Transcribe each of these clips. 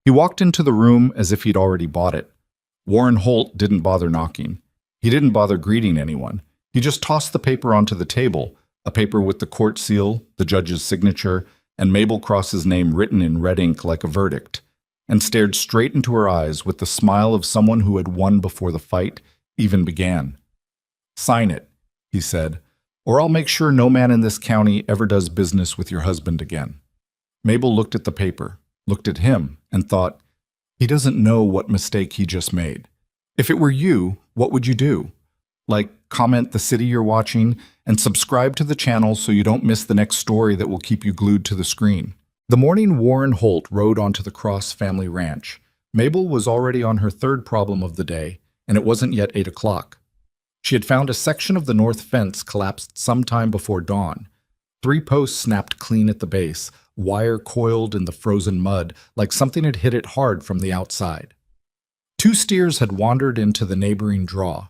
He walked into the room as if he'd already bought it. Warren Holt didn't bother knocking. He didn't bother greeting anyone. He just tossed the paper onto the table, a paper with the court seal, the judge's signature, and Mabel Cross's name written in red ink like a verdict, and stared straight into her eyes with the smile of someone who had won before the fight even began. "Sign it," he said, "or I'll make sure no man in this county ever does business with your husband again." Mabel looked at the paper, looked at him, and thought, he doesn't know what mistake he just made. If it were you, what would you do? Like, comment the city you're watching and subscribe to the channel so you don't miss the next story that will keep you glued to the screen. The morning Warren Holt rode onto the Cross family ranch, Mabel was already on her third problem of the day, and it wasn't yet 8 o'clock. She had found a section of the north fence collapsed sometime before dawn. 3 posts snapped clean at the base, wire coiled in the frozen mud like something had hit it hard from the outside. 2 steers had wandered into the neighboring draw.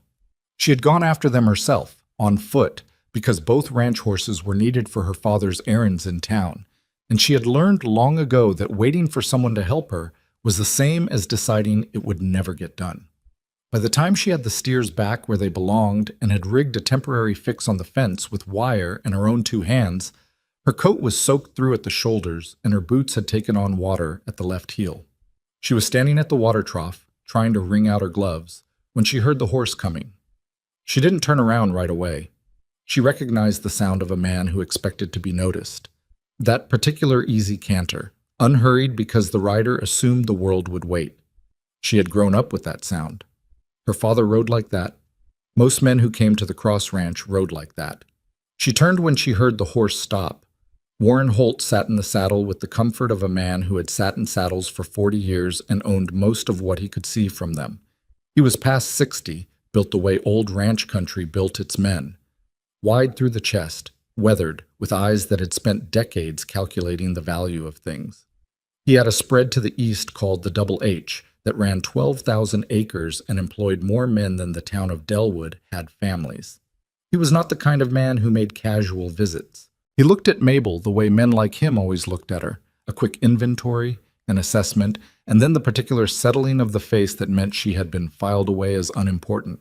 She had gone after them herself, on foot, because both ranch horses were needed for her father's errands in town, and she had learned long ago that waiting for someone to help her was the same as deciding it would never get done. By the time she had the steers back where they belonged and had rigged a temporary fix on the fence with wire and her own 2 hands, her coat was soaked through at the shoulders and her boots had taken on water at the left heel. She was standing at the water trough, trying to wring out her gloves, when she heard the horse coming. She didn't turn around right away. She recognized the sound of a man who expected to be noticed. That particular easy canter, unhurried because the rider assumed the world would wait. She had grown up with that sound. Her father rode like that. Most men who came to the Cross Ranch rode like that. She turned when she heard the horse stop. Warren Holt sat in the saddle with the comfort of a man who had sat in saddles for 40 years and owned most of what he could see from them. He was past 60, built the way old ranch country built its men. Wide through the chest, weathered, with eyes that had spent decades calculating the value of things. He had a spread to the east called the Double H that ran 12,000 acres and employed more men than the town of Delwood had families. He was not the kind of man who made casual visits. He looked at Mabel the way men like him always looked at her, a quick inventory, an assessment, and then the particular settling of the face that meant she had been filed away as unimportant.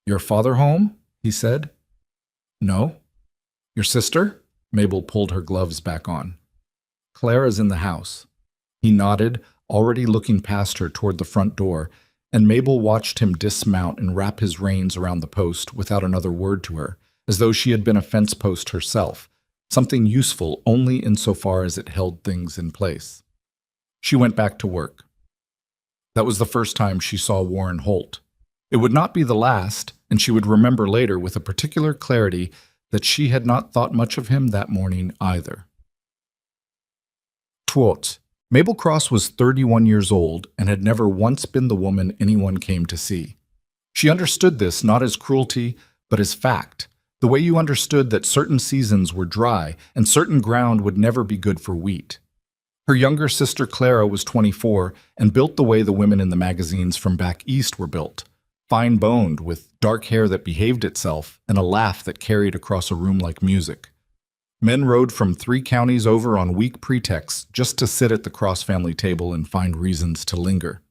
"Your father home?" he said. "No." "Your sister?" Mabel pulled her gloves back on. "Clara's in the house." He nodded, already looking past her toward the front door, and Mabel watched him dismount and wrap his reins around the post without another word to her, as though she had been a fence post herself, something useful only insofar as it held things in place. She went back to work. That was the first time she saw Warren Holt. It would not be the last, and she would remember later with a particular clarity that she had not thought much of him that morning either. Quote, Mabel Cross was 31 years old and had never once been the woman anyone came to see. She understood this not as cruelty, but as fact, the way you understood that certain seasons were dry and certain ground would never be good for wheat. Her younger sister Clara was 24 and built the way the women in the magazines from back east were built, fine-boned with dark hair that behaved itself and a laugh that carried across a room like music. Men rode from 3 counties over on weak pretexts just to sit at the Cross family table and find reasons to linger.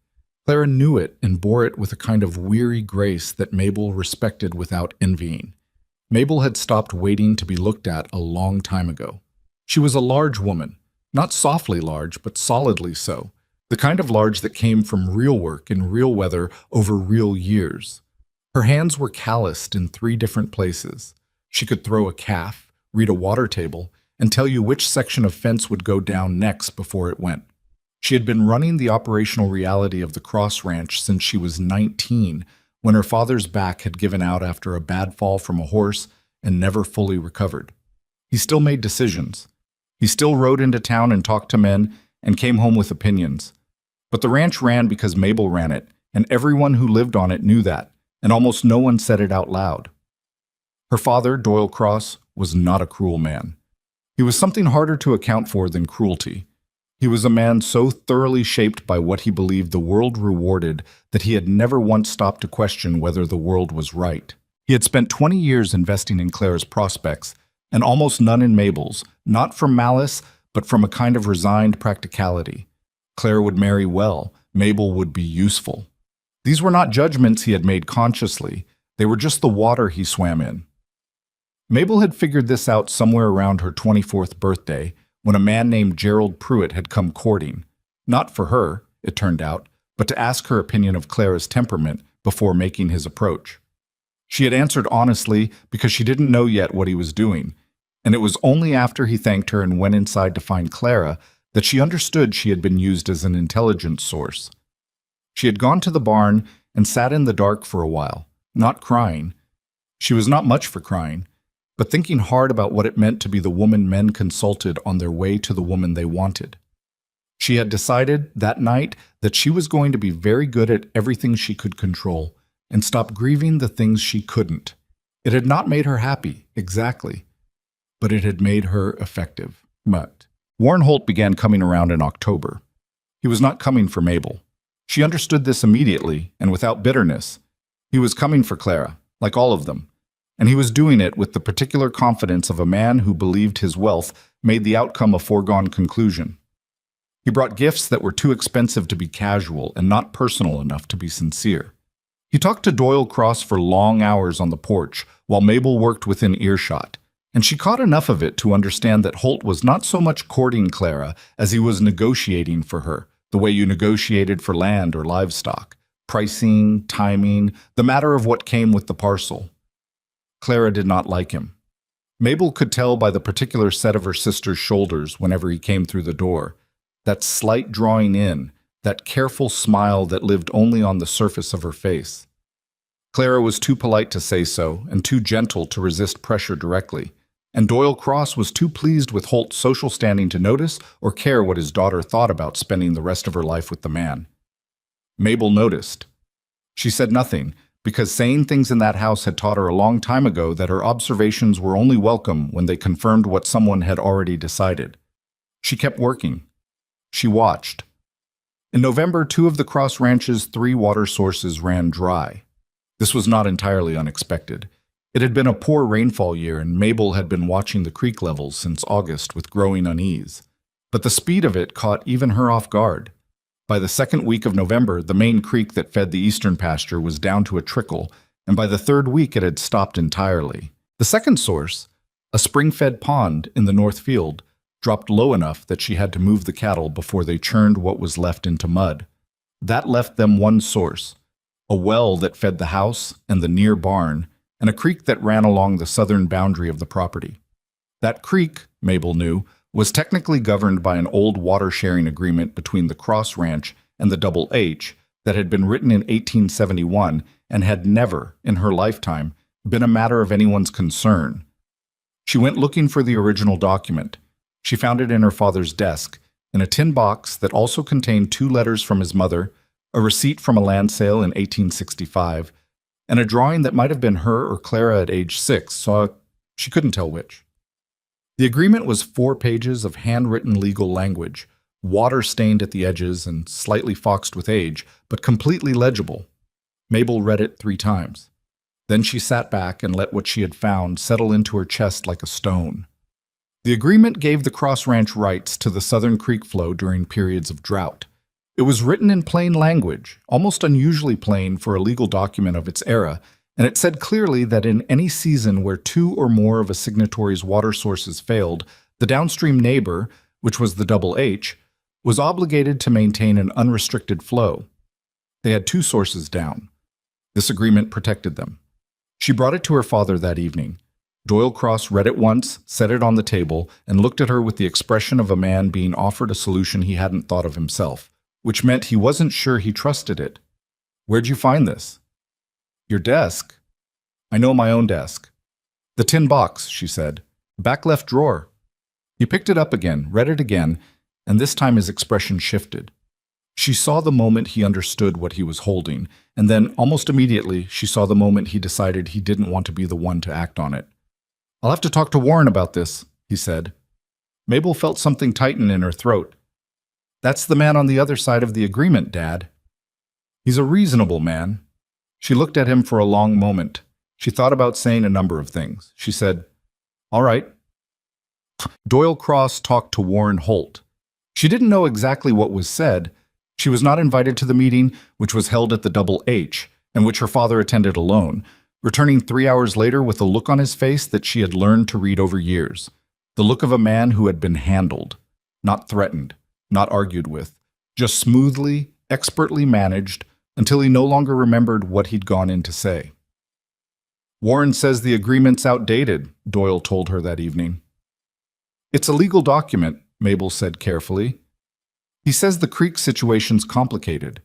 Clara knew it and bore it with a kind of weary grace that Mabel respected without envying. Mabel had stopped waiting to be looked at a long time ago. She was a large woman, not softly large, but solidly so, the kind of large that came from real work in real weather over real years. Her hands were calloused in 3 different places. She could throw a calf, read a water table, and tell you which section of fence would go down next before it went. She had been running the operational reality of the Cross Ranch since she was 19, when her father's back had given out after a bad fall from a horse and never fully recovered. He still made decisions. He still rode into town and talked to men and came home with opinions. But the ranch ran because Mabel ran it, and everyone who lived on it knew that, and almost no one said it out loud. Her father, Doyle Cross, was not a cruel man. He was something harder to account for than cruelty. He was a man so thoroughly shaped by what he believed the world rewarded that he had never once stopped to question whether the world was right. He had spent 20 years investing in Clara's prospects, and almost none in Mabel's, not from malice, but from a kind of resigned practicality. Clara would marry well. Mabel would be useful. These were not judgments he had made consciously. They were just the water he swam in. Mabel had figured this out somewhere around her 24th birthday when a man named Gerald Pruitt had come courting. Not for her, it turned out, but to ask her opinion of Clara's temperament before making his approach. She had answered honestly because she didn't know yet what he was doing, and it was only after he thanked her and went inside to find Clara that she understood she had been used as an intelligence source. She had gone to the barn and sat in the dark for a while, not crying. She was not much for crying, but thinking hard about what it meant to be the woman men consulted on their way to the woman they wanted. She had decided that night that she was going to be very good at everything she could control and stop grieving the things she couldn't. It had not made her happy, exactly, but it had made her effective. Warren Holt began coming around in October. He was not coming for Mabel. She understood this immediately and without bitterness. He was coming for Clara, like all of them, and he was doing it with the particular confidence of a man who believed his wealth made the outcome a foregone conclusion. He brought gifts that were too expensive to be casual and not personal enough to be sincere. He talked to Doyle Cross for long hours on the porch while Mabel worked within earshot, and she caught enough of it to understand that Holt was not so much courting Clara as he was negotiating for her, the way you negotiated for land or livestock, pricing, timing, the matter of what came with the parcel. Clara did not like him. Mabel could tell by the particular set of her sister's shoulders whenever he came through the door, that slight drawing in, that careful smile that lived only on the surface of her face. Clara was too polite to say so and too gentle to resist pressure directly, and Doyle Cross was too pleased with Holt's social standing to notice or care what his daughter thought about spending the rest of her life with the man. Mabel noticed. She said nothing, because saying things in that house had taught her a long time ago that her observations were only welcome when they confirmed what someone had already decided. She kept working. She watched. In November, 2 of the Cross Ranch's 3 water sources ran dry. This was not entirely unexpected. It had been a poor rainfall year, and Mabel had been watching the creek levels since August with growing unease. But the speed of it caught even her off guard. By the 2nd week of November, the main creek that fed the eastern pasture was down to a trickle, and by the 3rd week it had stopped entirely. The second source, a spring-fed pond in the north field, dropped low enough that she had to move the cattle before they churned what was left into mud. That left them one source, a well that fed the house and the near barn, and a creek that ran along the southern boundary of the property. That creek, Mabel knew, was technically governed by an old water-sharing agreement between the Cross Ranch and the Double H that had been written in 1871 and had never, in her lifetime, been a matter of anyone's concern. She went looking for the original document. She found it in her father's desk, in a tin box that also contained 2 letters from his mother, a receipt from a land sale in 1865, and a drawing that might have been her or Clara at age 6, so she couldn't tell which. The agreement was 4 pages of handwritten legal language, water-stained at the edges and slightly foxed with age, but completely legible. Mabel read it 3 times. Then she sat back and let what she had found settle into her chest like a stone. The agreement gave the Cross Ranch rights to the southern creek flow during periods of drought. It was written in plain language, almost unusually plain for a legal document of its era, and it said clearly that in any season where 2 or more of a signatory's water sources failed, the downstream neighbor, which was the Double H, was obligated to maintain an unrestricted flow. They had 2 sources down. This agreement protected them. She brought it to her father that evening. Doyle Cross read it once, set it on the table, and looked at her with the expression of a man being offered a solution he hadn't thought of himself, which meant he wasn't sure he trusted it. "Where'd you find this?" "Your desk." "I know my own desk." "The tin box," she said. "Back left drawer." He picked it up again, read it again, and this time his expression shifted. She saw the moment he understood what he was holding, and then, almost immediately, she saw the moment he decided he didn't want to be the one to act on it. "I'll have to talk to Warren about this," he said. Mabel felt something tighten in her throat. "That's the man on the other side of the agreement, Dad." "He's a reasonable man." She looked at him for a long moment. She thought about saying a number of things. She said, "All right." Doyle Cross talked to Warren Holt. She didn't know exactly what was said. She was not invited to the meeting, which was held at the Double H, and which her father attended alone, returning 3 hours later with a look on his face that she had learned to read over years. The look of a man who had been handled, not threatened, not argued with, just smoothly, expertly managed, until he no longer remembered what he'd gone in to say. "Warren says the agreement's outdated," Doyle told her that evening. "It's a legal document," Mabel said carefully. "He says the creek situation's complicated.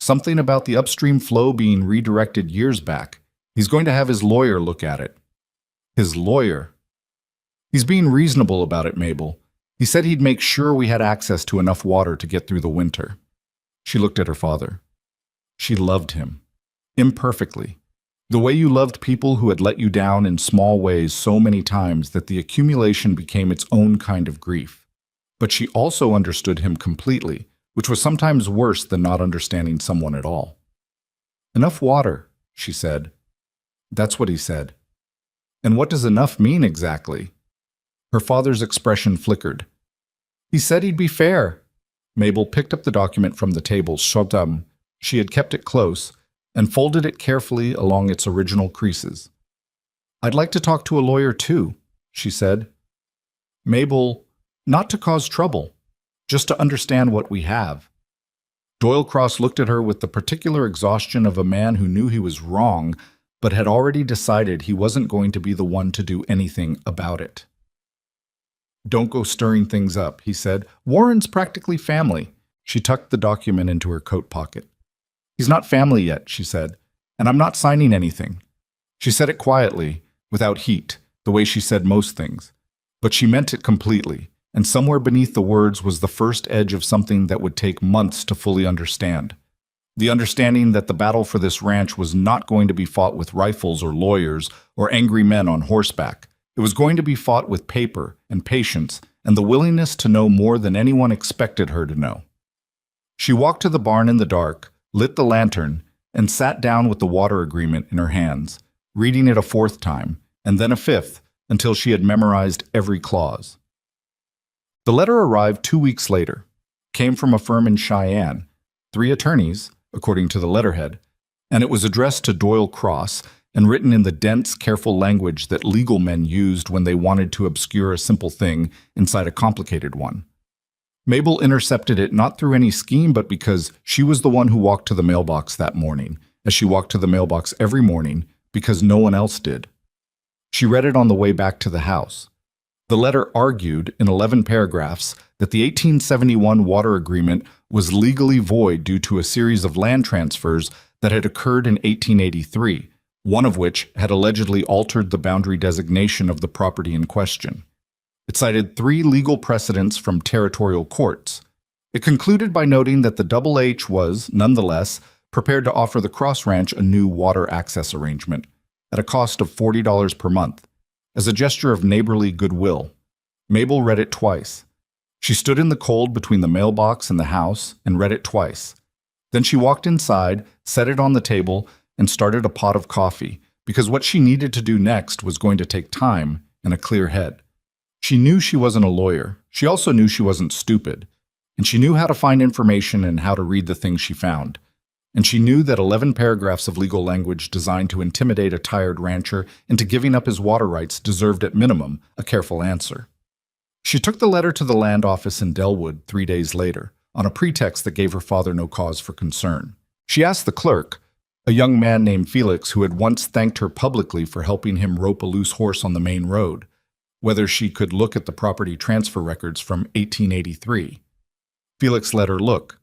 Something about the upstream flow being redirected years back. He's going to have his lawyer look at it." "His lawyer?" "He's being reasonable about it, Mabel. He said he'd make sure we had access to enough water to get through the winter." She looked at her father. She loved him. Imperfectly. The way you loved people who had let you down in small ways so many times that the accumulation became its own kind of grief. But she also understood him completely, which was sometimes worse than not understanding someone at all. "Enough water," she said. "That's what he said." "And what does enough mean exactly?" Her father's expression flickered. "He said he'd be fair." Mabel picked up the document from the table. She had kept it close and folded it carefully along its original creases. "I'd like to talk to a lawyer too," she said. "Mabel, not to cause trouble, just to understand what we have." Doyle Cross looked at her with the particular exhaustion of a man who knew he was wrong, but had already decided he wasn't going to be the one to do anything about it. "Don't go stirring things up," he said. "Warren's practically family." She tucked the document into her coat pocket. "He's not family yet," she said, "and I'm not signing anything." She said it quietly, without heat, the way she said most things. But she meant it completely, and somewhere beneath the words was the first edge of something that would take months to fully understand. The understanding that the battle for this ranch was not going to be fought with rifles or lawyers or angry men on horseback. It was going to be fought with paper and patience and the willingness to know more than anyone expected her to know. She walked to the barn in the dark, lit the lantern, and sat down with the water agreement in her hands, reading it a fourth time, and then a fifth, until she had memorized every clause. The letter arrived 2 weeks later, came from a firm in Cheyenne, 3 attorneys, according to the letterhead, and it was addressed to Doyle Cross and written in the dense, careful language that legal men used when they wanted to obscure a simple thing inside a complicated one. Mabel intercepted it not through any scheme, but because she was the one who walked to the mailbox that morning, as she walked to the mailbox every morning, because no one else did. She read it on the way back to the house. The letter argued, in 11 paragraphs, that the 1871 water agreement was legally void due to a series of land transfers that had occurred in 1883, one of which had allegedly altered the boundary designation of the property in question. It cited 3 legal precedents from territorial courts. It concluded by noting that the Double H was, nonetheless, prepared to offer the Cross Ranch a new water access arrangement at a cost of $40 per month, as a gesture of neighborly goodwill. Mabel read it twice. She stood in the cold between the mailbox and the house and read it twice. Then she walked inside, set it on the table, and started a pot of coffee, because what she needed to do next was going to take time and a clear head. She knew she wasn't a lawyer. She also knew she wasn't stupid. And she knew how to find information and how to read the things she found. And she knew that 11 paragraphs of legal language designed to intimidate a tired rancher into giving up his water rights deserved at minimum a careful answer. She took the letter to the land office in Delwood 3 days later, on a pretext that gave her father no cause for concern. She asked the clerk, a young man named Felix who had once thanked her publicly for helping him rope a loose horse on the main road, whether she could look at the property transfer records from 1883. Felix let her look.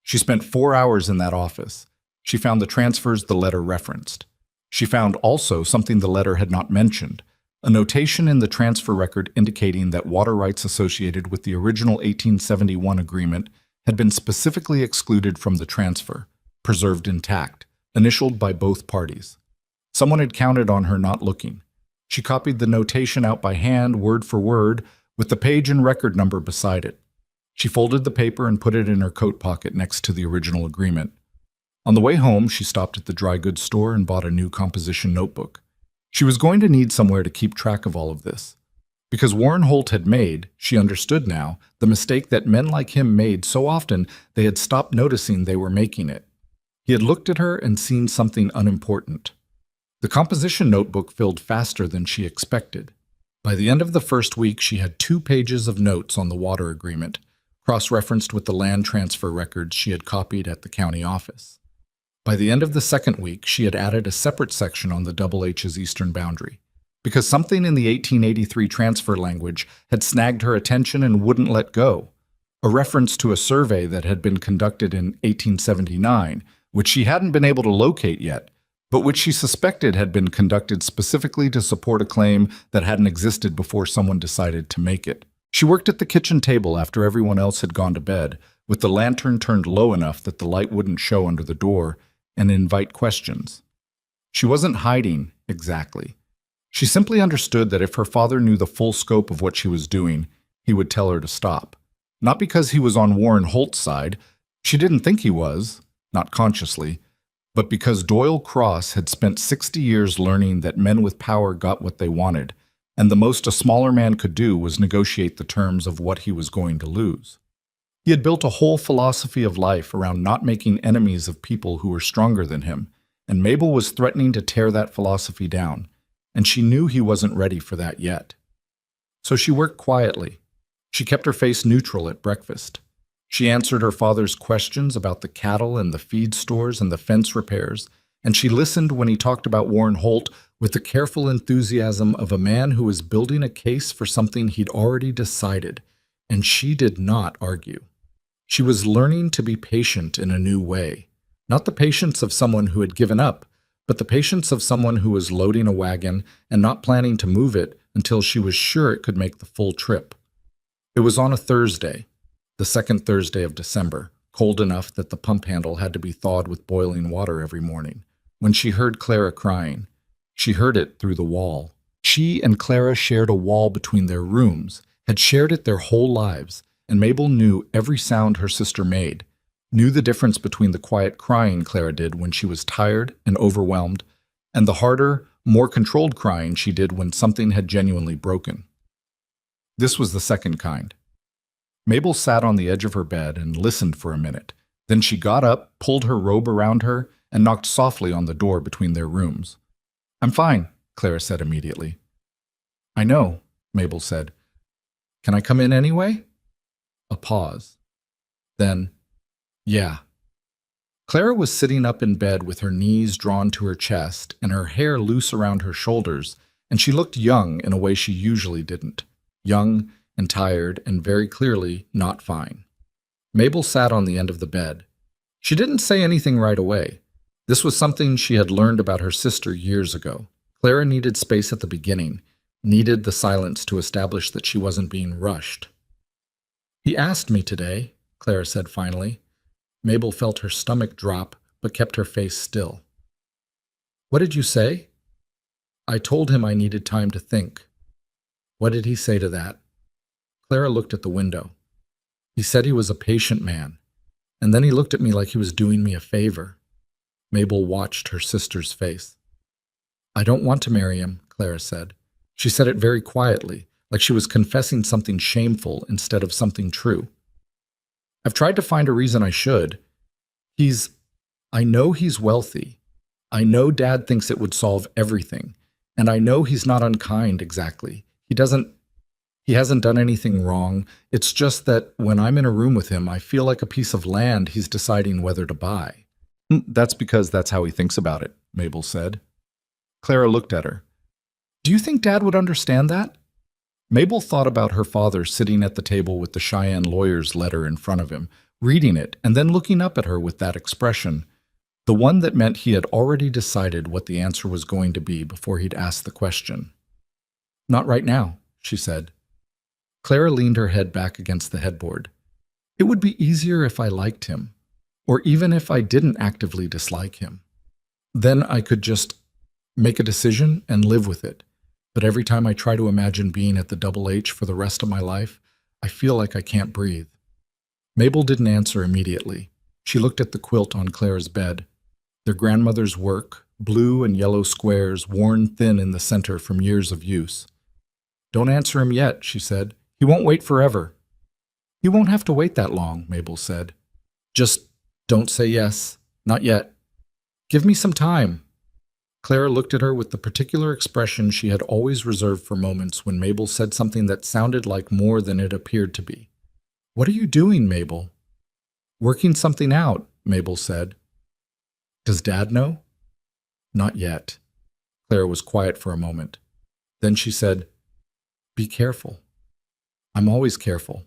She spent 4 hours in that office. She found the transfers the letter referenced. She found also something the letter had not mentioned, a notation in the transfer record indicating that water rights associated with the original 1871 agreement had been specifically excluded from the transfer, preserved intact, initialed by both parties. Someone had counted on her not looking. She copied the notation out by hand, word for word, with the page and record number beside it. She folded the paper and put it in her coat pocket next to the original agreement. On the way home, she stopped at the dry goods store and bought a new composition notebook. She was going to need somewhere to keep track of all of this. Because Warren Holt had made, she understood now, the mistake that men like him made so often they had stopped noticing they were making it. He had looked at her and seen something unimportant. The composition notebook filled faster than she expected. By the end of the first week, she had 2 pages of notes on the water agreement, cross-referenced with the land transfer records she had copied at the county office. By the end of the second week, she had added a separate section on the Double H's eastern boundary, because something in the 1883 transfer language had snagged her attention and wouldn't let go. A reference to a survey that had been conducted in 1879, which she hadn't been able to locate yet, but which she suspected had been conducted specifically to support a claim that hadn't existed before someone decided to make it. She worked at the kitchen table after everyone else had gone to bed, with the lantern turned low enough that the light wouldn't show under the door and invite questions. She wasn't hiding, exactly. She simply understood that if her father knew the full scope of what she was doing, he would tell her to stop. Not because he was on Warren Holt's side, she didn't think he was, not consciously, but because Doyle Cross had spent 60 years learning that men with power got what they wanted, and the most a smaller man could do was negotiate the terms of what he was going to lose. He had built a whole philosophy of life around not making enemies of people who were stronger than him, and Mabel was threatening to tear that philosophy down, and she knew he wasn't ready for that yet. So she worked quietly. She kept her face neutral at breakfast. She answered her father's questions about the cattle and the feed stores and the fence repairs, and she listened when he talked about Warren Holt with the careful enthusiasm of a man who was building a case for something he'd already decided, and she did not argue. She was learning to be patient in a new way, not the patience of someone who had given up, but the patience of someone who was loading a wagon and not planning to move it until she was sure it could make the full trip. It was on a Thursday, the second Thursday of December, cold enough that the pump handle had to be thawed with boiling water every morning, when she heard Clara crying. She heard it through the wall. She and Clara shared a wall between their rooms, had shared it their whole lives, and Mabel knew every sound her sister made, knew the difference between the quiet crying Clara did when she was tired and overwhelmed, and the harder, more controlled crying she did when something had genuinely broken. This was the second kind. Mabel sat on the edge of her bed and listened for a minute. Then she got up, pulled her robe around her, and knocked softly on the door between their rooms. "I'm fine," Clara said immediately. "I know," Mabel said. "Can I come in anyway?" A pause. Then, "Yeah." Clara was sitting up in bed with her knees drawn to her chest and her hair loose around her shoulders, and she looked young in a way she usually didn't. Young and tired and very clearly not fine. Mabel sat on the end of the bed. She didn't say anything right away. This was something she had learned about her sister years ago. Clara needed space at the beginning, needed the silence to establish that she wasn't being rushed. "He asked me today," Clara said finally. Mabel felt her stomach drop, but kept her face still. "What did you say?" "I told him I needed time to think." "What did he say to that?" Clara looked at the window. "He said he was a patient man, and then he looked at me like he was doing me a favor." Mabel watched her sister's face. "I don't want to marry him," Clara said. She said it very quietly, like she was confessing something shameful instead of something true. "I've tried to find a reason I should. I know he's wealthy. I know Dad thinks it would solve everything. And I know he's not unkind exactly. He hasn't done anything wrong. It's just that when I'm in a room with him, I feel like a piece of land he's deciding whether to buy." "That's because that's how he thinks about it," Mabel said. Clara looked at her. "Do you think Dad would understand that?" Mabel thought about her father sitting at the table with the Cheyenne lawyer's letter in front of him, reading it, and then looking up at her with that expression, the one that meant he had already decided what the answer was going to be before he'd asked the question. "Not right now," she said. Clara leaned her head back against the headboard. "It would be easier if I liked him, or even if I didn't actively dislike him. Then I could just make a decision and live with it. But every time I try to imagine being at the Double H for the rest of my life, I feel like I can't breathe." Mabel didn't answer immediately. She looked at the quilt on Clara's bed. Their grandmother's work, blue and yellow squares worn thin in the center from years of use. Don't answer him yet, she said. He won't wait forever. He won't have to wait that long, Mabel said. Just don't say yes. Not yet. Give me some time. Clara looked at her with the particular expression she had always reserved for moments when Mabel said something that sounded like more than it appeared to be. What are you doing, Mabel? Working something out, Mabel said. Does Dad know? Not yet. Clara was quiet for a moment. Then she said, Be careful. I'm always careful.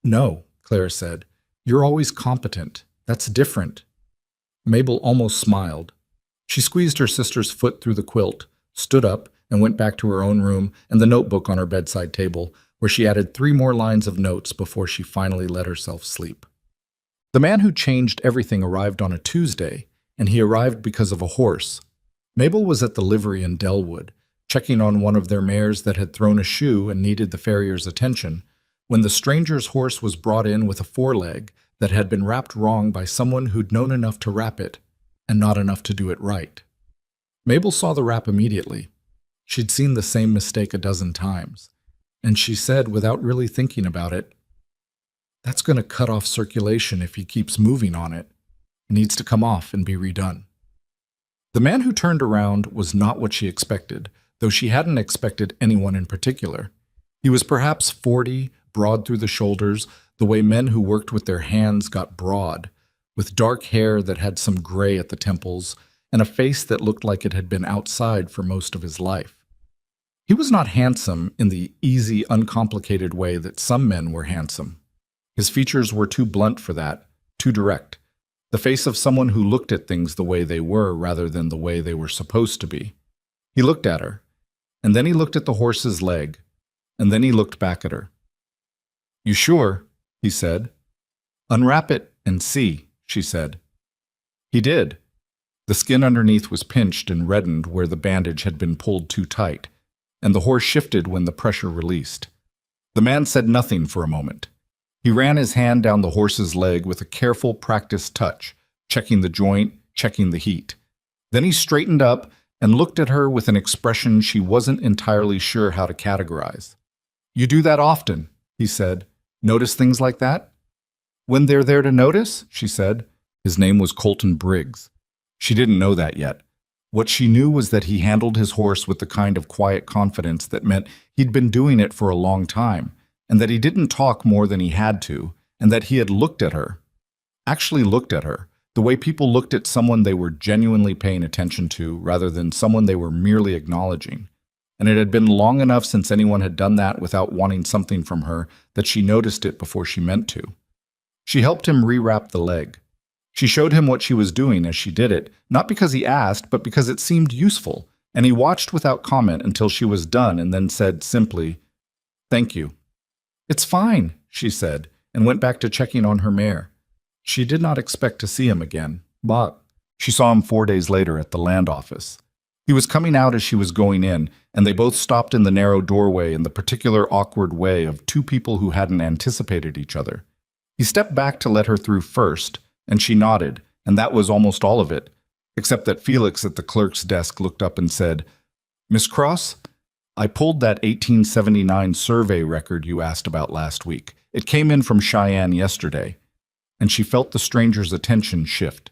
No, Clara said. You're always competent. That's different. Mabel almost smiled. She squeezed her sister's foot through the quilt, stood up, and went back to her own room and the notebook on her bedside table, where she added 3 more lines of notes before she finally let herself sleep. The man who changed everything arrived on a Tuesday, and he arrived because of a horse. Mabel was at the livery in Delwood, checking on one of their mares that had thrown a shoe and needed the farrier's attention, when the stranger's horse was brought in with a foreleg that had been wrapped wrong by someone who'd known enough to wrap it, and not enough to do it right. Mabel saw the wrap immediately. She'd seen the same mistake a dozen times, and she said, without really thinking about it, That's going to cut off circulation if he keeps moving on it. It needs to come off and be redone. The man who turned around was not what she expected, though she hadn't expected anyone in particular. He was perhaps 40, broad through the shoulders, the way men who worked with their hands got broad, with dark hair that had some gray at the temples, and a face that looked like it had been outside for most of his life. He was not handsome in the easy, uncomplicated way that some men were handsome. His features were too blunt for that, too direct. The face of someone who looked at things the way they were rather than the way they were supposed to be. He looked at her, and then he looked at the horse's leg, and then he looked back at her. You sure? He said. Unwrap it and see, she said. He did. The skin underneath was pinched and reddened where the bandage had been pulled too tight, and the horse shifted when the pressure released. The man said nothing for a moment. He ran his hand down the horse's leg with a careful, practiced touch, checking the joint, checking the heat. Then he straightened up and looked at her with an expression she wasn't entirely sure how to categorize. You do that often, he said. Notice things like that? When they're there to notice, she said. His name was Colton Briggs. She didn't know that yet. What she knew was that he handled his horse with the kind of quiet confidence that meant he'd been doing it for a long time, and that he didn't talk more than he had to, and that he had looked at her. Actually looked at her, the way people looked at someone they were genuinely paying attention to rather than someone they were merely acknowledging. And it had been long enough since anyone had done that without wanting something from her that she noticed it before she meant to. She helped him rewrap the leg. She showed him what she was doing as she did it, not because he asked, but because it seemed useful, and he watched without comment until she was done and then said simply, Thank you. It's fine, she said, and went back to checking on her mare. She did not expect to see him again, but she saw him 4 days later at the land office. He was coming out as she was going in, and they both stopped in the narrow doorway in the particular awkward way of two people who hadn't anticipated each other. He stepped back to let her through first, and she nodded, and that was almost all of it, except that Felix at the clerk's desk looked up and said, Miss Cross, I pulled that 1879 survey record you asked about last week. It came in from Cheyenne yesterday. And she felt the stranger's attention shift.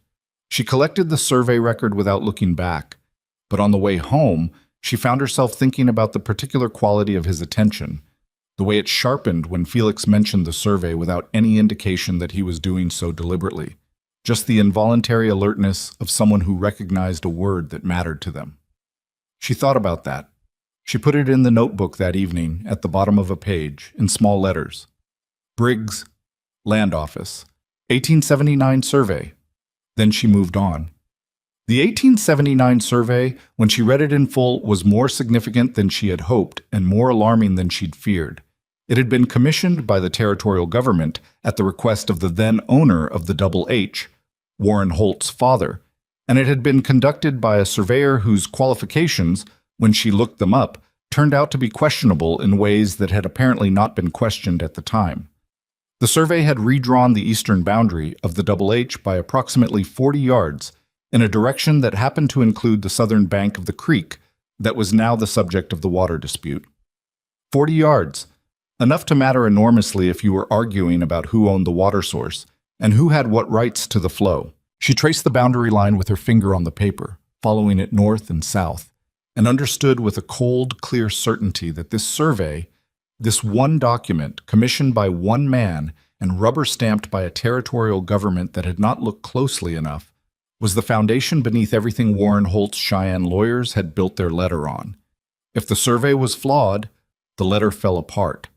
She collected the survey record without looking back, but on the way home, she found herself thinking about the particular quality of his attention, the way it sharpened when Felix mentioned the survey without any indication that he was doing so deliberately, just the involuntary alertness of someone who recognized a word that mattered to them. She thought about that. She put it in the notebook that evening at the bottom of a page in small letters. Briggs, Land Office, 1879 survey. Then she moved on. The 1879 survey, when she read it in full, was more significant than she had hoped and more alarming than she'd feared. It had been commissioned by the territorial government at the request of the then owner of the Double H, Warren Holt's father, and it had been conducted by a surveyor whose qualifications, when she looked them up, turned out to be questionable in ways that had apparently not been questioned at the time. The survey had redrawn the eastern boundary of the Double H by approximately 40 yards in a direction that happened to include the southern bank of the creek that was now the subject of the water dispute. 40 yards. Enough to matter enormously if you were arguing about who owned the water source and who had what rights to the flow. She traced the boundary line with her finger on the paper, following it north and south, and understood with a cold, clear certainty that this survey, this one document commissioned by one man and rubber-stamped by a territorial government that had not looked closely enough, was the foundation beneath everything Warren Holt's Cheyenne lawyers had built their letter on. If the survey was flawed, the letter fell apart.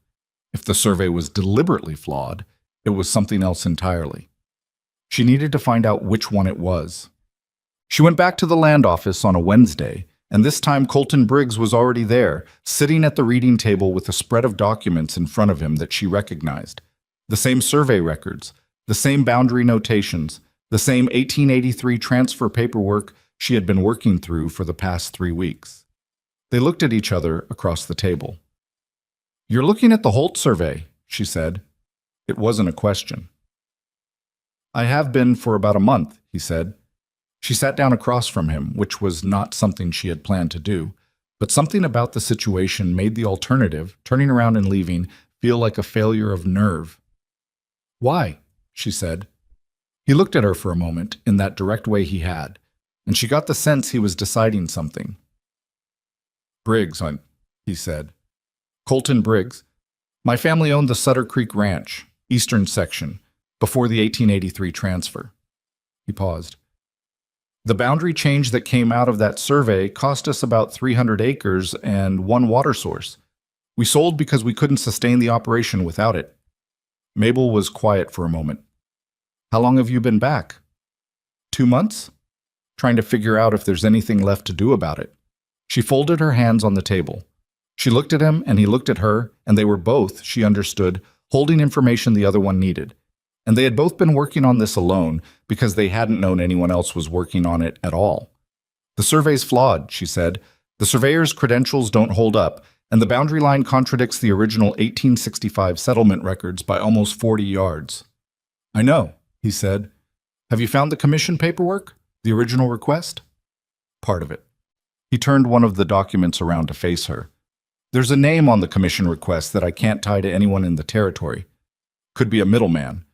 If the survey was deliberately flawed, it was something else entirely. She needed to find out which one it was. She went back to the land office on a Wednesday, and this time Colton Briggs was already there, sitting at the reading table with a spread of documents in front of him that she recognized. The same survey records, the same boundary notations, the same 1883 transfer paperwork she had been working through for the past 3 weeks. They looked at each other across the table. "You're looking at the Holt survey," she said. It wasn't a question. "I have been for about a month," he said. She sat down across from him, which was not something she had planned to do, but something about the situation made the alternative, turning around and leaving, feel like a failure of nerve. "Why?" she said. He looked at her for a moment in that direct way he had, and she got the sense he was deciding something. "Briggs," he said. "Colton Briggs. My family owned the Sutter Creek Ranch, eastern section, before the 1883 transfer." He paused. "The boundary change that came out of that survey cost us about 300 acres and one water source. We sold because we couldn't sustain the operation without it." Mabel was quiet for a moment. "How long have you been back?" 2 months? Trying to figure out if there's anything left to do about it. She folded her hands on the table. She looked at him, and he looked at her, and they were both, she understood, holding information the other one needed. And they had both been working on this alone because they hadn't known anyone else was working on it at all. "The survey's flawed," she said. "The surveyor's credentials don't hold up, and the boundary line contradicts the original 1865 settlement records by almost 40 yards. "I know," he said. "Have you found the commission paperwork? The original request?" "Part of it." He turned one of the documents around to face her. "There's a name on the commission request that I can't tie to anyone in the territory. Could be a middleman.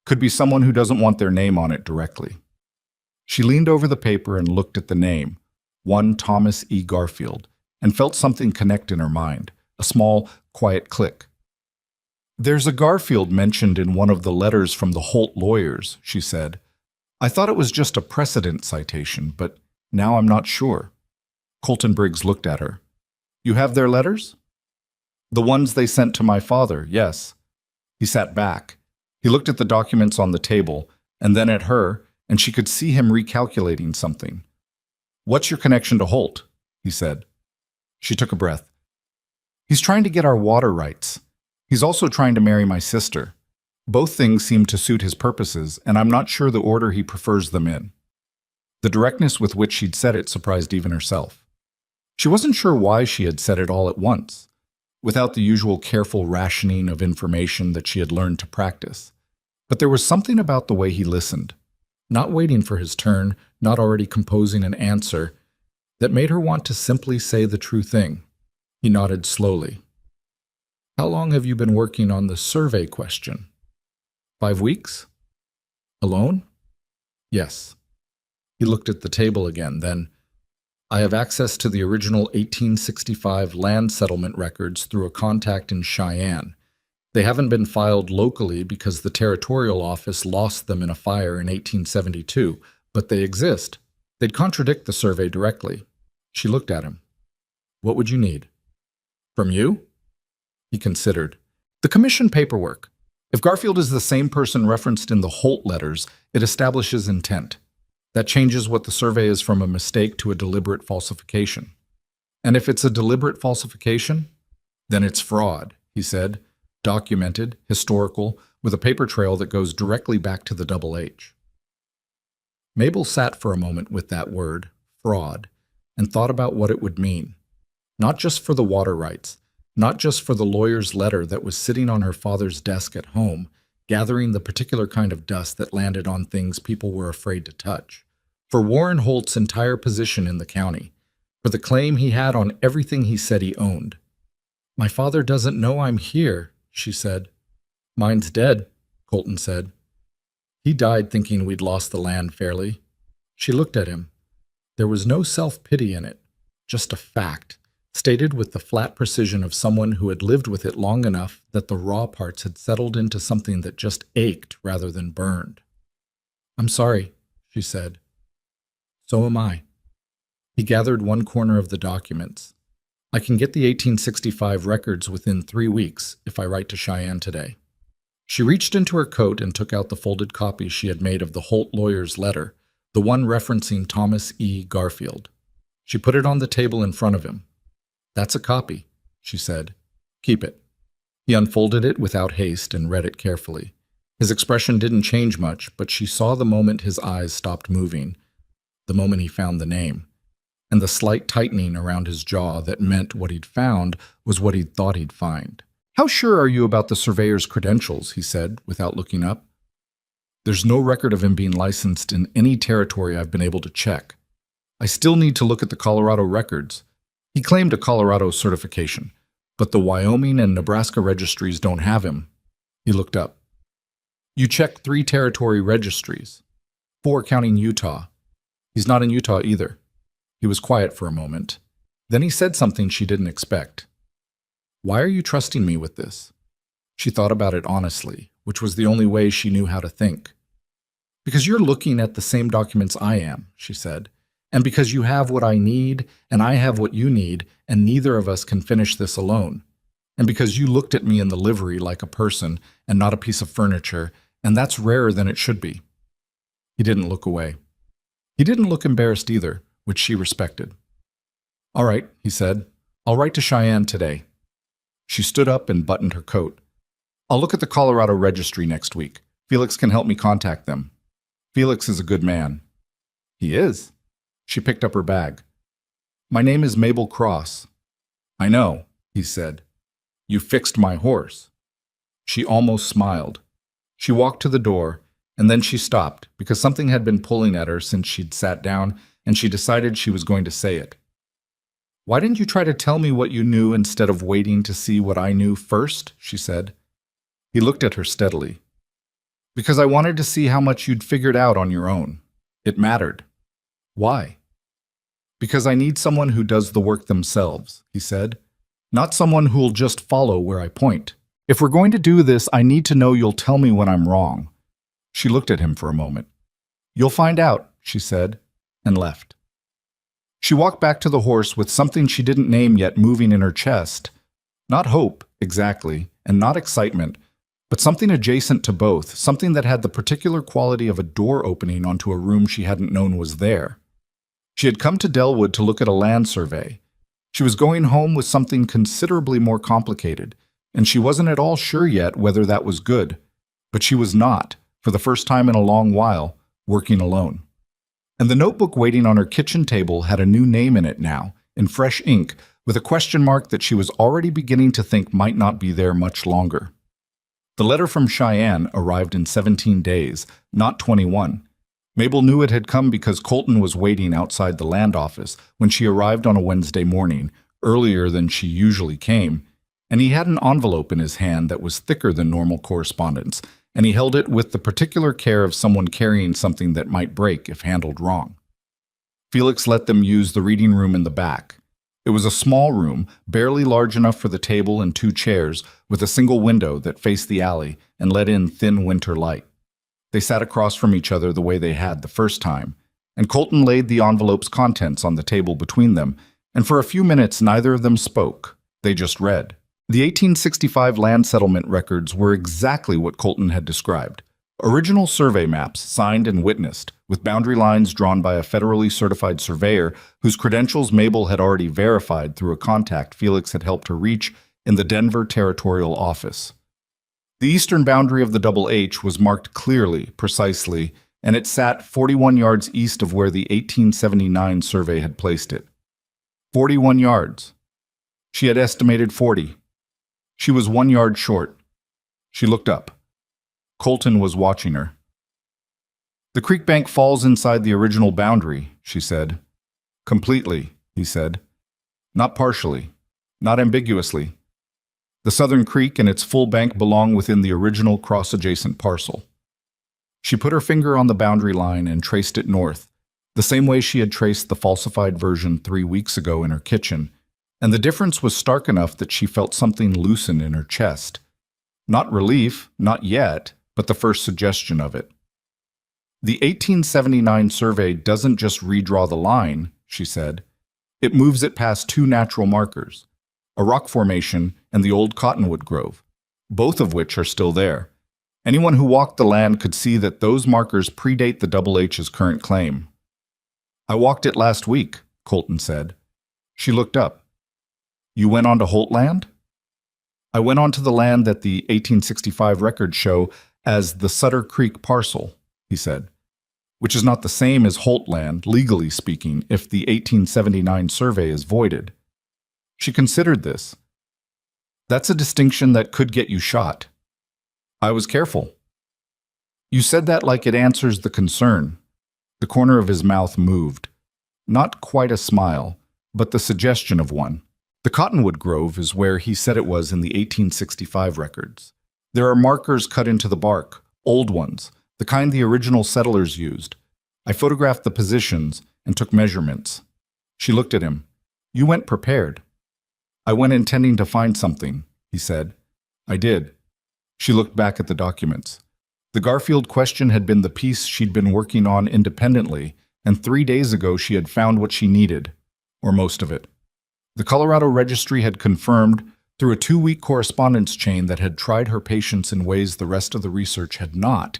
Could be someone who doesn't want their name on it directly." She leaned over the paper and looked at the name, one Thomas E. Garfield, and felt something connect in her mind, a small, quiet click. "There's a Garfield mentioned in one of the letters from the Holt lawyers," she said. "I thought it was just a precedent citation, but now I'm not sure." Colton Briggs looked at her. "You have their letters?" "The ones they sent to my father, yes." He sat back. He looked at the documents on the table, and then at her, and she could see him recalculating something. "What's your connection to Holt?" he said. She took a breath. "He's trying to get our water rights. He's also trying to marry my sister. Both things seem to suit his purposes, and I'm not sure the order he prefers them in." The directness with which she'd said it surprised even herself. She wasn't sure why she had said it all at once, without the usual careful rationing of information that she had learned to practice. But there was something about the way he listened, not waiting for his turn, not already composing an answer, that made her want to simply say the true thing. He nodded slowly. "How long have you been working on the survey question?" 5 weeks? "Alone?" "Yes." He looked at the table again, then, "I have access to the original 1865 land settlement records through a contact in Cheyenne. They haven't been filed locally because the territorial office lost them in a fire in 1872, but they exist. They'd contradict the survey directly." She looked at him. "What would you need?" "From you?" He considered. "The commission paperwork. If Garfield is the same person referenced in the Holt letters, it establishes intent. That changes what the survey is from a mistake to a deliberate falsification. And if it's a deliberate falsification, then it's fraud," he said, "documented, historical, with a paper trail that goes directly back to the Double H." Mabel sat for a moment with that word, fraud, and thought about what it would mean. Not just for the water rights, not just for the lawyer's letter that was sitting on her father's desk at home, gathering the particular kind of dust that landed on things people were afraid to touch. For Warren Holt's entire position in the county. For the claim he had on everything he said he owned. My father doesn't know I'm here, she said. Mine's dead, Colton said. He died thinking we'd lost the land fairly. She looked at him. There was no self-pity in it, just a fact, stated with the flat precision of someone who had lived with it long enough that the raw parts had settled into something that just ached rather than burned. I'm sorry, she said. So am I. He gathered one corner of the documents. I can get the 1865 records within 3 weeks if I write to Cheyenne today. She reached into her coat and took out the folded copy she had made of the Holt lawyer's letter, the one referencing Thomas E. Garfield. She put it on the table in front of him. That's a copy, she said. Keep it. He unfolded it without haste and read it carefully. His expression didn't change much, but she saw the moment his eyes stopped moving, the moment he found the name, and the slight tightening around his jaw that meant what he'd found was what he'd thought he'd find. How sure are you about the surveyor's credentials? He said, without looking up. There's no record of him being licensed in any territory I've been able to check. I still need to look at the Colorado records. He claimed a Colorado certification, but the Wyoming and Nebraska registries don't have him. He looked up. You checked 3 territory registries, 4 counting Utah. He's not in Utah either. He was quiet for a moment. Then he said something she didn't expect. Why are you trusting me with this? She thought about it honestly, which was the only way she knew how to think. Because you're looking at the same documents I am, she said, and because you have what I need, and I have what you need, and neither of us can finish this alone. And because you looked at me in the livery like a person and not a piece of furniture, and that's rarer than it should be. He didn't look away. He didn't look embarrassed either, which she respected. All right, he said. I'll write to Cheyenne today. She stood up and buttoned her coat. I'll look at the Colorado registry next week. Felix can help me contact them. Felix is a good man. He is. She picked up her bag. My name is Mabel Cross. I know, he said. You fixed my horse. She almost smiled. She walked to the door, and then she stopped because something had been pulling at her since she'd sat down, and she decided she was going to say it. Why didn't you try to tell me what you knew instead of waiting to see what I knew first? She said. He looked at her steadily. Because I wanted to see how much you'd figured out on your own. It mattered. Why? Because I need someone who does the work themselves, he said. Not someone who'll just follow where I point. If we're going to do this, I need to know you'll tell me when I'm wrong. She looked at him for a moment. You'll find out, she said, and left. She walked back to the horse with something she didn't name yet moving in her chest. Not hope, exactly, and not excitement, but something adjacent to both, something that had the particular quality of a door opening onto a room she hadn't known was there. She had come to Delwood to look at a land survey. She was going home with something considerably more complicated, and she wasn't at all sure yet whether that was good. But she was not, for the first time in a long while, working alone. And the notebook waiting on her kitchen table had a new name in it now, in fresh ink, with a question mark that she was already beginning to think might not be there much longer. The letter from Cheyenne arrived in 17 days, not 21. Mabel knew it had come because Colton was waiting outside the land office when she arrived on a Wednesday morning, earlier than she usually came, and he had an envelope in his hand that was thicker than normal correspondence, and he held it with the particular care of someone carrying something that might break if handled wrong. Felix let them use the reading room in the back. It was a small room, barely large enough for the table and 2 chairs, with a single window that faced the alley and let in thin winter light. They sat across from each other the way they had the first time, and Colton laid the envelope's contents on the table between them, and for a few minutes neither of them spoke. They just read. The 1865 land settlement records were exactly what Colton had described. Original survey maps signed and witnessed, with boundary lines drawn by a federally certified surveyor whose credentials Mabel had already verified through a contact Felix had helped her reach in the Denver Territorial Office. The eastern boundary of the Double H was marked clearly, precisely, and it sat 41 yards east of where the 1879 survey had placed it. 41 yards. She had estimated 40. She was 1 yard short. She looked up. Colton was watching her. The creek bank falls inside the original boundary, she said. Completely, he said. Not partially. Not ambiguously. The Southern Creek and its full bank belong within the original cross-adjacent parcel. She put her finger on the boundary line and traced it north, the same way she had traced the falsified version 3 weeks ago in her kitchen, and the difference was stark enough that she felt something loosen in her chest. Not relief, not yet, but the first suggestion of it. The 1879 survey doesn't just redraw the line, she said. It moves it past 2 natural markers, a rock formation and the old cottonwood grove, both of which are still there. Anyone who walked the land could see that those markers predate the Double H's current claim. I walked it last week, Colton said. She looked up. You went onto Holt land? I went onto the land that the 1865 records show as the Sutter Creek parcel, he said, which is not the same as Holt land, legally speaking, if the 1879 survey is voided. She considered this. That's a distinction that could get you shot. I was careful. You said that like it answers the concern. The corner of his mouth moved. Not quite a smile, but the suggestion of one. The Cottonwood Grove is where he said it was in the 1865 records. There are markers cut into the bark, old ones, the kind the original settlers used. I photographed the positions and took measurements. She looked at him. You went prepared. I went intending to find something, he said. I did. She looked back at the documents. The Garfield question had been the piece she'd been working on independently, and 3 days ago she had found what she needed, or most of it. The Colorado Registry had confirmed, through a 2-week correspondence chain that had tried her patience in ways the rest of the research had not,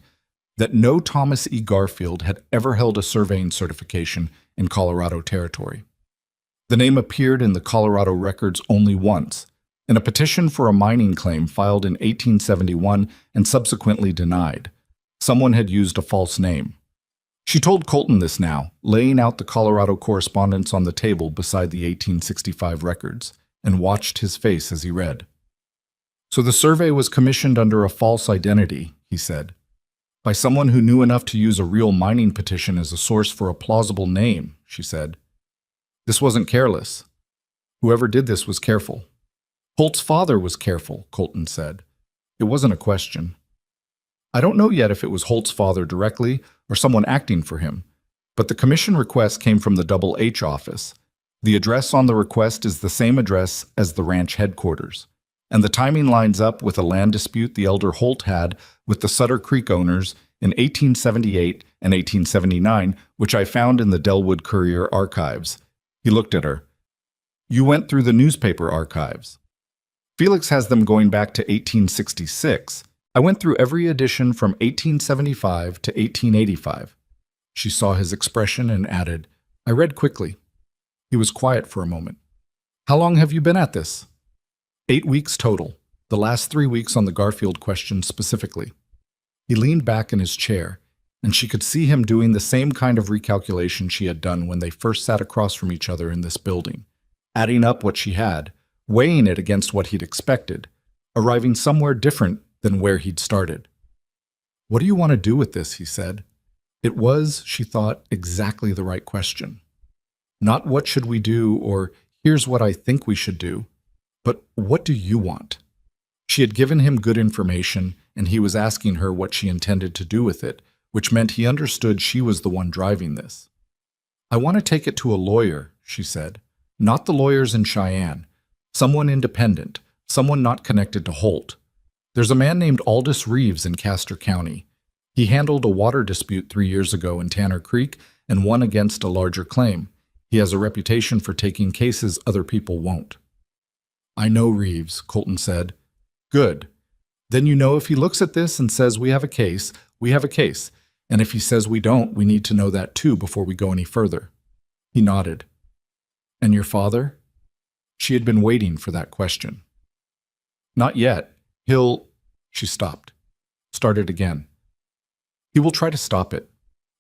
that no Thomas E. Garfield had ever held a surveying certification in Colorado territory. The name appeared in the Colorado records only once, in a petition for a mining claim filed in 1871 and subsequently denied. Someone had used a false name. She told Colton this now, laying out the Colorado correspondence on the table beside the 1865 records, and watched his face as he read. So the survey was commissioned under a false identity, he said, by someone who knew enough to use a real mining petition as a source for a plausible name, she said. This wasn't careless. Whoever did this was careful. Holt's father was careful, Colton said. It wasn't a question. I don't know yet if it was Holt's father directly or someone acting for him, but the commission request came from the Double H office. The address on the request is the same address as the ranch headquarters, and the timing lines up with a land dispute the elder Holt had with the Sutter Creek owners in 1878 and 1879, which I found in the Delwood Courier archives. He looked at her. You went through the newspaper archives. Felix has them going back to 1866. I went through every edition from 1875 to 1885. She saw his expression and added, I read quickly. He was quiet for a moment. How long have you been at this? 8 weeks total, the last 3 weeks on the Garfield question specifically. He leaned back in his chair, and she could see him doing the same kind of recalculation she had done when they first sat across from each other in this building, adding up what she had, weighing it against what he'd expected, arriving somewhere different than where he'd started. What do you want to do with this, he said. It was, she thought, exactly the right question. Not what should we do or here's what I think we should do, but what do you want? She had given him good information, and he was asking her what she intended to do with it, which meant he understood she was the one driving this. I want to take it to a lawyer, she said. Not the lawyers in Cheyenne. Someone independent, someone not connected to Holt. There's a man named Aldous Reeves in Castor County. He handled a water dispute 3 years ago in Tanner Creek and won against a larger claim. He has a reputation for taking cases other people won't. I know Reeves, Colton said. Good. Then you know if he looks at this and says we have a case, we have a case. And if he says we don't, we need to know that too before we go any further. He nodded. And your father? She had been waiting for that question. Not yet. She stopped. Started again. He will try to stop it.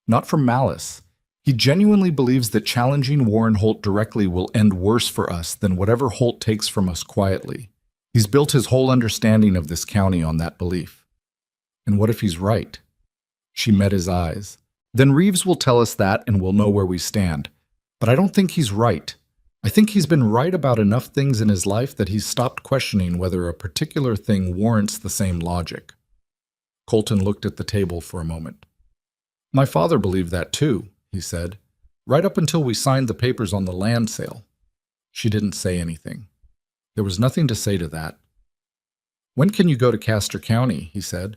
Not from malice. He genuinely believes that challenging Warren Holt directly will end worse for us than whatever Holt takes from us quietly. He's built his whole understanding of this county on that belief. And what if he's right? She met his eyes. Then Reeves will tell us that and we'll know where we stand. But I don't think he's right. I think he's been right about enough things in his life that he's stopped questioning whether a particular thing warrants the same logic. Colton looked at the table for a moment. My father believed that too, he said, right up until we signed the papers on the land sale. She didn't say anything. There was nothing to say to that. When can you go to Castor County? He said.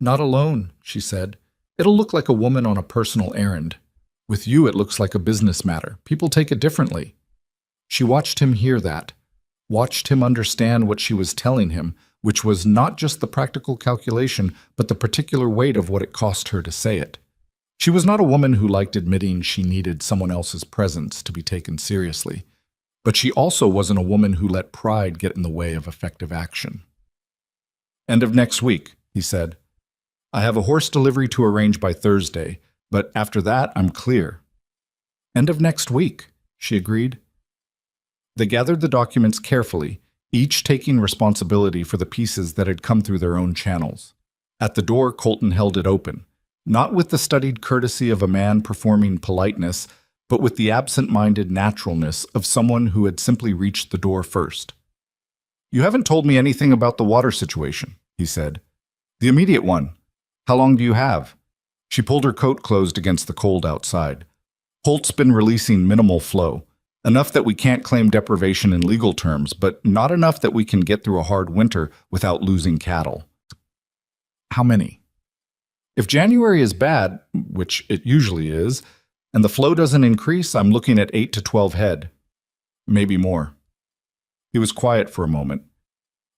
Not alone, she said. It'll look like a woman on a personal errand. With you, it looks like a business matter. People take it differently. She watched him hear that, watched him understand what she was telling him, which was not just the practical calculation, but the particular weight of what it cost her to say it. She was not a woman who liked admitting she needed someone else's presence to be taken seriously, but she also wasn't a woman who let pride get in the way of effective action. End of next week, he said. I have a horse delivery to arrange by Thursday, but after that, I'm clear. End of next week, she agreed. They gathered the documents carefully, each taking responsibility for the pieces that had come through their own channels. At the door, Colton held it open, not with the studied courtesy of a man performing politeness, but with the absent-minded naturalness of someone who had simply reached the door first. You haven't told me anything about the water situation, he said. The immediate one. How long do you have? She pulled her coat closed against the cold outside. Holt's been releasing minimal flow, enough that we can't claim deprivation in legal terms, but not enough that we can get through a hard winter without losing cattle. How many? If January is bad, which it usually is, and the flow doesn't increase, I'm looking at 8 to 12 head. Maybe more. He was quiet for a moment.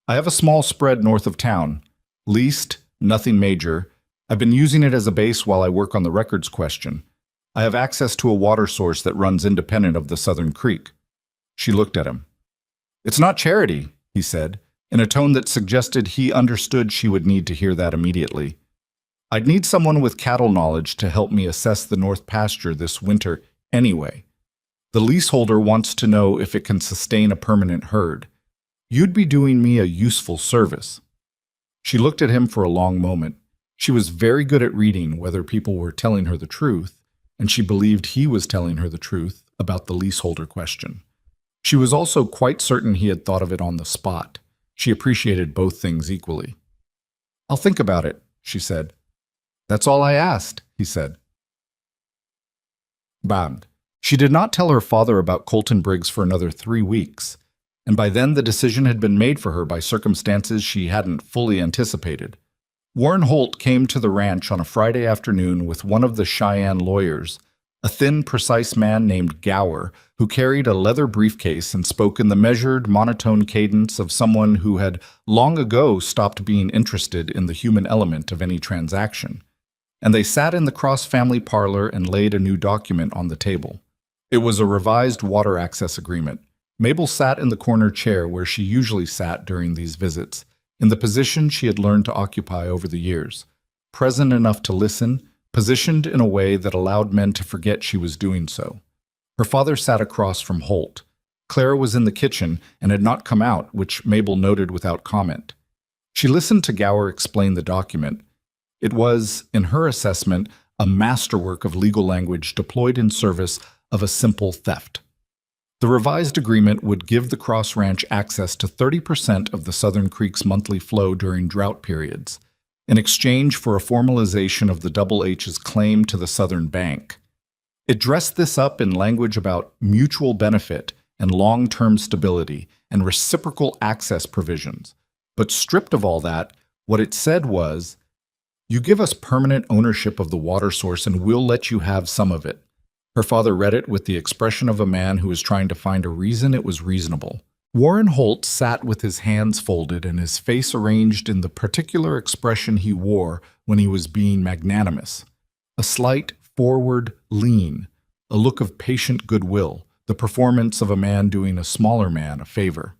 I have a small spread north of town. Leased, nothing major. I've been using it as a base while I work on the records question. I have access to a water source that runs independent of the Southern Creek. She looked at him. It's not charity, he said, in a tone that suggested he understood she would need to hear that immediately. I'd need someone with cattle knowledge to help me assess the North Pasture this winter anyway. The leaseholder wants to know if it can sustain a permanent herd. You'd be doing me a useful service. She looked at him for a long moment. She was very good at reading whether people were telling her the truth, and she believed he was telling her the truth about the leaseholder question. She was also quite certain he had thought of it on the spot. She appreciated both things equally. I'll think about it, she said. That's all I asked, he said. Bound. She did not tell her father about Colton Briggs for another 3 weeks, and by then the decision had been made for her by circumstances she hadn't fully anticipated. Warren Holt came to the ranch on a Friday afternoon with one of the Cheyenne lawyers, a thin, precise man named Gower, who carried a leather briefcase and spoke in the measured, monotone cadence of someone who had long ago stopped being interested in the human element of any transaction. And they sat in the cross-family parlor and laid a new document on the table. It was a revised water access agreement. Mabel sat in the corner chair where she usually sat during these visits, in the position she had learned to occupy over the years, present enough to listen, positioned in a way that allowed men to forget she was doing so. Her father sat across from Holt. Clara was in the kitchen and had not come out, which Mabel noted without comment. She listened to Gower explain the document. It was, in her assessment, a masterwork of legal language deployed in service of a simple theft. The revised agreement would give the Cross Ranch access to 30% of the Southern Creek's monthly flow during drought periods, in exchange for a formalization of the Double H's claim to the Southern Bank. It dressed this up in language about mutual benefit and long-term stability and reciprocal access provisions. But stripped of all that, what it said was, you give us permanent ownership of the water source and we'll let you have some of it. Her father read it with the expression of a man who was trying to find a reason it was reasonable. Warren Holt sat with his hands folded and his face arranged in the particular expression he wore when he was being magnanimous. A slight, forward lean, a look of patient goodwill, the performance of a man doing a smaller man a favor.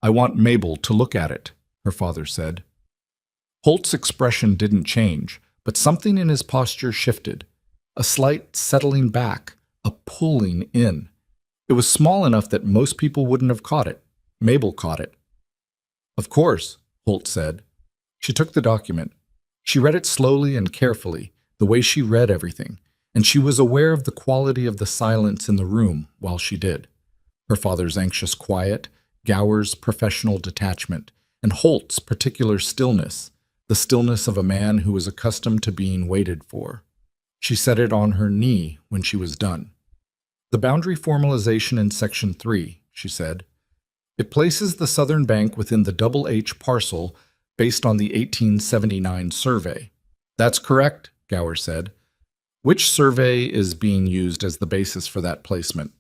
I want Mabel to look at it, her father said. Holt's expression didn't change, but something in his posture shifted. A slight settling back, a pulling in. It was small enough that most people wouldn't have caught it. Mabel caught it. Of course, Holt said. She took the document. She read it slowly and carefully, the way she read everything, and she was aware of the quality of the silence in the room while she did. Her father's anxious quiet, Gower's professional detachment, and Holt's particular stillness, the stillness of a man who was accustomed to being waited for. She set it on her knee when she was done. The boundary formalization in Section 3, she said. It places the southern bank within the Double H parcel based on the 1879 survey. That's correct, Gower said. Which survey is being used as the basis for that placement?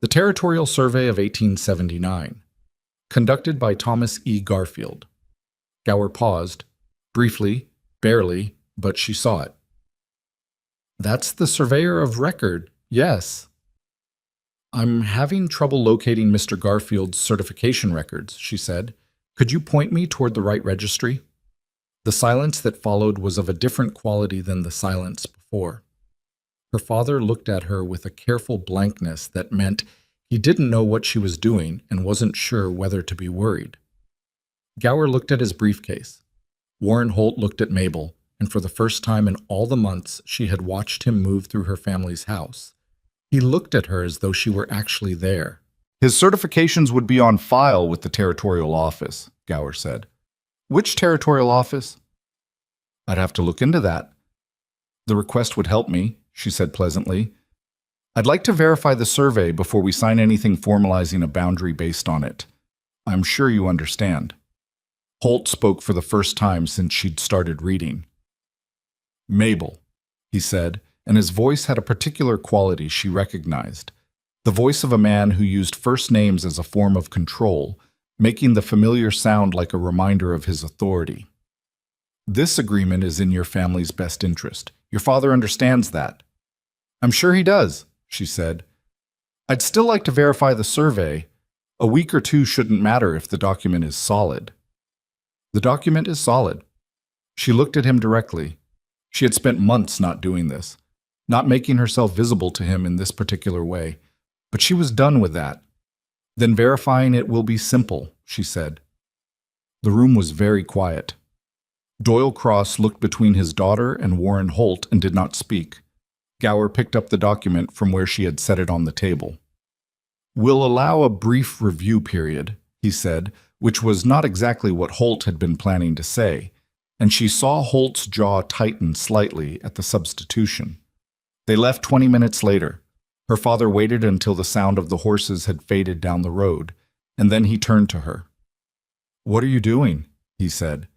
The Territorial Survey of 1879, conducted by Thomas E. Garfield. Gower paused, briefly, barely, but she saw it. That's the surveyor of record, yes. I'm having trouble locating Mr. Garfield's certification records, she said. Could you point me toward the right registry? The silence that followed was of a different quality than the silence before. Her father looked at her with a careful blankness that meant he didn't know what she was doing and wasn't sure whether to be worried. Gower looked at his briefcase. Warren Holt looked at Mabel, and for the first time in all the months she had watched him move through her family's house, he looked at her as though she were actually there. His certifications would be on file with the Territorial Office, Gower said. Which Territorial Office? I'd have to look into that. The request would help me, she said pleasantly. I'd like to verify the survey before we sign anything formalizing a boundary based on it. I'm sure you understand. Holt spoke for the first time since she'd started reading. Mabel, he said, and his voice had a particular quality she recognized. The voice of a man who used first names as a form of control, making the familiar sound like a reminder of his authority. This agreement is in your family's best interest. Your father understands that. I'm sure he does, she said. I'd still like to verify the survey. A week or two shouldn't matter if the document is solid. The document is solid. She looked at him directly. She had spent months not doing this, not making herself visible to him in this particular way. But she was done with that. Then verifying it will be simple, she said. The room was very quiet. Doyle Cross looked between his daughter and Warren Holt and did not speak. Gower picked up the document from where she had set it on the table. We'll allow a brief review period, he said, which was not exactly what Holt had been planning to say, and she saw Holt's jaw tighten slightly at the substitution. They left 20 minutes later. Her father waited until the sound of the horses had faded down the road, and then he turned to her. What are you doing? He said.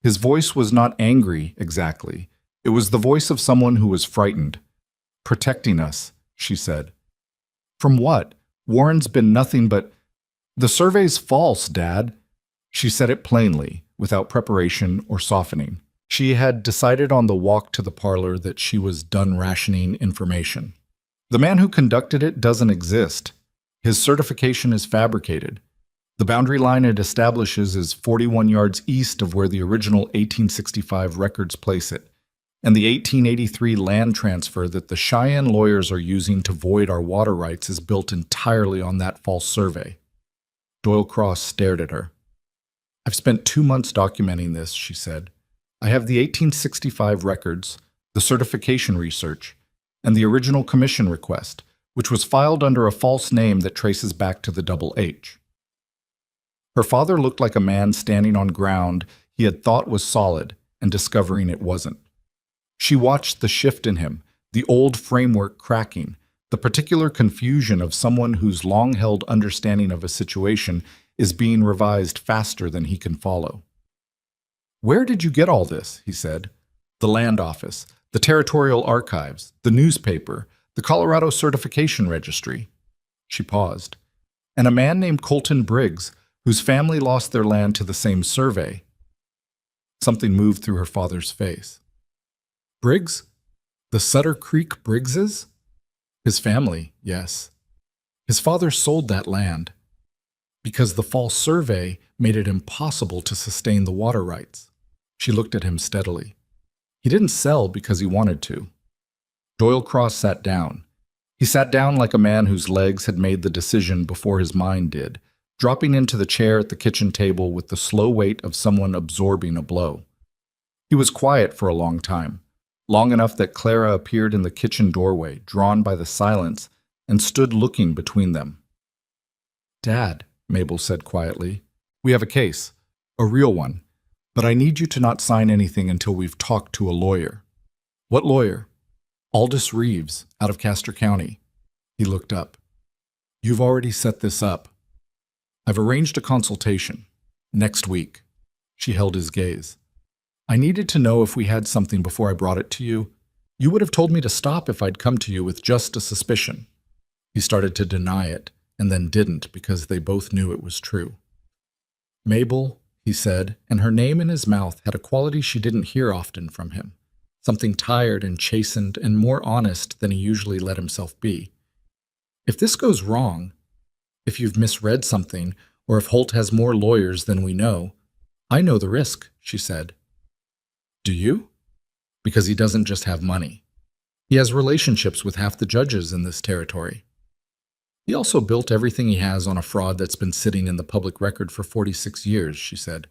His voice was not angry exactly. It was the voice of someone who was frightened. Protecting us, she said. From what? Warren's been nothing but... The survey's false, Dad. She said it plainly, without preparation or softening. She had decided on the walk to the parlor that she was done rationing information. The man who conducted it doesn't exist. His certification is fabricated. The boundary line it establishes is 41 yards east of where the original 1865 records place it, and the 1883 land transfer that the Cheyenne lawyers are using to void our water rights is built entirely on that false survey. Doyle Cross stared at her. I've spent 2 months documenting this, she said. I have the 1865 records, the certification research, and the original commission request, which was filed under a false name that traces back to the Double H. Her father looked like a man standing on ground he had thought was solid and discovering it wasn't. She watched the shift in him, the old framework cracking, the particular confusion of someone whose long-held understanding of a situation is being revised faster than he can follow. Where did you get all this? He said. The land office, the territorial archives, the newspaper, the Colorado Certification Registry. She paused. And a man named Colton Briggs, whose family lost their land to the same survey. Something moved through her father's face. Briggs? The Sutter Creek Briggses? His family, yes. His father sold that land because the false survey made it impossible to sustain the water rights. She looked at him steadily. He didn't sell because he wanted to. Doyle Cross sat down. He sat down like a man whose legs had made the decision before his mind did, dropping into the chair at the kitchen table with the slow weight of someone absorbing a blow. He was quiet for a long time, long enough that Clara appeared in the kitchen doorway, drawn by the silence, and stood looking between them. "Dad," Mabel said quietly, "we have a case, a real one, but I need you to not sign anything until we've talked to a lawyer." "What lawyer?" "Aldous Reeves, out of Castor County." He looked up. "You've already set this up." "I've arranged a consultation. Next week." She held his gaze. "I needed to know if we had something before I brought it to you. You would have told me to stop if I'd come to you with just a suspicion." He started to deny it, and then didn't because they both knew it was true. "Mabel," he said, and her name in his mouth had a quality she didn't hear often from him, something tired and chastened and more honest than he usually let himself be. "If this goes wrong, if you've misread something, or if Holt has more lawyers than we know, I know the risk," she said. "Do you?" "Because he doesn't just have money. He has relationships with half the judges in this territory. He also built everything he has on a fraud that's been sitting in the public record for 46 years, she said,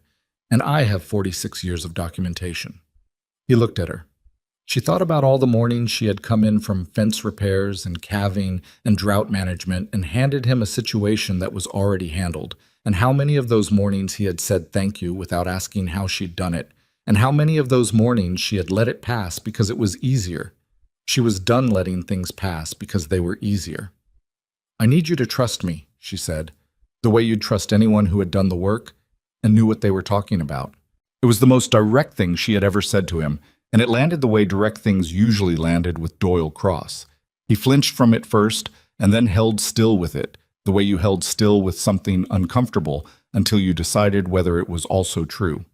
and I have 46 years of documentation. He looked at her. She thought about all the mornings she had come in from fence repairs and calving and drought management and handed him a situation that was already handled, and how many of those mornings he had said thank you without asking how she'd done it, and how many of those mornings she had let it pass because it was easier. She was done letting things pass because they were easier. "I need you to trust me," she said, "the way you'd trust anyone who had done the work and knew what they were talking about." It was the most direct thing she had ever said to him, and it landed the way direct things usually landed with Doyle Cross. He flinched from it first, and then held still with it, the way you held still with something uncomfortable until you decided whether it was also true.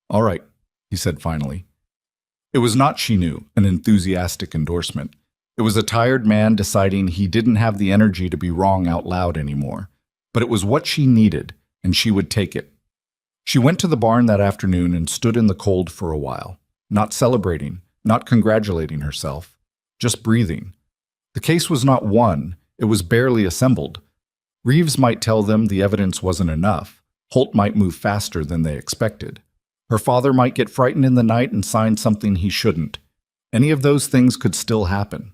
"All right," he said finally. It was not, she knew, an enthusiastic endorsement. It was a tired man deciding he didn't have the energy to be wrong out loud anymore. But it was what she needed, and she would take it. She went to the barn that afternoon and stood in the cold for a while, not celebrating, not congratulating herself, just breathing. The case was not won, it was barely assembled. Reeves might tell them the evidence wasn't enough. Holt might move faster than they expected. Her father might get frightened in the night and sign something he shouldn't. Any of those things could still happen.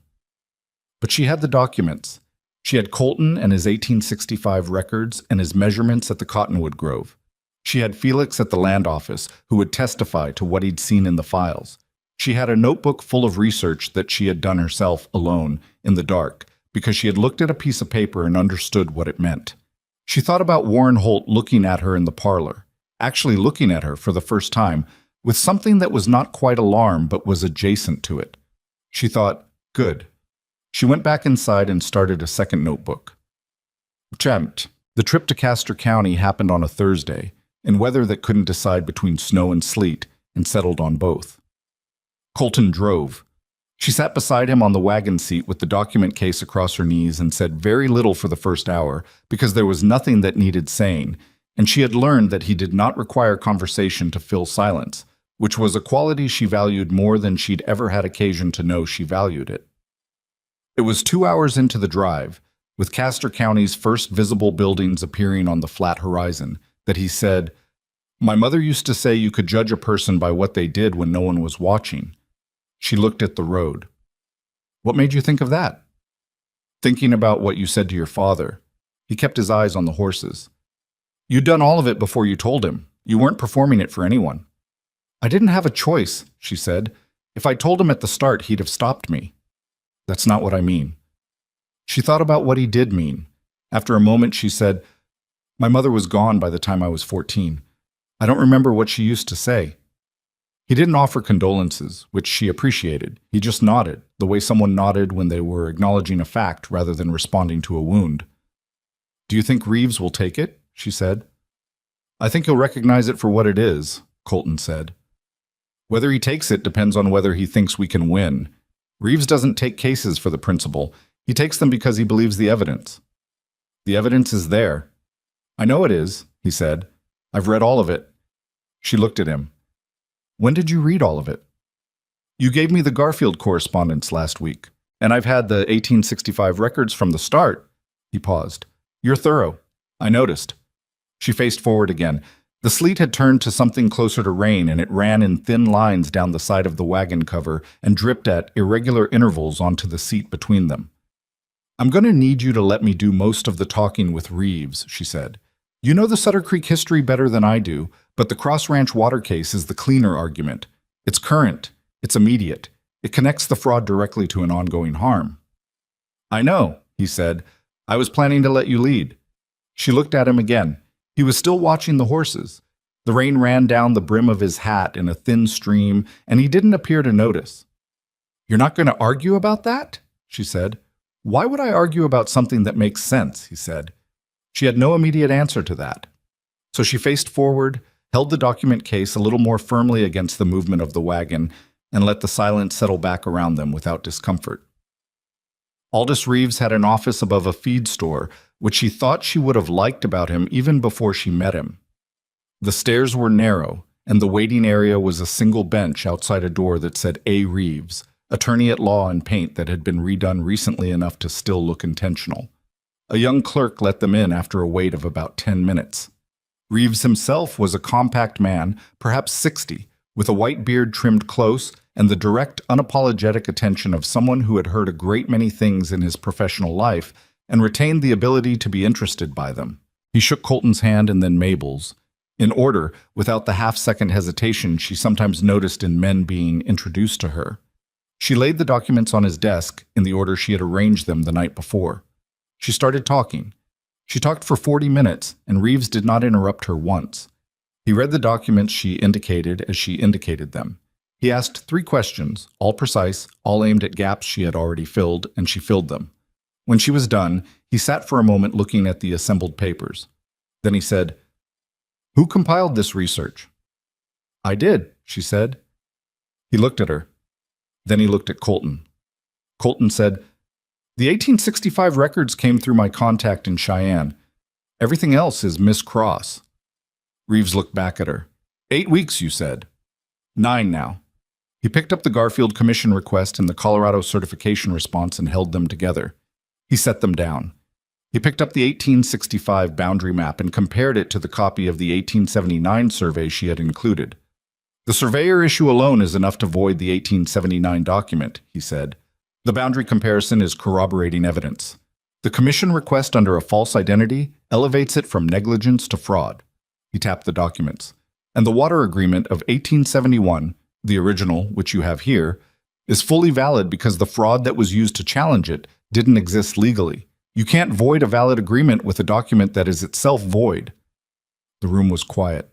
But she had the documents. She had Colton and his 1865 records and his measurements at the Cottonwood Grove. She had Felix at the land office, who would testify to what he'd seen in the files. She had a notebook full of research that she had done herself alone, in the dark, because she had looked at a piece of paper and understood what it meant. She thought about Warren Holt looking at her in the parlor, actually looking at her for the first time, with something that was not quite alarm but was adjacent to it. She thought, good. She went back inside and started a second notebook. Attempt. The trip to Castor County happened on a Thursday, in weather that couldn't decide between snow and sleet, and settled on both. Colton drove. She sat beside him on the wagon seat with the document case across her knees and said very little for the first hour because there was nothing that needed saying, and she had learned that he did not require conversation to fill silence, which was a quality she valued more than she'd ever had occasion to know she valued it. It was 2 hours into the drive, with Castor County's first visible buildings appearing on the flat horizon, that he said, "My mother used to say you could judge a person by what they did when no one was watching." She looked at the road. "What made you think of that?" "Thinking about what you said to your father." He kept his eyes on the horses. "You'd done all of it before you told him. You weren't performing it for anyone." "I didn't have a choice," she said. "If I told him at the start, he'd have stopped me." "That's not what I mean." She thought about what he did mean. After a moment, she said, "My mother was gone by the time I was 14. I don't remember what she used to say." He didn't offer condolences, which she appreciated. He just nodded, the way someone nodded when they were acknowledging a fact rather than responding to a wound. "Do you think Reeves will take it?" she said. "I think he'll recognize it for what it is," Colton said. "Whether he takes it depends on whether he thinks we can win. Reeves doesn't take cases for the principle. He takes them because he believes the evidence." "The evidence is there." "I know it is," he said. "I've read all of it." She looked at him. "When did you read all of it?" "You gave me the Garfield correspondence last week, and I've had the 1865 records from the start." He paused. "You're thorough. I noticed." She faced forward again. The sleet had turned to something closer to rain, and it ran in thin lines down the side of the wagon cover and dripped at irregular intervals onto the seat between them. "I'm going to need you to let me do most of the talking with Reeves," she said. "You know the Sutter Creek history better than I do, but the Cross Ranch water case is the cleaner argument. It's current. It's immediate. It connects the fraud directly to an ongoing harm." "I know," he said. "I was planning to let you lead." She looked at him again. He was still watching the horses. The rain ran down the brim of his hat in a thin stream, and he didn't appear to notice. "You're not going to argue about that?" she said. "Why would I argue about something that makes sense?" he said. She had no immediate answer to that. So she faced forward, held the document case a little more firmly against the movement of the wagon, and let the silence settle back around them without discomfort. Aldous Reeves had an office above a feed store, which she thought she would have liked about him even before she met him. The stairs were narrow, and the waiting area was a single bench outside a door that said A. Reeves, attorney at law in paint that had been redone recently enough to still look intentional. A young clerk let them in after a wait of about 10 minutes. Reeves himself was a compact man, perhaps 60, with a white beard trimmed close and the direct, unapologetic attention of someone who had heard a great many things in his professional life and retained the ability to be interested by them. He shook Colton's hand and then Mabel's, in order, without the half-second hesitation she sometimes noticed in men being introduced to her. She laid the documents on his desk in the order she had arranged them the night before. She started talking. She talked for 40 minutes, and Reeves did not interrupt her once. He read the documents she indicated as she indicated them. He asked 3 questions, all precise, all aimed at gaps she had already filled, and she filled them. When she was done, he sat for a moment looking at the assembled papers. Then he said, "Who compiled this research?" "I did," she said. He looked at her. Then he looked at Colton. Colton said, "The 1865 records came through my contact in Cheyenne. Everything else is Miss Cross." Reeves looked back at her. 8 weeks, you said." 9 now." He picked up the Garfield Commission request and the Colorado certification response and held them together. He set them down. He picked up the 1865 boundary map and compared it to the copy of the 1879 survey she had included. "The surveyor issue alone is enough to void the 1879 document," he said. "The boundary comparison is corroborating evidence. The commission request under a false identity elevates it from negligence to fraud." He tapped the documents. "And the water agreement of 1871, the original, which you have here, is fully valid because the fraud that was used to challenge it didn't exist legally. You can't void a valid agreement with a document that is itself void." The room was quiet.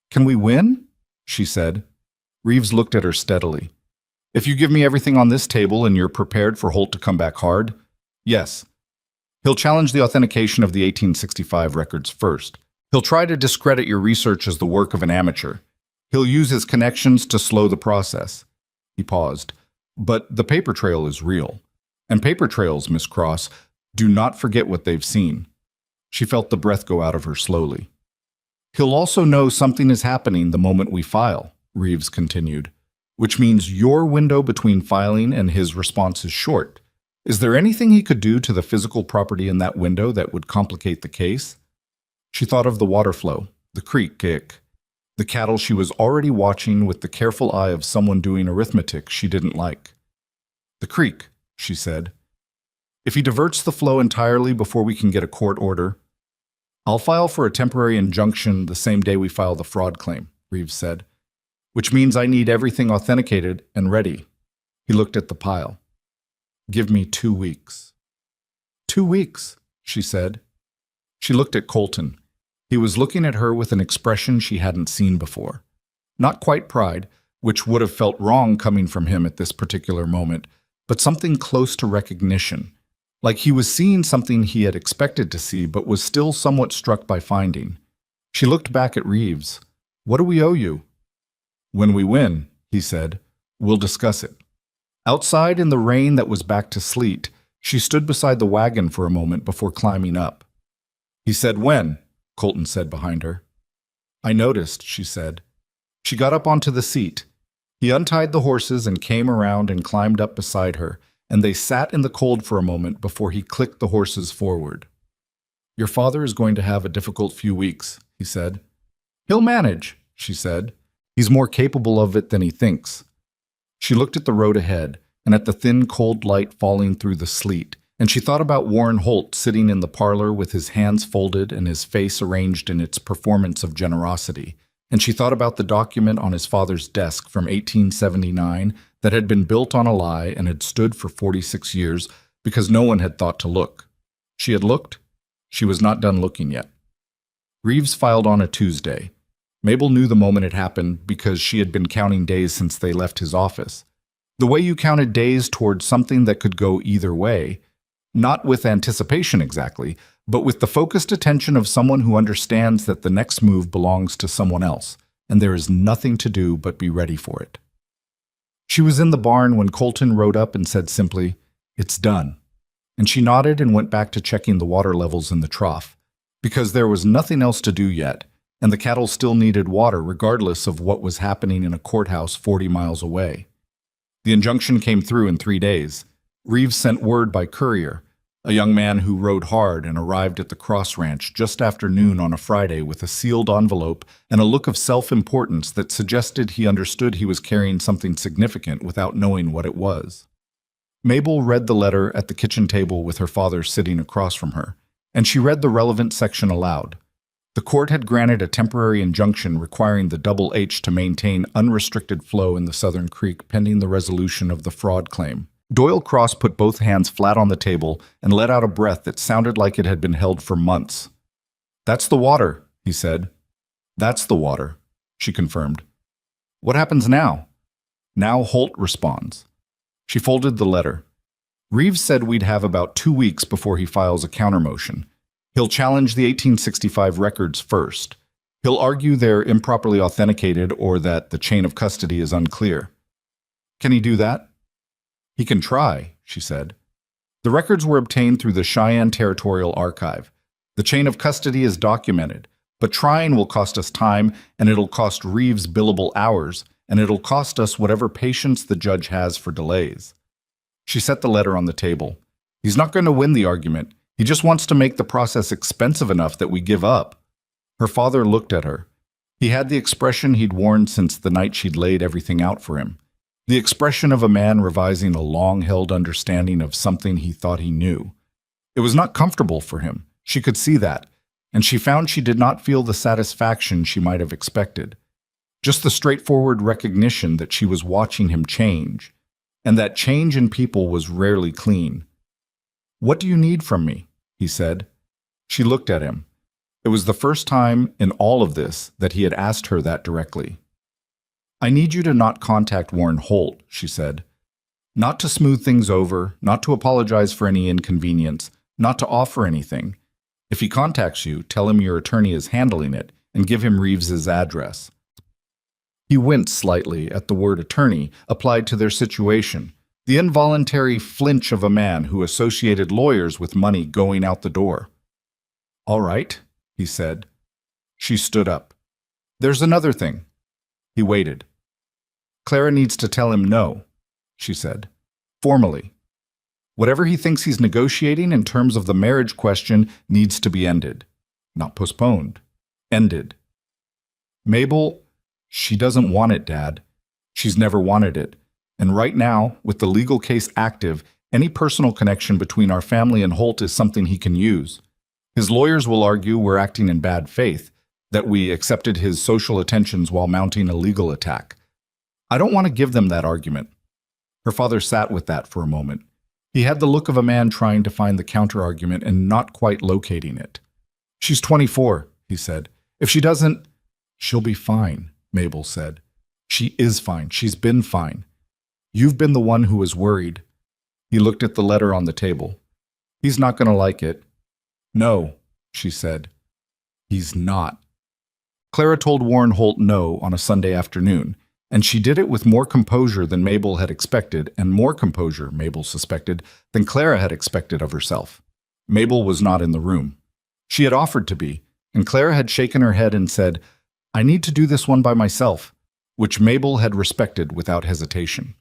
"Can we win?" she said. Reeves looked at her steadily. "If you give me everything on this table and you're prepared for Holt to come back hard, yes. He'll challenge the authentication of the 1865 records first. He'll try to discredit your research as the work of an amateur. He'll use his connections to slow the process." He paused. "But the paper trail is real. And paper trails, Miss Cross, do not forget what they've seen." She felt the breath go out of her slowly. "He'll also know something is happening the moment we file," Reeves continued, "which means your window between filing and his response is short. Is there anything he could do to the physical property in that window that would complicate the case?" She thought of the water flow, the creek kick, the cattle she was already watching with the careful eye of someone doing arithmetic she didn't like. "The creek," she said. "If he diverts the flow entirely before we can get a court order, I'll file for a temporary injunction the same day we file the fraud claim," Reeves said, "which means I need everything authenticated and ready." He looked at the pile. "Give me 2 weeks." 2 weeks, she said. She looked at Colton. He was looking at her with an expression she hadn't seen before. Not quite pride, which would have felt wrong coming from him at this particular moment, but something close to recognition, like he was seeing something he had expected to see but was still somewhat struck by finding. She looked back at Reeves. "What do we owe you?" "When we win," he said, "we'll discuss it." Outside in the rain that was back to sleet, she stood beside the wagon for a moment before climbing up. "He said when?" Colton said behind her. "I noticed," she said. She got up onto the seat. He untied the horses and came around and climbed up beside her, and they sat in the cold for a moment before he clicked the horses forward. "Your father is going to have a difficult few weeks," he said. He'll manage, she said. He's more capable of it than he thinks. She looked at the road ahead and at the thin, cold light falling through the sleet, and she thought about Warren Holt sitting in the parlor with his hands folded and his face arranged in its performance of generosity. And she thought about the document on his father's desk from 1879 that had been built on a lie and had stood for 46 years because no one had thought to look. She had looked. She was not done looking yet. Reeves filed on a Tuesday. Mabel knew the moment it happened because she had been counting days since they left his office. The way you counted days towards something that could go either way, not with anticipation exactly, but with the focused attention of someone who understands that the next move belongs to someone else, and there is nothing to do but be ready for it. She was in the barn when Colton rode up and said simply, "It's done." And she nodded and went back to checking the water levels in the trough, because there was nothing else to do yet, and the cattle still needed water regardless of what was happening in a courthouse 40 miles away. The injunction came through in 3 days. Reeves sent word by courier, a young man who rode hard and arrived at the Cross Ranch just after noon on a Friday with a sealed envelope and a look of self-importance that suggested he understood he was carrying something significant without knowing what it was. Mabel read the letter at the kitchen table with her father sitting across from her, and she read the relevant section aloud. The court had granted a temporary injunction requiring the Double H to maintain unrestricted flow in the Southern Creek pending the resolution of the fraud claim. Doyle Cross put both hands flat on the table and let out a breath that sounded like it had been held for months. "That's the water," he said. "That's the water," she confirmed. "What happens now?" Now Holt responds. She folded the letter. Reeves said we'd have about 2 weeks before he files a countermotion. He'll challenge the 1865 records first. He'll argue they're improperly authenticated or that the chain of custody is unclear. Can he do that? He can try, she said. The records were obtained through the Cheyenne Territorial Archive. The chain of custody is documented, but trying will cost us time, and it'll cost Reeves billable hours, and it'll cost us whatever patience the judge has for delays. She set the letter on the table. He's not going to win the argument. He just wants to make the process expensive enough that we give up. Her father looked at her. He had the expression he'd worn since the night she'd laid everything out for him. The expression of a man revising a long-held understanding of something he thought he knew. It was not comfortable for him. She could see that, and she found she did not feel the satisfaction she might have expected. Just the straightforward recognition that she was watching him change, and that change in people was rarely clean. "What do you need from me?" he said. She looked at him. It was the first time in all of this that he had asked her that directly. "I need you to not contact Warren Holt," she said. "Not to smooth things over, not to apologize for any inconvenience, not to offer anything. If he contacts you, tell him your attorney is handling it and give him Reeves's address." He winced slightly at the word attorney applied to their situation, the involuntary flinch of a man who associated lawyers with money going out the door. "All right," he said. She stood up. "There's another thing." He waited. "Clara needs to tell him no," she said, formally. "Whatever he thinks he's negotiating in terms of the marriage question needs to be ended. Not postponed. Ended." "Mabel, she doesn't want it, Dad. She's never wanted it. And right now, with the legal case active, any personal connection between our family and Holt is something he can use. His lawyers will argue we're acting in bad faith, that we accepted his social attentions while mounting a legal attack. I don't want to give them that argument." Her father sat with that for a moment. He had the look of a man trying to find the counter-argument and not quite locating it. "She's 24, he said. "If she doesn't—" "She'll be fine," Mabel said. "She is fine. She's been fine. You've been the one who was worried." He looked at the letter on the table. "He's not going to like it." "No," she said. "He's not." Clara told Warren Holt no on a Sunday afternoon, and she did it with more composure than Mabel had expected, and more composure, Mabel suspected, than Clara had expected of herself. Mabel was not in the room. She had offered to be, and Clara had shaken her head and said, "I need to do this one by myself," which Mabel had respected without hesitation.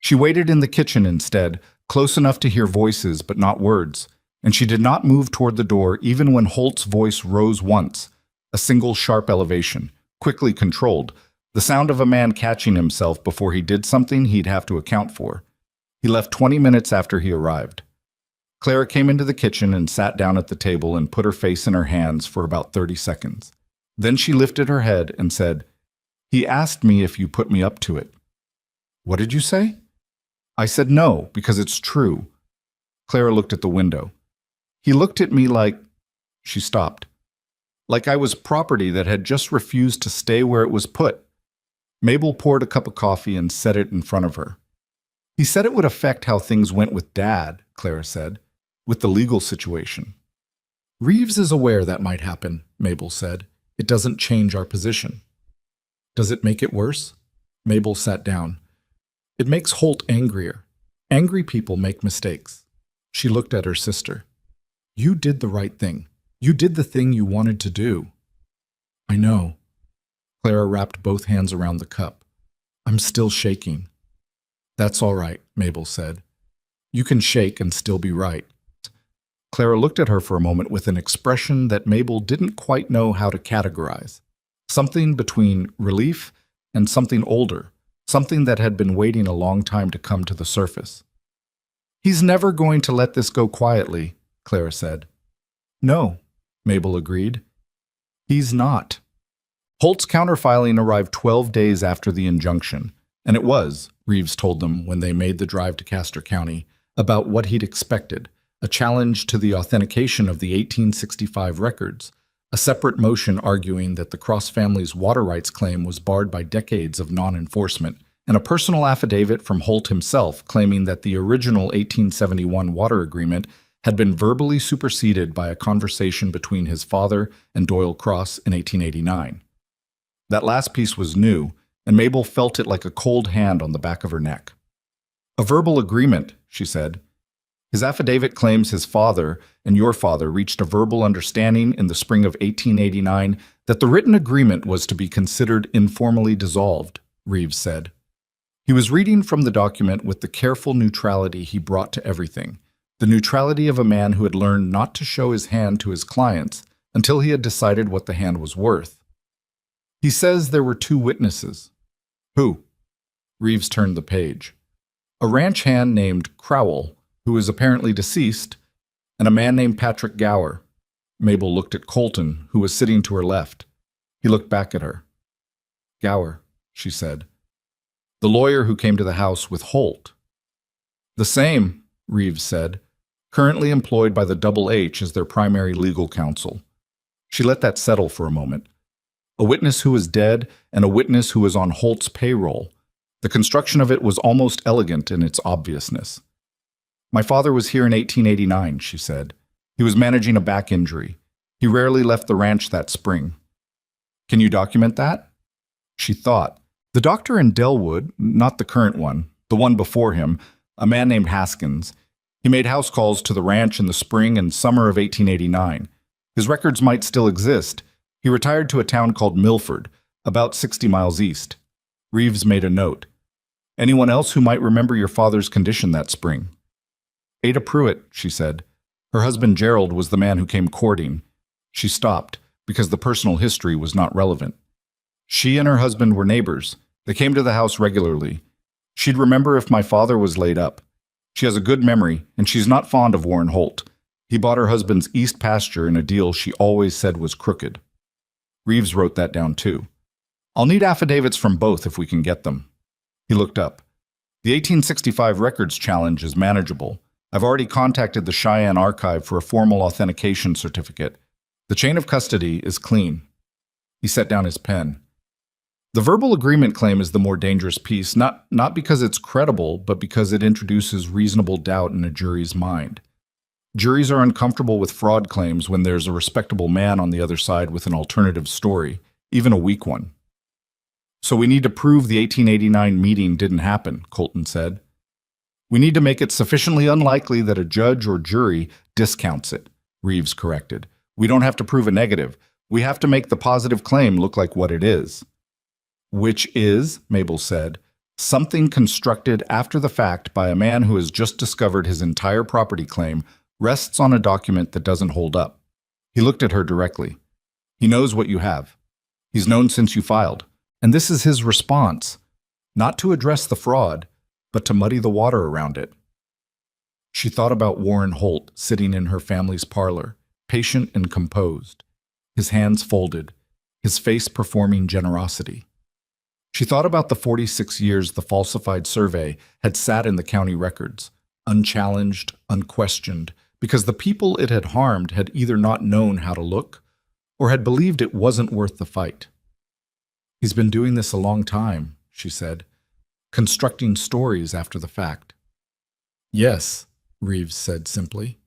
She waited in the kitchen instead, close enough to hear voices but not words, and she did not move toward the door even when Holt's voice rose once, a single sharp elevation, quickly controlled, the sound of a man catching himself before he did something he'd have to account for. He left 20 minutes after he arrived. Clara came into the kitchen and sat down at the table and put her face in her hands for about 30 seconds. Then she lifted her head and said, "He asked me if you put me up to it." "What did you say?" "I said no, because it's true." Clara looked at the window. "He looked at me like—" She stopped. "Like I was property that had just refused to stay where it was put." Mabel poured a cup of coffee and set it in front of her. "He said it would affect how things went with Dad," Clara said, "with the legal situation." "Reeves is aware that might happen," Mabel said. "It doesn't change our position." "Does it make it worse?" Mabel sat down. "It makes Holt angrier. Angry people make mistakes." She looked at her sister. "You did the right thing. You did the thing you wanted to do." "I know." Clara wrapped both hands around the cup. "I'm still shaking." "That's all right," Mabel said. "You can shake and still be right." Clara looked at her for a moment with an expression that Mabel didn't quite know how to categorize. Something between relief and something older, something that had been waiting a long time to come to the surface. "He's never going to let this go quietly," Clara said. "No," Mabel agreed. "He's not." Holt's counterfiling arrived 12 days after the injunction, and it was, Reeves told them when they made the drive to Castor County, about what he'd expected, a challenge to the authentication of the 1865 records, a separate motion arguing that the Cross family's water rights claim was barred by decades of non-enforcement, and a personal affidavit from Holt himself claiming that the original 1871 water agreement had been verbally superseded by a conversation between his father and Doyle Cross in 1889. That last piece was new, and Mabel felt it like a cold hand on the back of her neck. "A verbal agreement," she said. "His affidavit claims his father and your father reached a verbal understanding in the spring of 1889 that the written agreement was to be considered informally dissolved," Reeves said. He was reading from the document with the careful neutrality he brought to everything, the neutrality of a man who had learned not to show his hand to his clients until he had decided what the hand was worth. "He says there were 2 witnesses." "Who?" Reeves turned the page. "A ranch hand named Crowell, who is apparently deceased, and a man named Patrick Gower." Mabel looked at Colton, who was sitting to her left. He looked back at her. "Gower," she said. "The lawyer who came to the house with Holt." "The same," Reeves said, "currently employed by the Double H as their primary legal counsel." She let that settle for a moment. A witness who was dead and a witness who was on Holt's payroll. The construction of it was almost elegant in its obviousness. "My father was here in 1889, she said. "He was managing a back injury. He rarely left the ranch that spring." "Can you document that?" She thought. "The doctor in Delwood, not the current one, the one before him, a man named Haskins, he made house calls to the ranch in the spring and summer of 1889. His records might still exist. He retired to a town called Milford, about 60 miles east." Reeves made a note. "Anyone else who might remember your father's condition that spring?" "Ada Pruitt," she said. "Her husband Gerald was the man who came courting." She stopped, because the personal history was not relevant. "She and her husband were neighbors. They came to the house regularly. She'd remember if my father was laid up. She has a good memory, and she's not fond of Warren Holt. He bought her husband's east pasture in a deal she always said was crooked." Reeves wrote that down too. "I'll need affidavits from both if we can get them." He looked up. "The 1865 records challenge is manageable. I've already contacted the Cheyenne Archive for a formal authentication certificate. The chain of custody is clean." He set down his pen. "The verbal agreement claim is the more dangerous piece, not because it's credible, but because it introduces reasonable doubt in a jury's mind. Juries are uncomfortable with fraud claims when there's a respectable man on the other side with an alternative story, even a weak one." "So we need to prove the 1889 meeting didn't happen," Colton said. "We need to make it sufficiently unlikely that a judge or jury discounts it," Reeves corrected. "We don't have to prove a negative. We have to make the positive claim look like what it is." "Which is," Mabel said, "something constructed after the fact by a man who has just discovered his entire property claim rests on a document that doesn't hold up." He looked at her directly. "He knows what you have." He's known since you filed. And this is his response, not to address the fraud, but to muddy the water around it. She thought about Warren Holt sitting in her family's parlor, patient and composed, his hands folded, his face performing generosity. She thought about the 46 years the falsified survey had sat in the county records, unchallenged, unquestioned, because the people it had harmed had either not known how to look or had believed it wasn't worth the fight. He's been doing this a long time, she said, constructing stories after the fact. Yes, Reeves said simply.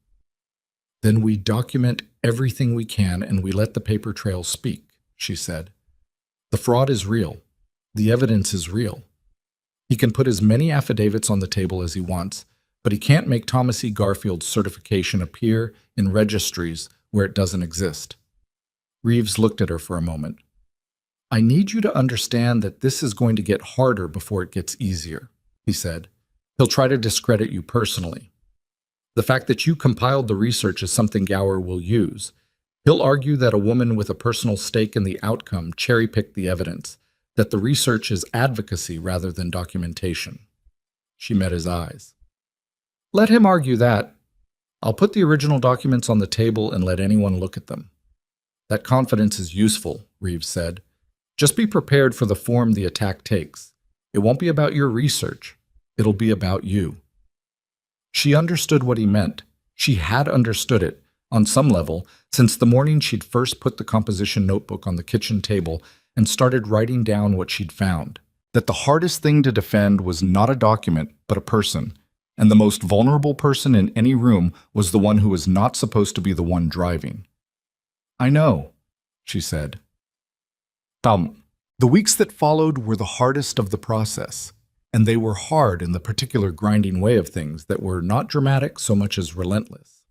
Then we document everything we can and we let the paper trail speak, she said. The fraud is real. The evidence is real. He can put as many affidavits on the table as he wants, but he can't make Thomas E. Garfield's certification appear in registries where it doesn't exist. Reeves looked at her for a moment. I need you to understand that this is going to get harder before it gets easier, he said. He'll try to discredit you personally. The fact that you compiled the research is something Gower will use. He'll argue that a woman with a personal stake in the outcome cherry-picked the evidence, that the research is advocacy rather than documentation. She met his eyes. Let him argue that. I'll put the original documents on the table and let anyone look at them. That confidence is useful, Reeves said. Just be prepared for the form the attack takes. It won't be about your research. It'll be about you. She understood what he meant. She had understood it, on some level, since the morning she'd first put the composition notebook on the kitchen table and started writing down what she'd found. That the hardest thing to defend was not a document, but a person. And the most vulnerable person in any room was the one who was not supposed to be the one driving. I know, she said. The weeks that followed were the hardest of the process, and they were hard in the particular grinding way of things that were not dramatic so much as relentless.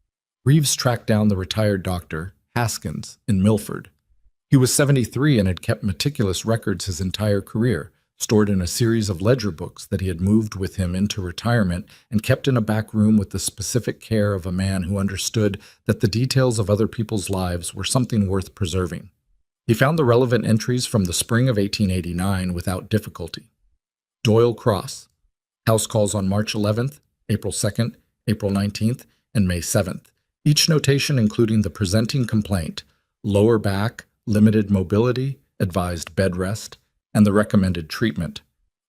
Reeves tracked down the retired doctor, Haskins, in Milford. He was 73 and had kept meticulous records his entire career, stored in a series of ledger books that he had moved with him into retirement and kept in a back room with the specific care of a man who understood that the details of other people's lives were something worth preserving. He found the relevant entries from the spring of 1889 without difficulty. Doyle Cross, house calls on March 11th, April 2nd, April 19th, and May 7th, each notation including the presenting complaint, lower back, limited mobility, advised bed rest, and the recommended treatment.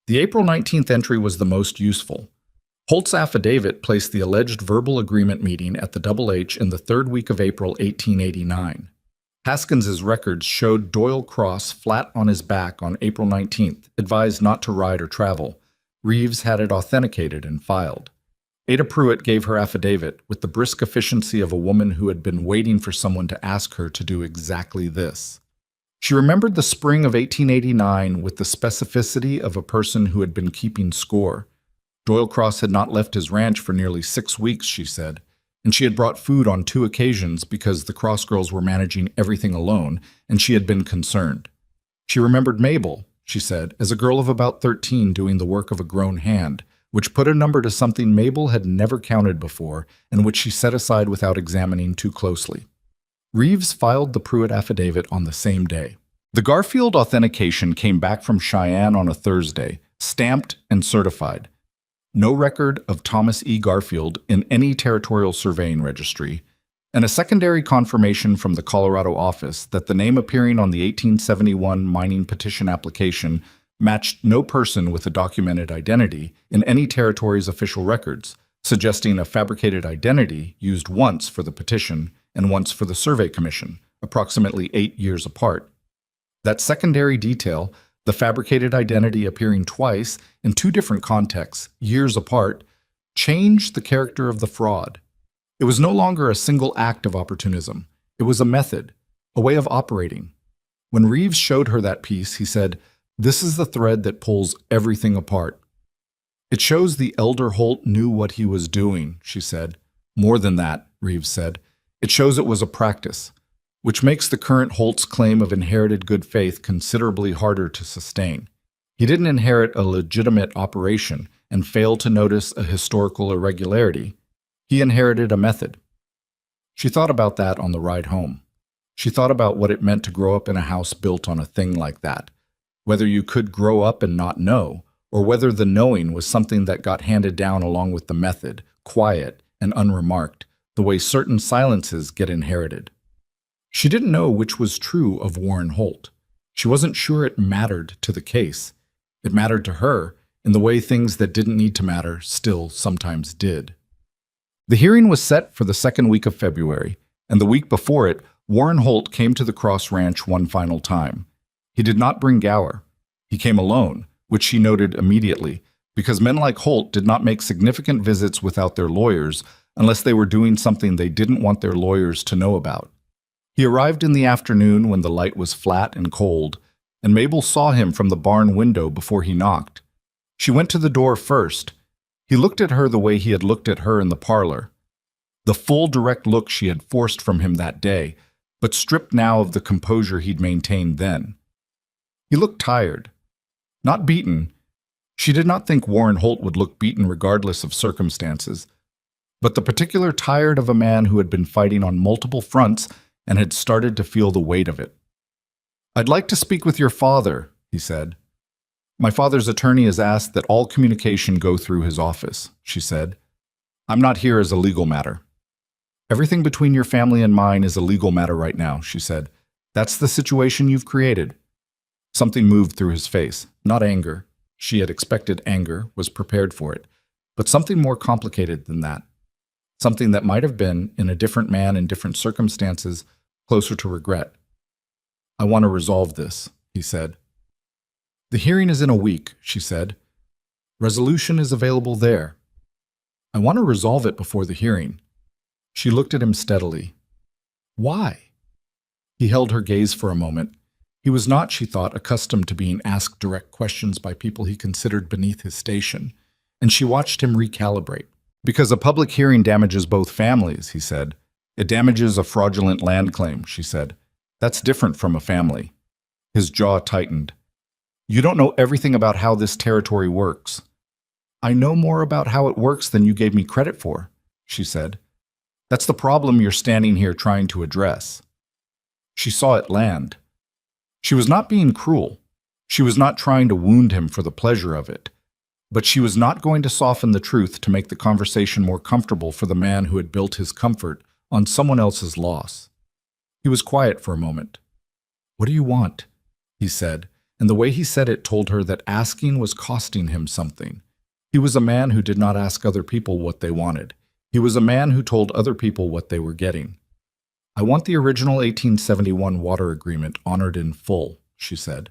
The April 19th entry was the most useful. Holt's affidavit placed the alleged verbal agreement meeting at the Double H in the third week of April 1889. Haskins's records showed Doyle Cross flat on his back on April 19th, advised not to ride or travel. Reeves had it authenticated and filed. Ada Pruitt gave her affidavit with the brisk efficiency of a woman who had been waiting for someone to ask her to do exactly this. She remembered the spring of 1889 with the specificity of a person who had been keeping score. Doyle Cross had not left his ranch for nearly 6 weeks, she said, and she had brought food on 2 occasions because the Cross girls were managing everything alone, and she had been concerned. She remembered Mabel, she said, as a girl of about 13 doing the work of a grown hand, which put a number to something Mabel had never counted before and which she set aside without examining too closely. Reeves filed the Pruitt affidavit on the same day. The Garfield authentication came back from Cheyenne on a Thursday, stamped and certified. No record of Thomas E. Garfield in any territorial surveying registry, and a secondary confirmation from the Colorado office that the name appearing on the 1871 mining petition application matched no person with a documented identity in any territory's official records, suggesting a fabricated identity used once for the petition and once for the Survey Commission, approximately 8 years apart. That secondary detail, the fabricated identity appearing twice in 2 different contexts, years apart, changed the character of the fraud. It was no longer a single act of opportunism. It was a method, a way of operating. When Reeves showed her that piece, he said, "This is the thread that pulls everything apart." "It shows the elder Holt knew what he was doing," she said. "More than that," Reeves said. "It shows it was a practice, which makes the current Holt's claim of inherited good faith considerably harder to sustain. He didn't inherit a legitimate operation and fail to notice a historical irregularity. He inherited a method." She thought about that on the ride home. She thought about what it meant to grow up in a house built on a thing like that, whether you could grow up and not know, or whether the knowing was something that got handed down along with the method, quiet and unremarked, the way certain silences get inherited. She didn't know which was true of Warren Holt. She wasn't sure it mattered to the case. It mattered to her in the way things that didn't need to matter still sometimes did. The hearing was set for the second week of February, and the week before it, Warren Holt came to the Cross Ranch one final time. He did not bring Gower. He came alone, which she noted immediately, because men like Holt did not make significant visits without their lawyers unless they were doing something they didn't want their lawyers to know about. He arrived in the afternoon when the light was flat and cold, and Mabel saw him from the barn window before he knocked. She went to the door first. He looked at her the way he had looked at her in the parlor. The full, direct look she had forced from him that day, but stripped now of the composure he'd maintained then. He looked tired. Not beaten. She did not think Warren Holt would look beaten regardless of circumstances, but the particular tired of a man who had been fighting on multiple fronts and had started to feel the weight of it. "I'd like to speak with your father," he said. "My father's attorney has asked that all communication go through his office," she said. "I'm not here as a legal matter." "Everything between your family and mine is a legal matter right now," she said. "That's the situation you've created." Something moved through his face, not anger. She had expected anger, was prepared for it, but something more complicated than that. Something that might have been, in a different man in different circumstances, closer to regret. "I want to resolve this," he said. "The hearing is in a week," she said. "Resolution is available there." "I want to resolve it before the hearing." She looked at him steadily. "Why?" He held her gaze for a moment. He was not, she thought, accustomed to being asked direct questions by people he considered beneath his station, and she watched him recalibrate. "Because a public hearing damages both families," he said. "It damages a fraudulent land claim," she said. "That's different from a family." His jaw tightened. "You don't know everything about how this territory works." "I know more about how it works than you gave me credit for," she said. "That's the problem you're standing here trying to address." She saw it land. She was not being cruel. She was not trying to wound him for the pleasure of it. But she was not going to soften the truth to make the conversation more comfortable for the man who had built his comfort on someone else's loss. He was quiet for a moment. "What do you want?" he said, and the way he said it told her that asking was costing him something. He was a man who did not ask other people what they wanted. He was a man who told other people what they were getting. "I want the original 1871 water agreement honored in full," she said.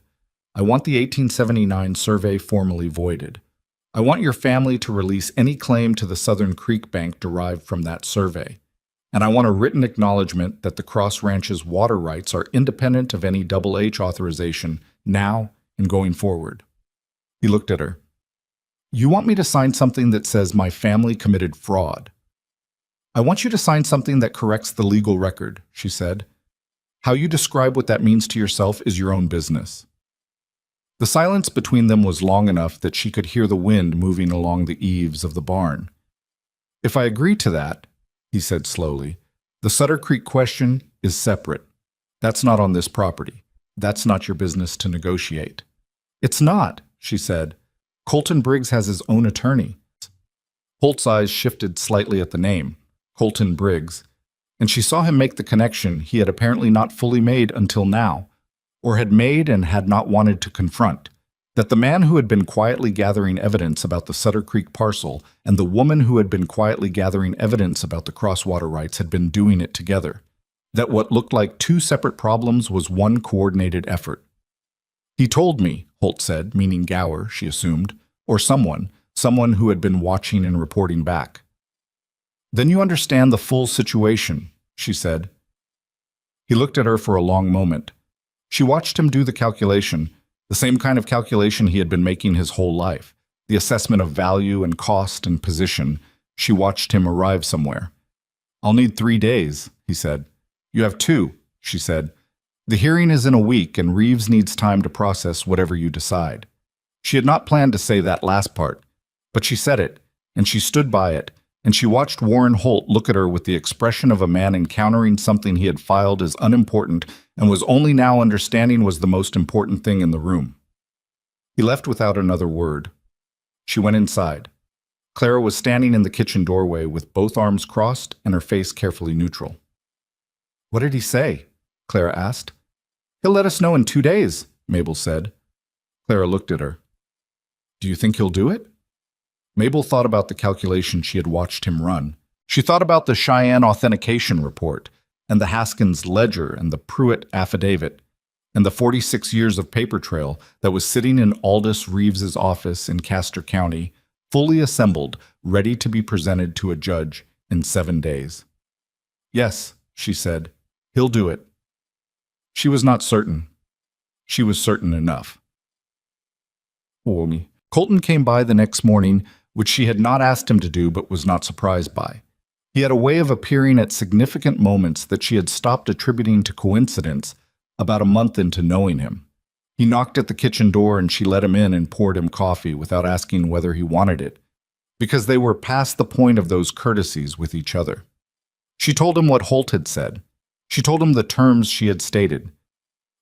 "I want the 1879 survey formally voided. I want your family to release any claim to the Southern Creek Bank derived from that survey. And I want a written acknowledgement that the Cross Ranch's water rights are independent of any double H authorization now and going forward." He looked at her. "You want me to sign something that says my family committed fraud?" "I want you to sign something that corrects the legal record," she said. "How you describe what that means to yourself is your own business." The silence between them was long enough that she could hear the wind moving along the eaves of the barn. "If I agree to that," he said slowly, "the Sutter Creek question is separate. That's not on this property. That's not your business to negotiate." "It's not," she said. "Colton Briggs has his own attorney." Holt's eyes shifted slightly at the name, Colton Briggs, and she saw him make the connection he had apparently not fully made until now, or had made and had not wanted to confront, that the man who had been quietly gathering evidence about the Sutter Creek parcel and the woman who had been quietly gathering evidence about the crosswater rights had been doing it together, that what looked like two separate problems was one coordinated effort. "He told me," Holt said, meaning Gower, she assumed, or someone who had been watching and reporting back. "Then you understand the full situation," she said. He looked at her for a long moment. She watched him do the calculation, the same kind of calculation he had been making his whole life, the assessment of value and cost and position. She watched him arrive somewhere. "I'll need 3 days," he said. "You have 2, she said. "The hearing is in a week, and Reeves needs time to process whatever you decide." She had not planned to say that last part, but she said it, and she stood by it, and she watched Warren Holt look at her with the expression of a man encountering something he had filed as unimportant and was only now understanding was the most important thing in the room. He left without another word. She went inside. Clara was standing in the kitchen doorway with both arms crossed and her face carefully neutral. "What did he say?" Clara asked. "He'll let us know in 2 days," Mabel said. Clara looked at her. "Do you think he'll do it?" Mabel thought about the calculation she had watched him run. She thought about the Cheyenne authentication report, and the Haskins ledger and the Pruitt affidavit, and the 46 years of paper trail that was sitting in Aldous Reeves's office in Castor County, fully assembled, ready to be presented to a judge in 7 days. "Yes," she said, "he'll do it." She was not certain. She was certain enough. Colton came by the next morning, which she had not asked him to do but was not surprised by. He had a way of appearing at significant moments that she had stopped attributing to coincidence about a month into knowing him. He knocked at the kitchen door and she let him in and poured him coffee without asking whether he wanted it, because they were past the point of those courtesies with each other. She told him what Holt had said. She told him the terms she had stated.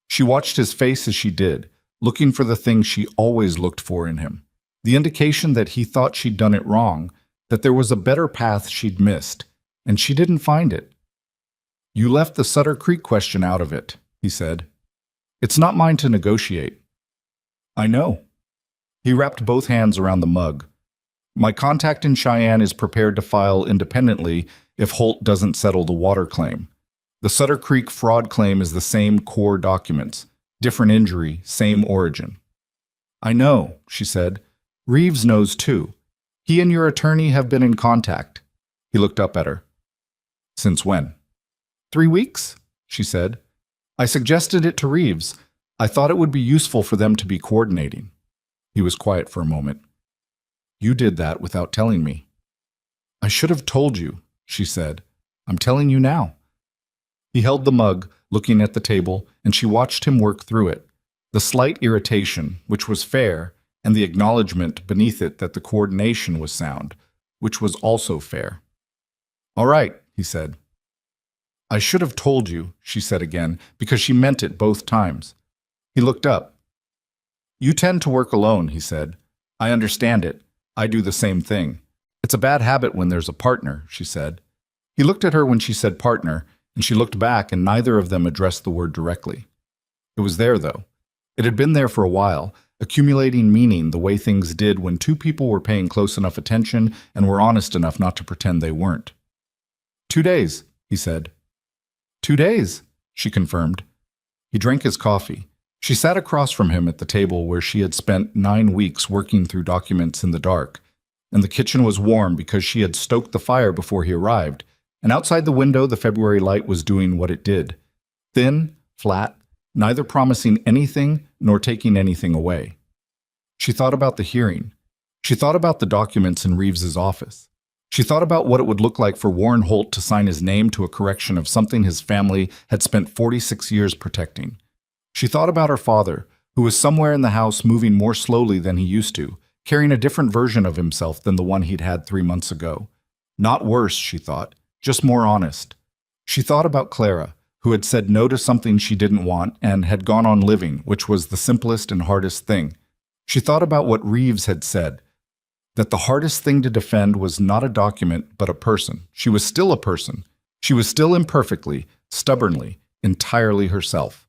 She watched his face as she did, looking for the thing she always looked for in him, the indication that he thought she'd done it wrong, that there was a better path she'd missed, and she didn't find it. "You left the Sutter Creek question out of it," he said. "It's not mine to negotiate." "I know." He wrapped both hands around the mug. "My contact in Cheyenne is prepared to file independently if Holt doesn't settle the water claim. The Sutter Creek fraud claim is the same core documents, different injury, same origin." "I know," she said. "Reeves knows too. He and your attorney have been in contact." He looked up at her. "Since when?" 3 weeks, she said. "I suggested it to Reeves. I thought it would be useful for them to be coordinating." He was quiet for a moment. "You did that without telling me." "I should have told you," she said. "I'm telling you now." He held the mug, looking at the table, and she watched him work through it. The slight irritation, which was fair, and the acknowledgement beneath it that the coordination was sound, which was also fair. "All right," he said. "I should have told you," she said again, because she meant it both times. He looked up. "You tend to work alone," he said. "I understand it. I do the same thing. It's a bad habit when there's a partner," she said. He looked at her when she said partner, and she looked back, and neither of them addressed the word directly. It was there, though. It had been there for a while, accumulating meaning the way things did when two people were paying close enough attention and were honest enough not to pretend they weren't. 2 days, he said. 2 days, she confirmed. He drank his coffee. She sat across from him at the table where she had spent 9 weeks working through documents in the dark, and the kitchen was warm because she had stoked the fire before he arrived, and outside the window the February light was doing what it did. Thin, flat, neither promising anything nor taking anything away. She thought about the hearing. She thought about the documents in Reeves's office. She thought about what it would look like for Warren Holt to sign his name to a correction of something his family had spent 46 years protecting. She thought about her father, who was somewhere in the house moving more slowly than he used to, carrying a different version of himself than the one he'd had 3 months ago. Not worse, she thought, just more honest. She thought about Clara, who had said no to something she didn't want and had gone on living, which was the simplest and hardest thing. She thought about what Reeves had said, that the hardest thing to defend was not a document, but a person. She was still a person. She was still imperfectly, stubbornly, entirely herself.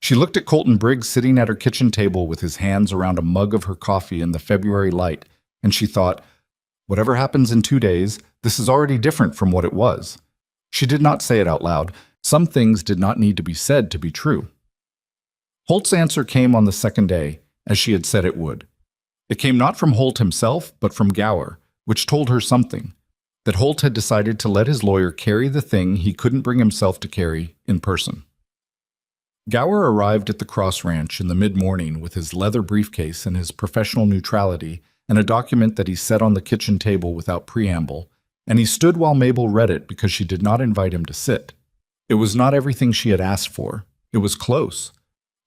She looked at Colton Briggs sitting at her kitchen table with his hands around a mug of her coffee in the February light, and she thought, whatever happens in 2 days, this is already different from what it was. She did not say it out loud. Some things did not need to be said to be true. Holt's answer came on the second day, as she had said it would. It came not from Holt himself, but from Gower, which told her something, that Holt had decided to let his lawyer carry the thing he couldn't bring himself to carry in person. Gower arrived at the Cross Ranch in the mid-morning with his leather briefcase and his professional neutrality and a document that he set on the kitchen table without preamble, and he stood while Mabel read it because she did not invite him to sit. It was not everything she had asked for. It was close.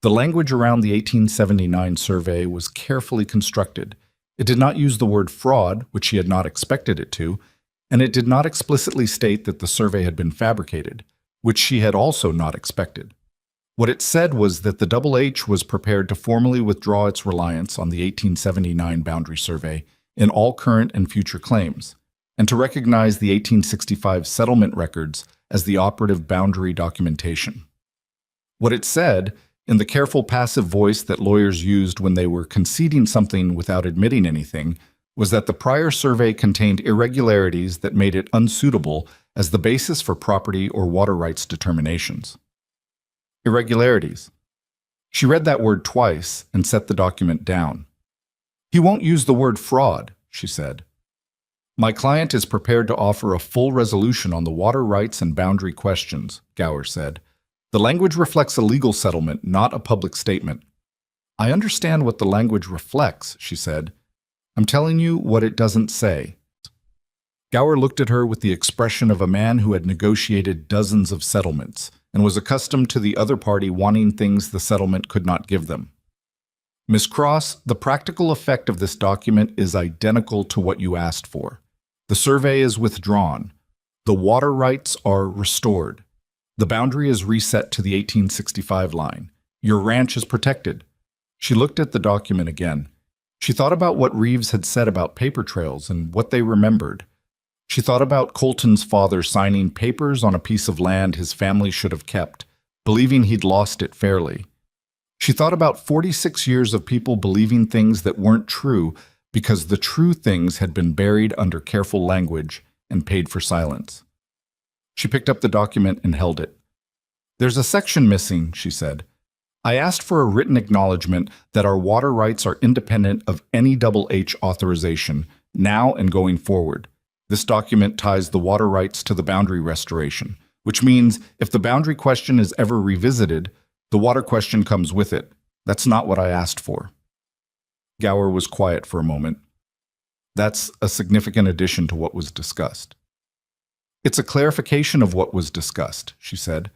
The language around the 1879 survey was carefully constructed. It did not use the word fraud, which she had not expected it to. and it did not explicitly state that the survey had been fabricated, which she had also not expected. What it said was that the Double H was prepared to formally withdraw its reliance on the 1879 boundary survey in all current and future claims, and to recognize the 1865 settlement records as the operative boundary documentation. What it said, in the careful passive voice that lawyers used when they were conceding something without admitting anything, was that the prior survey contained irregularities that made it unsuitable as the basis for property or water rights determinations. Irregularities. She read that word twice and set the document down. "He won't use the word fraud," she said. "My client is prepared to offer a full resolution on the water rights and boundary questions," Gower said. "The language reflects a legal settlement, not a public statement." "I understand what the language reflects," she said. "I'm telling you what it doesn't say." Gower looked at her with the expression of a man who had negotiated dozens of settlements and was accustomed to the other party wanting things the settlement could not give them. "Miss Cross, the practical effect of this document is identical to what you asked for. The survey is withdrawn. The water rights are restored. The boundary is reset to the 1865 line. Your ranch is protected." She looked at the document again. She thought about what Reeves had said about paper trails and what they remembered. She thought about Colton's father signing papers on a piece of land his family should have kept, believing he'd lost it fairly. She thought about 46 years of people believing things that weren't true because the true things had been buried under careful language and paid for silence. She picked up the document and held it. "There's a section missing," she said. "I asked for a written acknowledgement that our water rights are independent of any Double H authorization, now and going forward. This document ties the water rights to the boundary restoration, which means if the boundary question is ever revisited, the water question comes with it. That's not what I asked for." Gower was quiet for a moment. "That's a significant addition to what was discussed." "It's a clarification of what was discussed," she said.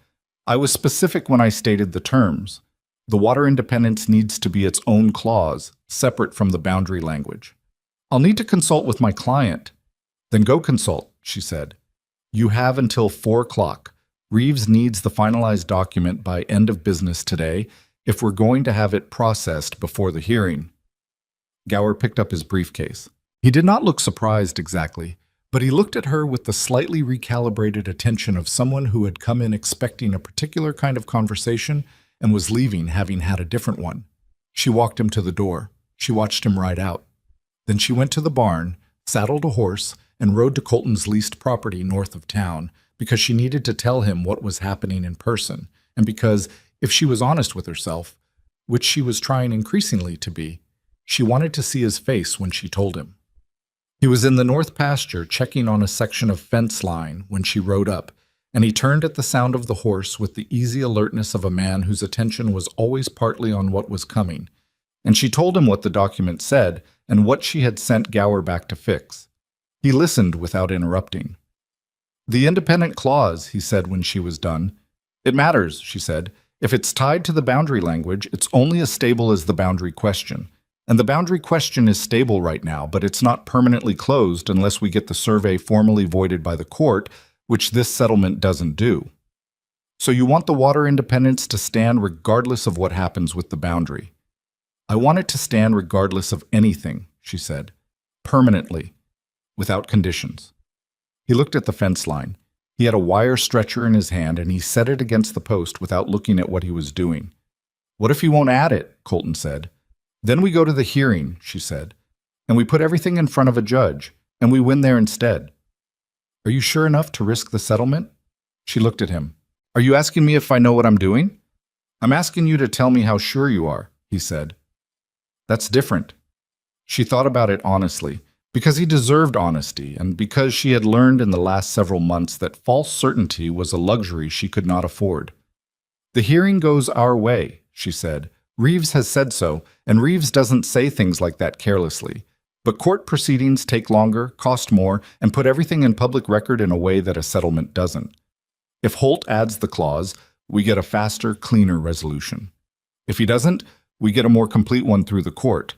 "I was specific when I stated the terms. The water independence needs to be its own clause, separate from the boundary language. I'll need to consult with my client." "Then go consult," she said. "You have until 4 o'clock. Reeves needs the finalized document by end of business today if we're going to have it processed before the hearing." Gower picked up his briefcase. He did not look surprised exactly, but he looked at her with the slightly recalibrated attention of someone who had come in expecting a particular kind of conversation and was leaving having had a different one. She walked him to the door. She watched him ride out. Then she went to the barn, saddled a horse, and rode to Colton's leased property north of town because she needed to tell him what was happening in person, and because, if she was honest with herself, which she was trying increasingly to be, she wanted to see his face when she told him. He was in the north pasture checking on a section of fence line when she rode up, and he turned at the sound of the horse with the easy alertness of a man whose attention was always partly on what was coming, and she told him what the document said and what she had sent Gower back to fix. He listened without interrupting. "The independent clause," he said when she was done. "It matters," she said. "If it's tied to the boundary language, it's only as stable as the boundary question. And the boundary question is stable right now, but it's not permanently closed unless we get the survey formally voided by the court, which this settlement doesn't do. So you want the water independence to stand regardless of what happens with the boundary." "I want it to stand regardless of anything," she said. "Permanently. Without conditions." He looked at the fence line. He had a wire stretcher in his hand, and he set it against the post without looking at what he was doing. "What if he won't add it?" Colton said. "Then we go to the hearing," she said, "and we put everything in front of a judge, and we win there instead." "Are you sure enough to risk the settlement?" She looked at him. "Are you asking me if I know what I'm doing?" "I'm asking you to tell me how sure you are," he said. "That's different." She thought about it honestly, because he deserved honesty, and because she had learned in the last several months that false certainty was a luxury she could not afford. "The hearing goes our way," she said. "Reeves has said so, and Reeves doesn't say things like that carelessly. But court proceedings take longer, cost more, and put everything in public record in a way that a settlement doesn't. If Holt adds the clause, we get a faster, cleaner resolution. If he doesn't, we get a more complete one through the court.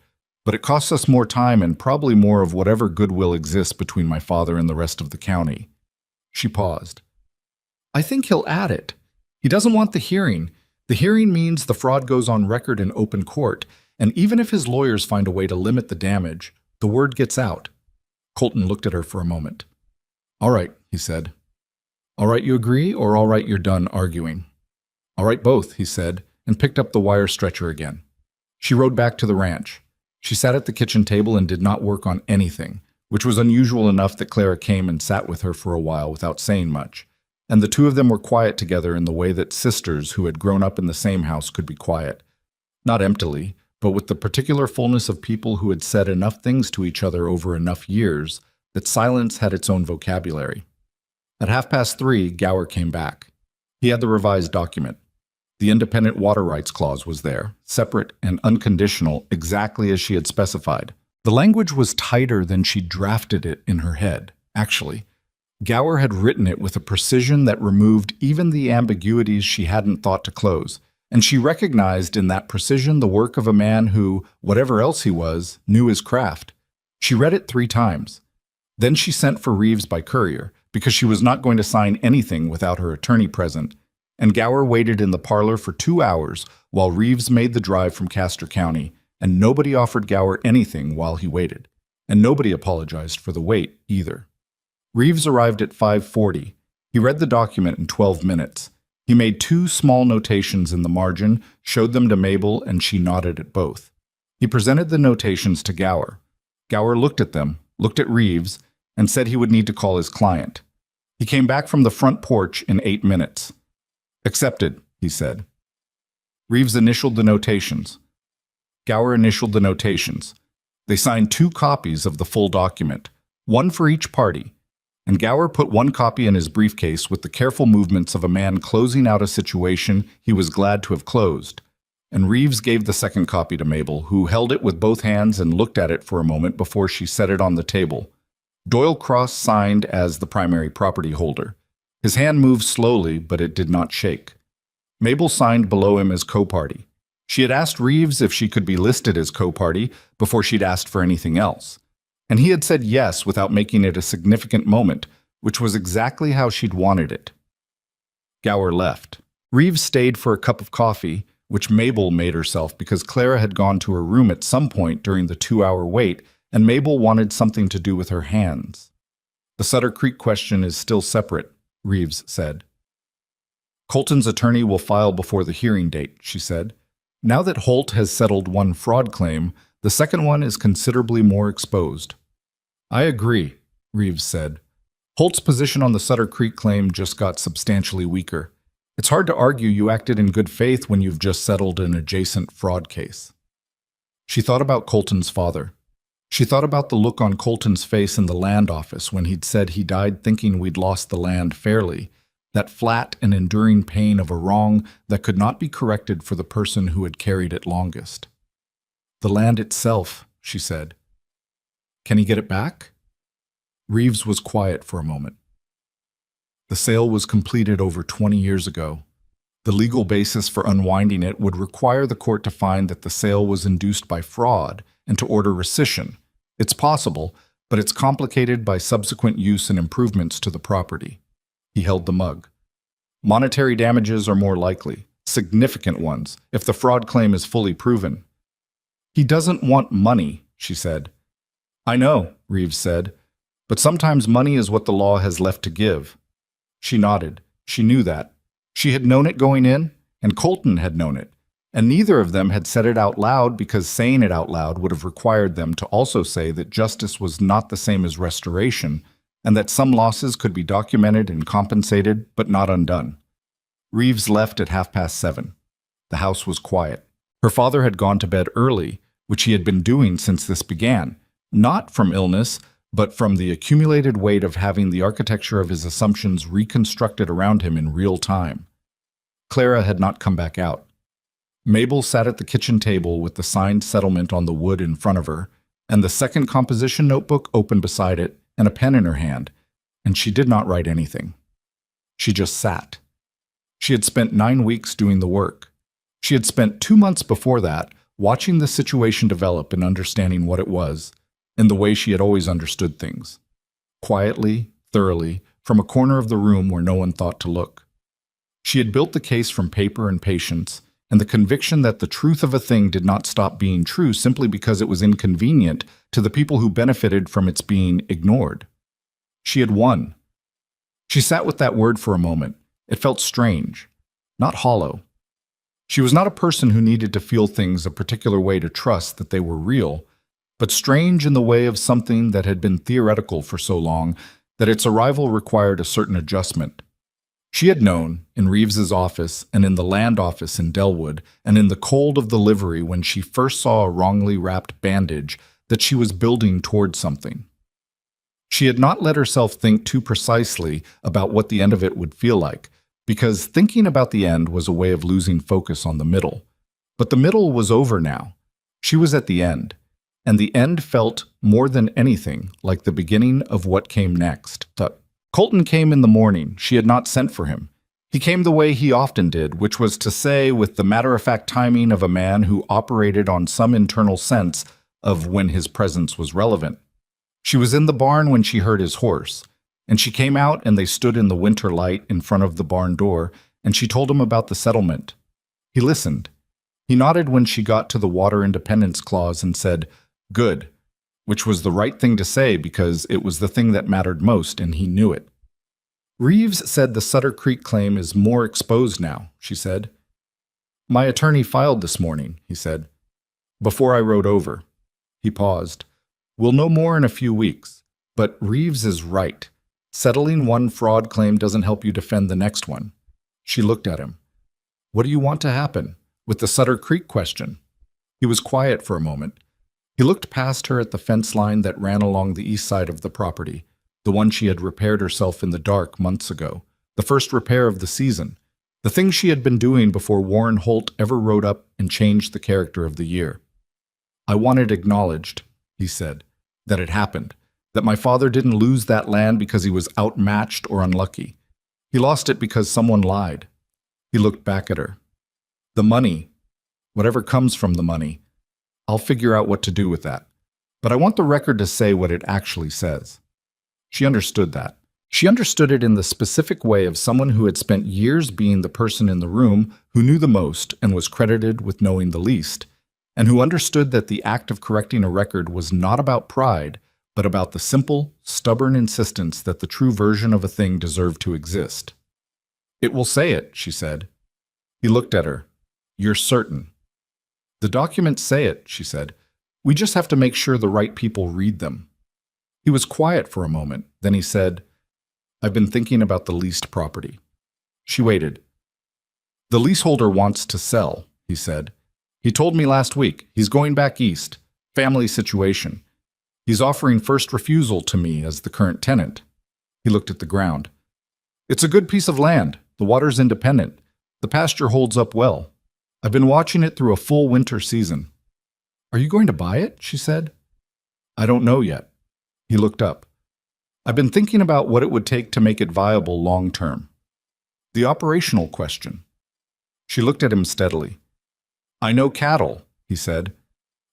But it costs us more time and probably more of whatever goodwill exists between my father and the rest of the county." She paused. "I think he'll add it. He doesn't want the hearing. The hearing means the fraud goes on record in open court, and even if his lawyers find a way to limit the damage, the word gets out." Colton looked at her for a moment. "All right," he said. "All right, you agree, or all right, you're done arguing?" "All right, both," he said, and picked up the wire stretcher again. She rode back to the ranch. She sat at the kitchen table and did not work on anything, which was unusual enough that Clara came and sat with her for a while without saying much, and the two of them were quiet together in the way that sisters who had grown up in the same house could be quiet. Not emptily, but with the particular fullness of people who had said enough things to each other over enough years that silence had its own vocabulary. At 3:30, Gower came back. He had the revised document. The independent water rights clause was there, separate and unconditional, exactly as she had specified. The language was tighter than she drafted it in her head, actually. Gower had written it with a precision that removed even the ambiguities she hadn't thought to close, and she recognized in that precision the work of a man who, whatever else he was, knew his craft. She read it 3 times. Then she sent for Reeves by courier, because she was not going to sign anything without her attorney present, and Gower waited in the parlor for 2 hours while Reeves made the drive from Castor County, and nobody offered Gower anything while he waited, and nobody apologized for the wait either. Reeves arrived at 5:40. He read the document in 12 minutes. He made 2 small notations in the margin, showed them to Mabel, and she nodded at both. He presented the notations to Gower. Gower looked at them, looked at Reeves, and said he would need to call his client. He came back from the front porch in 8 minutes. "Accepted," he said. Reeves initialed the notations. Gower initialed the notations. They signed 2 copies of the full document, one for each party, and Gower put 1 copy in his briefcase with the careful movements of a man closing out a situation he was glad to have closed, and Reeves gave the second copy to Mabel, who held it with both hands and looked at it for a moment before she set it on the table. Doyle Cross signed as the primary property holder. His hand moved slowly, but it did not shake. Mabel signed below him as co-party. She had asked Reeves if she could be listed as co-party before she'd asked for anything else, and he had said yes without making it a significant moment, which was exactly how she'd wanted it. Gower left. Reeves stayed for a cup of coffee, which Mabel made herself because Clara had gone to her room at some point during the 2-hour wait, and Mabel wanted something to do with her hands. "The Sutter Creek question is still separate," Reeves said. "Colton's attorney will file before the hearing date," she said. "Now that Holt has settled one fraud claim, the second one is considerably more exposed." "I agree," Reeves said. "Holt's position on the Sutter Creek claim just got substantially weaker. It's hard to argue you acted in good faith when you've just settled an adjacent fraud case." She thought about Colton's father. She thought about the look on Colton's face in the land office when he'd said he died thinking we'd lost the land fairly, that flat and enduring pain of a wrong that could not be corrected for the person who had carried it longest. "The land itself," she said. "Can he get it back?" Reeves was quiet for a moment. The sale was completed over 20 years ago. The legal basis for unwinding it would require the court to find that the sale was induced by fraud and to order rescission. It's possible, but it's complicated by subsequent use and improvements to the property. He held the mug. Monetary damages are more likely, significant ones, if the fraud claim is fully proven. "He doesn't want money," she said. "I know," Reeves said, "but sometimes money is what the law has left to give." She nodded. She knew that. She had known it going in, and Colton had known it, and neither of them had said it out loud because saying it out loud would have required them to also say that justice was not the same as restoration, and that some losses could be documented and compensated, but not undone. Reeves left at 7:30. The house was quiet. Her father had gone to bed early, which he had been doing since this began, not from illness, but from the accumulated weight of having the architecture of his assumptions reconstructed around him in real time. Clara had not come back out. Mabel sat at the kitchen table with the signed settlement on the wood in front of her, and the second composition notebook open beside it, and a pen in her hand, and she did not write anything. She just sat. She had spent 9 weeks doing the work. She had spent 2 months before that watching the situation develop and understanding what it was, in the way she had always understood things. Quietly, thoroughly, from a corner of the room where no one thought to look. She had built the case from paper and patience, and the conviction that the truth of a thing did not stop being true simply because it was inconvenient to the people who benefited from its being ignored. She had won. She sat with that word for a moment. It felt strange, not hollow. She was not a person who needed to feel things a particular way to trust that they were real, but strange in the way of something that had been theoretical for so long that its arrival required a certain adjustment. She had known, in Reeves's office and in the land office in Delwood, and in the cold of the livery when she first saw a wrongly wrapped bandage, that she was building toward something. She had not let herself think too precisely about what the end of it would feel like, because thinking about the end was a way of losing focus on the middle. But the middle was over now. She was at the end, and the end felt, more than anything, like the beginning of what came next. Colton came in the morning. She had not sent for him. He came the way he often did, which was to say, with the matter-of-fact timing of a man who operated on some internal sense of when his presence was relevant. She was in the barn when she heard his horse, and she came out and they stood in the winter light in front of the barn door, and she told him about the settlement. He listened. He nodded when she got to the water independence clause and said, "Good," which was the right thing to say because it was the thing that mattered most, and he knew it. "Reeves said the Sutter Creek claim is more exposed now," she said. "My attorney filed this morning," he said. "Before I rode over." He paused. "We'll know more in a few weeks, but Reeves is right. Settling one fraud claim doesn't help you defend the next one." She looked at him. "What do you want to happen with the Sutter Creek question?" He was quiet for a moment. He looked past her at the fence line that ran along the east side of the property, the one she had repaired herself in the dark months ago, the first repair of the season, the thing she had been doing before Warren Holt ever rode up and changed the character of the year. "I want it acknowledged," he said, "that it happened, that my father didn't lose that land because he was outmatched or unlucky. He lost it because someone lied." He looked back at her. "The money, whatever comes from the money, I'll figure out what to do with that. But I want the record to say what it actually says." She understood that. She understood it in the specific way of someone who had spent years being the person in the room who knew the most and was credited with knowing the least, and who understood that the act of correcting a record was not about pride, but about the simple, stubborn insistence that the true version of a thing deserved to exist. "It will say it," she said. He looked at her. "You're certain?" "The documents say it," she said. "We just have to make sure the right people read them." He was quiet for a moment. Then he said, "I've been thinking about the leased property." She waited. "The leaseholder wants to sell," he said. "He told me last week. He's going back east. Family situation. He's offering first refusal to me as the current tenant." He looked at the ground. "It's a good piece of land. The water's independent. The pasture holds up well. I've been watching it through a full winter season." "Are you going to buy it?" she said. "I don't know yet." He looked up. "I've been thinking about what it would take to make it viable long term. The operational question." She looked at him steadily. "I know cattle," he said.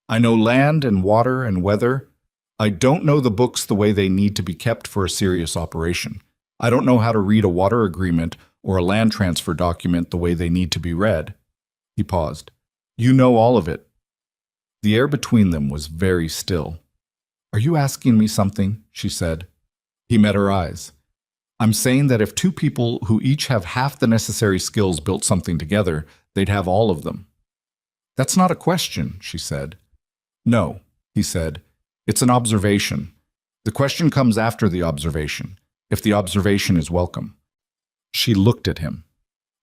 "I know land and water and weather. I don't know the books the way they need to be kept for a serious operation. I don't know how to read a water agreement or a land transfer document the way they need to be read." He paused. "You know all of it." The air between them was very still. "Are you asking me something?" she said. He met her eyes. "I'm saying that if two people who each have half the necessary skills built something together, they'd have all of them." "That's not a question," she said. "No," he said. "It's an observation. The question comes after the observation, if the observation is welcome." She looked at him.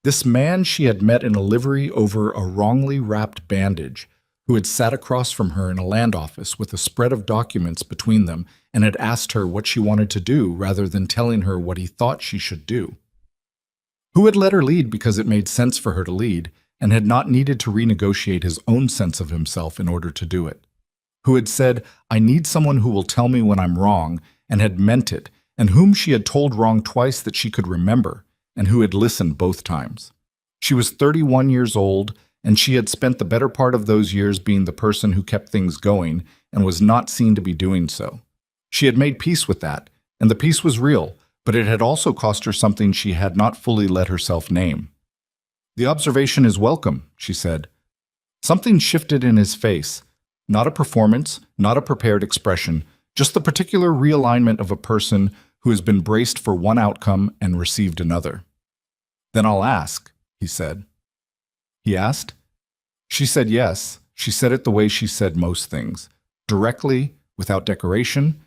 This man she had met in a livery over a wrongly wrapped bandage, who had sat across from her in a land office with a spread of documents between them and had asked her what she wanted to do rather than telling her what he thought she should do. Who had let her lead because it made sense for her to lead and had not needed to renegotiate his own sense of himself in order to do it. Who had said, "I need someone who will tell me when I'm wrong," and had meant it, and whom she had told wrong twice that she could remember, and who had listened both times. She was 31 years old, and she had spent the better part of those years being the person who kept things going and was not seen to be doing so. She had made peace with that, and the peace was real, but it had also cost her something she had not fully let herself name. "The observation is welcome," she said. Something shifted in his face. Not a performance, not a prepared expression, just the particular realignment of a person who has been braced for one outcome and received another. "Then I'll ask," he said. He asked. She said yes. She said it the way she said most things, directly, without decoration,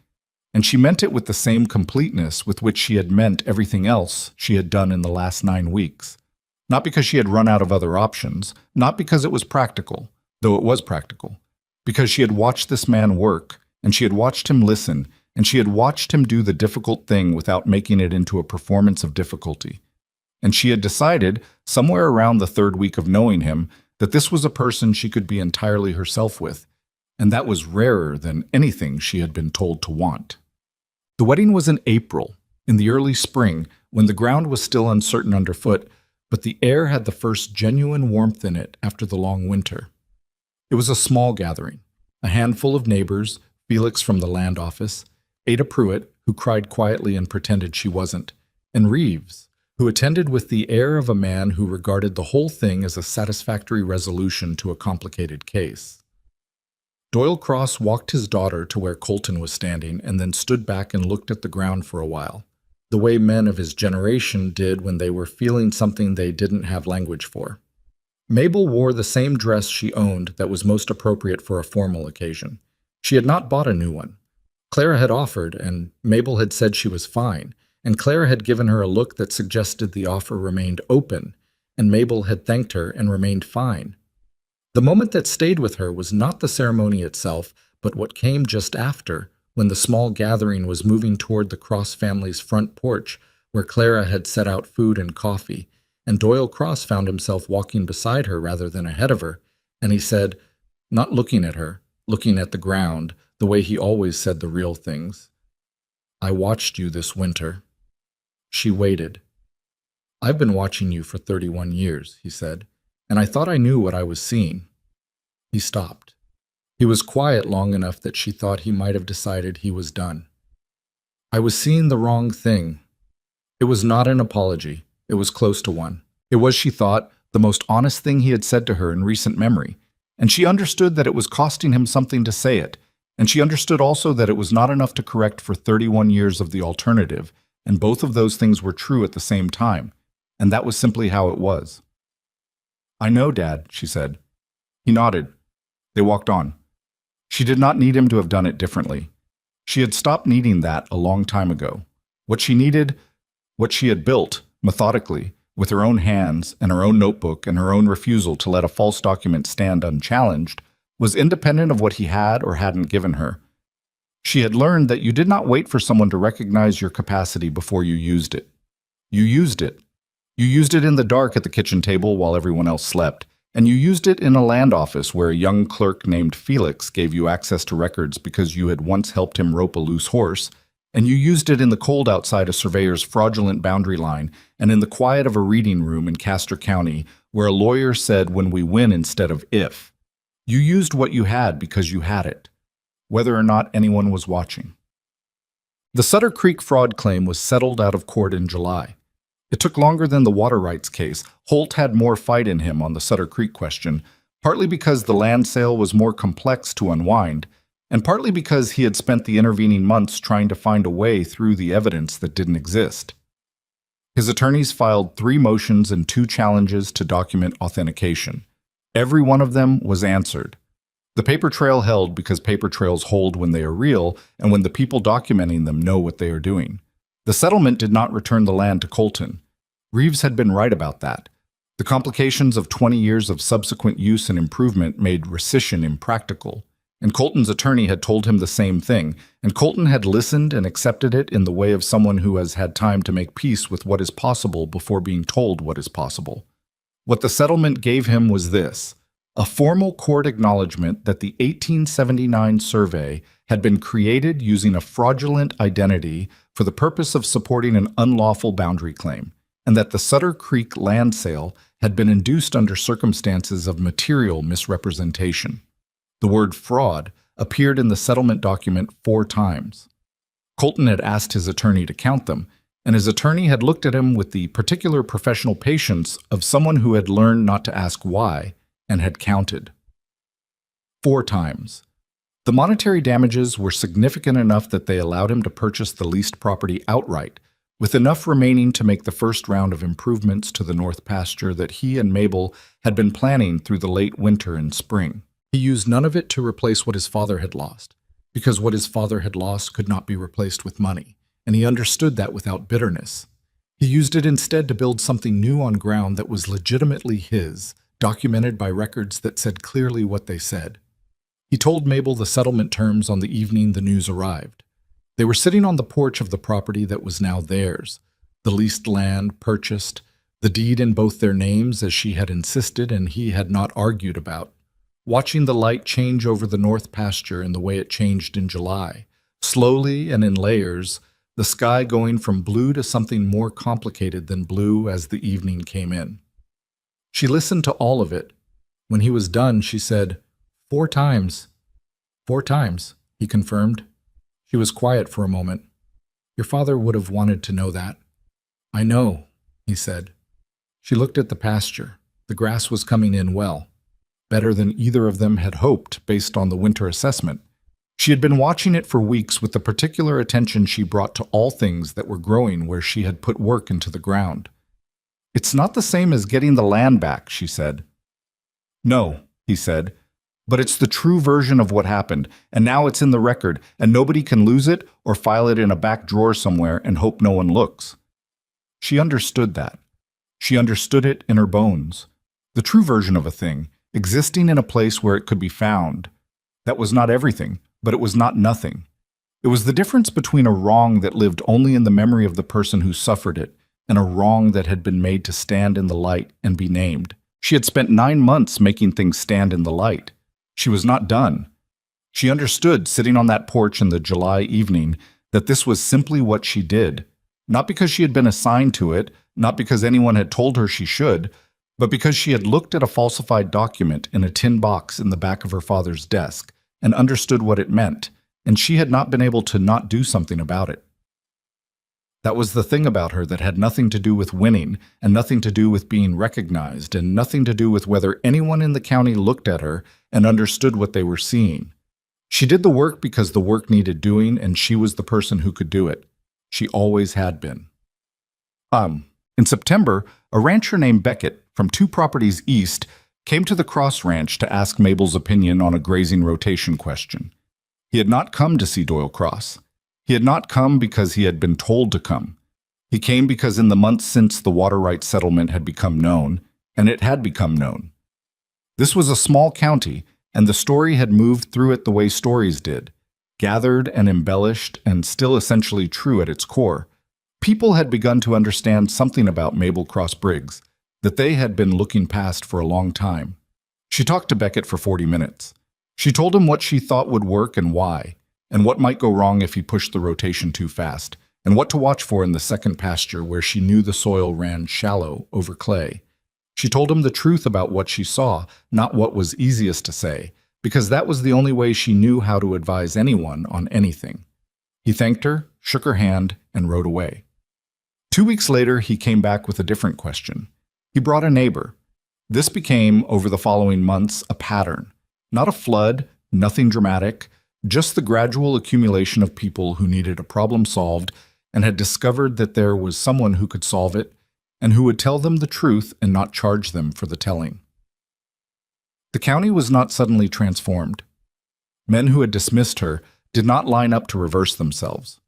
and she meant it with the same completeness with which she had meant everything else she had done in the last 9 weeks. Not because she had run out of other options, not because it was practical, though it was practical, because she had watched this man work, and she had watched him listen, and she had watched him do the difficult thing without making it into a performance of difficulty. And she had decided, somewhere around the 3rd week of knowing him, that this was a person she could be entirely herself with, and that was rarer than anything she had been told to want. The wedding was in April, in the early spring, when the ground was still uncertain underfoot, but the air had the first genuine warmth in it after the long winter. It was a small gathering, a handful of neighbors, Felix from the land office, Ada Pruitt, who cried quietly and pretended she wasn't, and Reeves, who attended with the air of a man who regarded the whole thing as a satisfactory resolution to a complicated case. Doyle Cross walked his daughter to where Colton was standing and then stood back and looked at the ground for a while, the way men of his generation did when they were feeling something they didn't have language for. Mabel wore the same dress she owned that was most appropriate for a formal occasion. She had not bought a new one. Clara had offered, and Mabel had said she was fine, and Clara had given her a look that suggested the offer remained open, and Mabel had thanked her and remained fine. The moment that stayed with her was not the ceremony itself, but what came just after, when the small gathering was moving toward the Cross family's front porch, where Clara had set out food and coffee, and Doyle Cross found himself walking beside her rather than ahead of her, and he said, not looking at her, looking at the ground, the way he always said the real things, "I watched you this winter." She waited. "I've been watching you for 31 years, he said, "and I thought I knew what I was seeing." He stopped. He was quiet long enough that she thought he might have decided he was done. "I was seeing the wrong thing." It was not an apology. It was close to one. It was, she thought, the most honest thing he had said to her in recent memory, and she understood that it was costing him something to say it, and she understood also that it was not enough to correct for 31 years of the alternative, and both of those things were true at the same time, and that was simply how it was. "I know, Dad," she said. He nodded. They walked on. She did not need him to have done it differently. She had stopped needing that a long time ago. What she needed, what she had built, methodically, with her own hands and her own notebook and her own refusal to let a false document stand unchallenged, was independent of what he had or hadn't given her. She had learned that you did not wait for someone to recognize your capacity before you used it. You used it. You used it in the dark at the kitchen table while everyone else slept, and you used it in a land office where a young clerk named Felix gave you access to records because you had once helped him rope a loose horse, and you used it in the cold outside a surveyor's fraudulent boundary line and in the quiet of a reading room in Castor County where a lawyer said when we win instead of if. You used what you had because you had it, whether or not anyone was watching. The Sutter Creek fraud claim was settled out of court in July. It took longer than the water rights case. Holt had more fight in him on the Sutter Creek question, partly because the land sale was more complex to unwind, and partly because he had spent the intervening months trying to find a way through the evidence that didn't exist. His attorneys filed 3 motions and 2 challenges to document authentication. Every one of them was answered. The paper trail held because paper trails hold when they are real and when the people documenting them know what they are doing. The settlement did not return the land to Colton. Reeves had been right about that. The complications of 20 years of subsequent use and improvement made rescission impractical, and Colton's attorney had told him the same thing, and Colton had listened and accepted it in the way of someone who has had time to make peace with what is possible before being told what is possible. What the settlement gave him was this: a formal court acknowledgement that the 1879 survey had been created using a fraudulent identity for the purpose of supporting an unlawful boundary claim, and that the Sutter Creek land sale had been induced under circumstances of material misrepresentation. The word fraud appeared in the settlement document 4 times. Colton had asked his attorney to count them, and his attorney had looked at him with the particular professional patience of someone who had learned not to ask why and had counted. 4 times. The monetary damages were significant enough that they allowed him to purchase the leased property outright, with enough remaining to make the first round of improvements to the north pasture that he and Mabel had been planning through the late winter and spring. He used none of it to replace what his father had lost, because what his father had lost could not be replaced with money, and he understood that without bitterness. He used it instead to build something new on ground that was legitimately his, documented by records that said clearly what they said. He told Mabel the settlement terms on the evening the news arrived. They were sitting on the porch of the property that was now theirs, the leased land purchased, the deed in both their names as she had insisted and he had not argued about, watching the light change over the north pasture in the way it changed in July, slowly and in layers, the sky going from blue to something more complicated than blue as the evening came in. She listened to all of it. When he was done, she said, 4 times. 4 times, he confirmed. She was quiet for a moment. Your father would have wanted to know that. I know, he said. She looked at the pasture. The grass was coming in well, better than either of them had hoped based on the winter assessment. She had been watching it for weeks with the particular attention she brought to all things that were growing where she had put work into the ground. It's not the same as getting the land back, she said. No, he said. But it's the true version of what happened, and now it's in the record, and nobody can lose it or file it in a back drawer somewhere and hope no one looks. She understood that. She understood it in her bones. The true version of a thing, existing in a place where it could be found. That was not everything, but it was not nothing. It was the difference between a wrong that lived only in the memory of the person who suffered it and a wrong that had been made to stand in the light and be named. She had spent 9 months making things stand in the light. She was not done. She understood, sitting on that porch in the July evening, that this was simply what she did, not because she had been assigned to it, not because anyone had told her she should, but because she had looked at a falsified document in a tin box in the back of her father's desk and understood what it meant, and she had not been able to not do something about it. That was the thing about her that had nothing to do with winning, and nothing to do with being recognized, and nothing to do with whether anyone in the county looked at her and understood what they were seeing. She did the work because the work needed doing, and she was the person who could do it. She always had been. In September, a rancher named Beckett, from 2 properties east, came to the Cross Ranch to ask Mabel's opinion on a grazing rotation question. He had not come to see Doyle Cross. He had not come because he had been told to come. He came because in the months since the water rights settlement had become known, and it had become known. This was a small county, and the story had moved through it the way stories did, gathered and embellished and still essentially true at its core. People had begun to understand something about Mabel Cross Briggs that they had been looking past for a long time. She talked to Beckett for 40 minutes. She told him what she thought would work and why, and what might go wrong if he pushed the rotation too fast, and what to watch for in the second pasture where she knew the soil ran shallow over clay. She told him the truth about what she saw, not what was easiest to say, because that was the only way she knew how to advise anyone on anything. He thanked her, shook her hand, and rode away. 2 weeks later, he came back with a different question. He brought a neighbor. This became, over the following months, a pattern. Not a flood, nothing dramatic, just the gradual accumulation of people who needed a problem solved and had discovered that there was someone who could solve it and who would tell them the truth and not charge them for the telling. The county was not suddenly transformed. Men who had dismissed her did not line up to reverse themselves.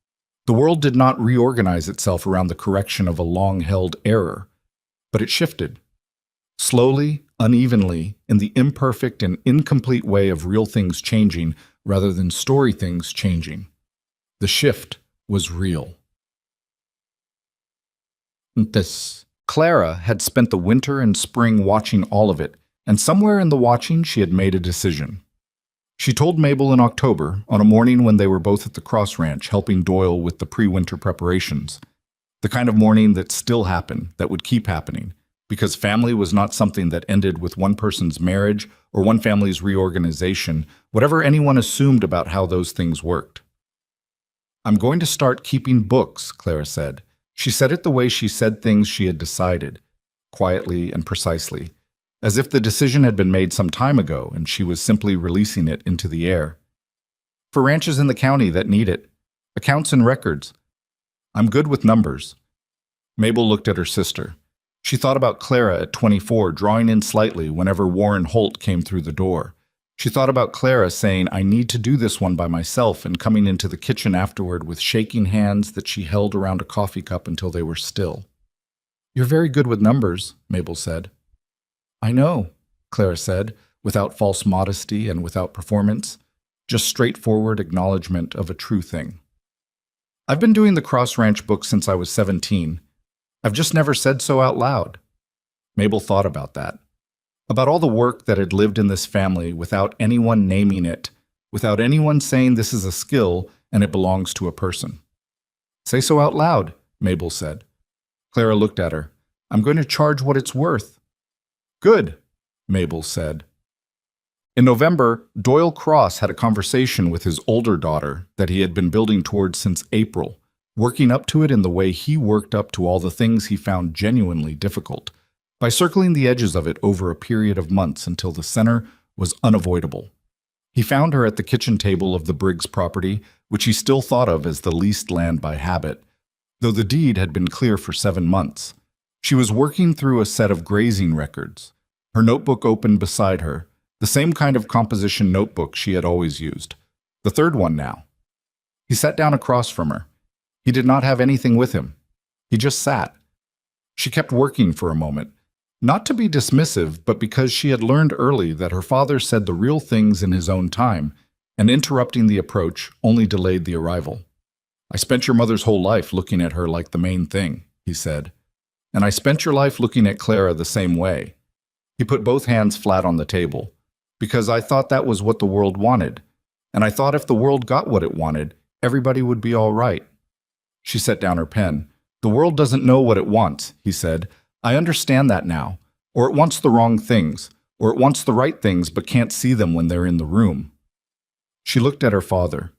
The world did not reorganize itself around the correction of a long-held error, but it shifted. Slowly, unevenly, in the imperfect and incomplete way of real things changing rather than story things changing. The shift was real. Clara had spent the winter and spring watching all of it, and somewhere in the watching she had made a decision. She told Mabel in October, on a morning when they were both at the Cross Ranch helping Doyle with the pre-winter preparations. The kind of morning that still happened, that would keep happening, because family was not something that ended with one person's marriage or one family's reorganization, whatever anyone assumed about how those things worked. "I'm going to start keeping books," Clara said. She said it the way she said things she had decided, quietly and precisely, as if the decision had been made some time ago and she was simply releasing it into the air. "For ranches in the county that need it. Accounts and records. I'm good with numbers." Mabel looked at her sister. She thought about Clara at 24 drawing in slightly whenever Warren Holt came through the door. She thought about Clara saying, "I need to do this one by myself," and coming into the kitchen afterward with shaking hands that she held around a coffee cup until they were still. "You're very good with numbers," Mabel said. "I know," Clara said, without false modesty and without performance, just straightforward acknowledgement of a true thing. "I've been doing the Cross Ranch book since I was 17. I've just never said so out loud." Mabel thought about that. About all the work that had lived in this family without anyone naming it, without anyone saying this is a skill and it belongs to a person. "Say so out loud," Mabel said. Clara looked at her. "I'm going to charge what it's worth." "Good," Mabel said. In November, Doyle Cross had a conversation with his older daughter that he had been building towards since April, working up to it in the way he worked up to all the things he found genuinely difficult, by circling the edges of it over a period of months until the center was unavoidable. He found her at the kitchen table of the Briggs property, which he still thought of as the leased land by habit, though the deed had been clear for 7 months. She was working through a set of grazing records, her notebook open beside her, the same kind of composition notebook she had always used, the third one now. He sat down across from her. He did not have anything with him. He just sat. She kept working for a moment, not to be dismissive, but because she had learned early that her father said the real things in his own time, and interrupting the approach only delayed the arrival. "I spent your mother's whole life looking at her like the main thing," he said. "And I spent your life looking at Clara the same way." He put both hands flat on the table. "Because I thought that was what the world wanted. And I thought if the world got what it wanted, everybody would be all right." She set down her pen. "The world doesn't know what it wants," he said. "I understand that now. Or it wants the wrong things. Or it wants the right things but can't see them when they're in the room." She looked at her father.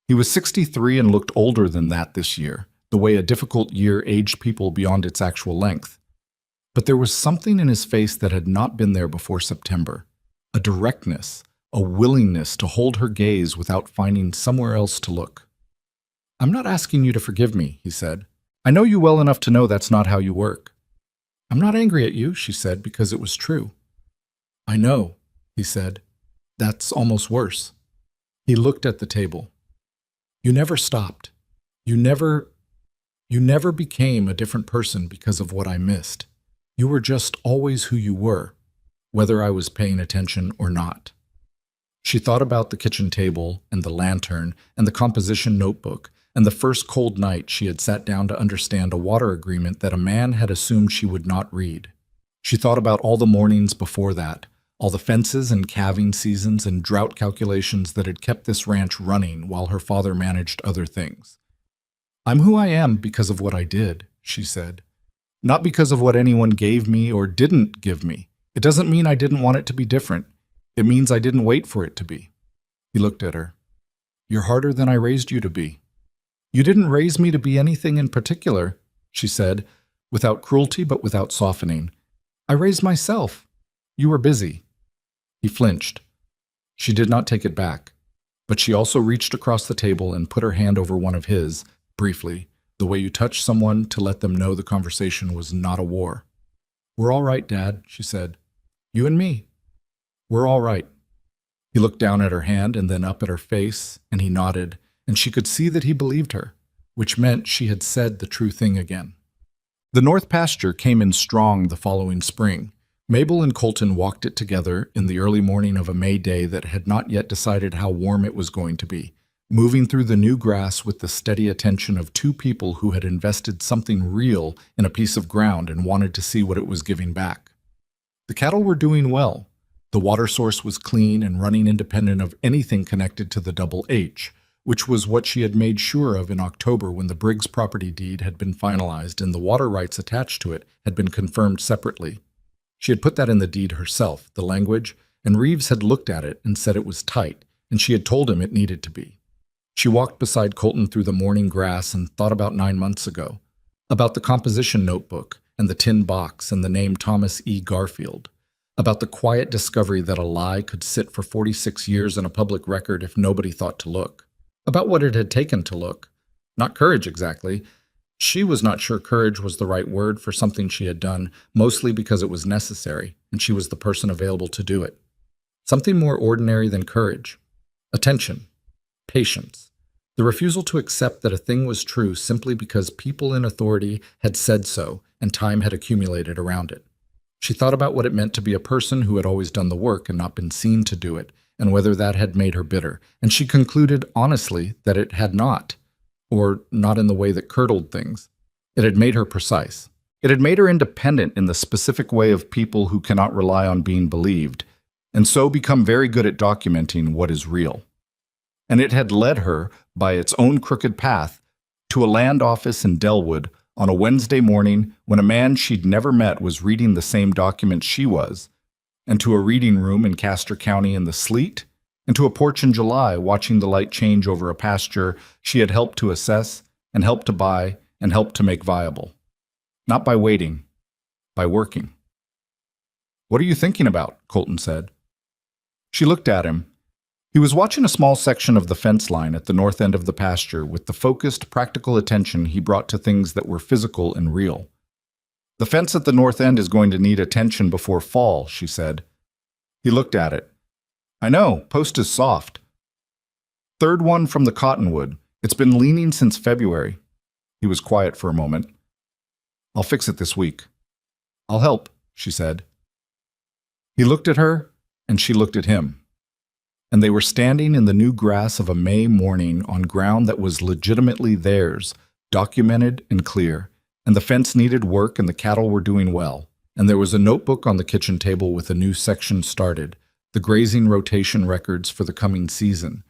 He was 63 and looked older than that this year, the way a difficult year aged people beyond its actual length. But there was something in his face that had not been there before September. A directness, a willingness to hold her gaze without finding somewhere else to look. "I'm not asking you to forgive me," he said. "I know you well enough to know that's not how you work." "I'm not angry at you," she said, because it was true. "I know," he said. "That's almost worse." He looked at the table. "You never stopped. You never became a different person because of what I missed. You were just always who you were, whether I was paying attention or not." She thought about the kitchen table and the lantern and the composition notebook and the first cold night she had sat down to understand a water agreement that a man had assumed she would not read. She thought about all the mornings before that, all the fences and calving seasons and drought calculations that had kept this ranch running while her father managed other things. "I'm who I am because of what I did," she said. "Not because of what anyone gave me or didn't give me. It doesn't mean I didn't want it to be different. It means I didn't wait for it to be." He looked at her. "You're harder than I raised you to be." "You didn't raise me to be anything in particular," she said, without cruelty but without softening. "I raised myself. You were busy." He flinched. She did not take it back, but she also reached across the table and put her hand over one of his, briefly, the way you touch someone to let them know the conversation was not a war. "We're all right, Dad," she said. "You and me. We're all right." He looked down at her hand and then up at her face, and he nodded, and she could see that he believed her, which meant she had said the true thing again. The North Pasture came in strong the following spring. Mabel and Colton walked it together in the early morning of a May day that had not yet decided how warm it was going to be, moving through the new grass with the steady attention of two people who had invested something real in a piece of ground and wanted to see what it was giving back. The cattle were doing well. The water source was clean and running independent of anything connected to the Double H, which was what she had made sure of in October when the Briggs property deed had been finalized and the water rights attached to it had been confirmed separately. She had put that in the deed herself, the language, and Reeves had looked at it and said it was tight, and she had told him it needed to be. She walked beside Colton through the morning grass and thought about 9 months ago, about the composition notebook and the tin box and the name Thomas E. Garfield, about the quiet discovery that a lie could sit for 46 years in a public record if nobody thought to look, about what it had taken to look. Not courage exactly. She was not sure courage was the right word for something she had done, mostly because it was necessary, and she was the person available to do it. Something more ordinary than courage. Attention. Patience. The refusal to accept that a thing was true simply because people in authority had said so and time had accumulated around it. She thought about what it meant to be a person who had always done the work and not been seen to do it, and whether that had made her bitter, and she concluded honestly that it had not, or not in the way that curdled things. It had made her precise. It had made her independent in the specific way of people who cannot rely on being believed, and so become very good at documenting what is real. And it had led her, by its own crooked path, to a land office in Delwood on a Wednesday morning when a man she'd never met was reading the same document she was, and to a reading room in Castor County in the sleet, and to a porch in July watching the light change over a pasture she had helped to assess and helped to buy and helped to make viable. Not by waiting, by working. "What are you thinking about?" Colton said. She looked at him. He was watching a small section of the fence line at the north end of the pasture with the focused, practical attention he brought to things that were physical and real. "The fence at the north end is going to need attention before fall," she said. He looked at it. "I know, post is soft. Third one from the cottonwood. It's been leaning since February." He was quiet for a moment. "I'll fix it this week." "I'll help," she said. He looked at her, and she looked at him. And they were standing in the new grass of a May morning on ground that was legitimately theirs, documented and clear, and the fence needed work and the cattle were doing well, and there was a notebook on the kitchen table with a new section started, the grazing rotation records for the coming season,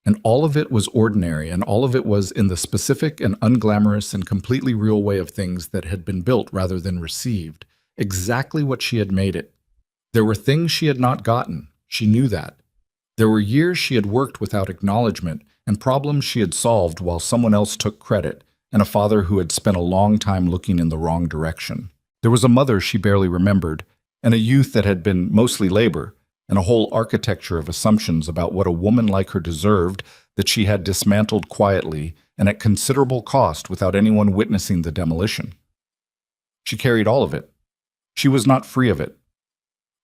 and all of it was ordinary, and all of it was in the specific and unglamorous and completely real way of things that had been built rather than received, exactly what she had made it. There were things she had not gotten, she knew that. There were years she had worked without acknowledgement and problems she had solved while someone else took credit, and a father who had spent a long time looking in the wrong direction. There was a mother she barely remembered, and a youth that had been mostly labor, and a whole architecture of assumptions about what a woman like her deserved that she had dismantled quietly and at considerable cost without anyone witnessing the demolition. She carried all of it. She was not free of it.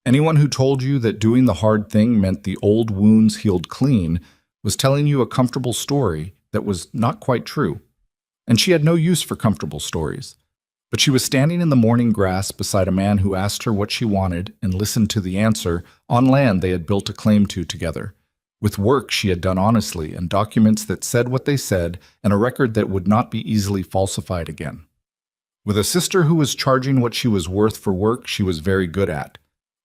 Anyone who told you that doing the hard thing meant the old wounds healed clean was telling you a comfortable story that was not quite true. And she had no use for comfortable stories. But she was standing in the morning grass beside a man who asked her what she wanted and listened to the answer on land they had built a claim to together, with work she had done honestly and documents that said what they said and a record that would not be easily falsified again. With a sister who was charging what she was worth for work she was very good at.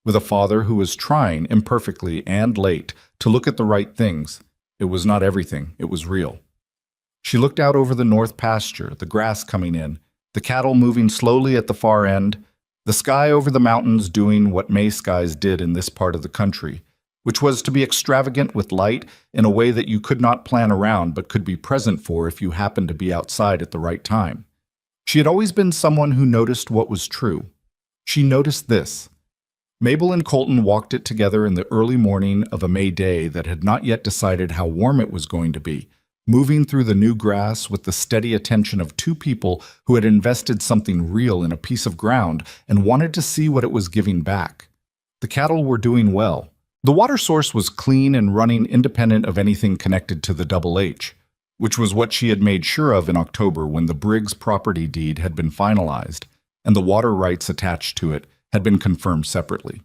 With a father who was trying, imperfectly and late, to look at the right things. It was not everything, it was real. She looked out over the north pasture, the grass coming in, the cattle moving slowly at the far end, the sky over the mountains doing what May skies did in this part of the country, which was to be extravagant with light in a way that you could not plan around but could be present for if you happened to be outside at the right time. She had always been someone who noticed what was true. She noticed this. Mabel and Colton walked it together in the early morning of a May day that had not yet decided how warm it was going to be, moving through the new grass with the steady attention of two people who had invested something real in a piece of ground and wanted to see what it was giving back. The cattle were doing well. The water source was clean and running independent of anything connected to the Double H, which was what she had made sure of in October when the Briggs property deed had been finalized and the water rights attached to it had been confirmed separately.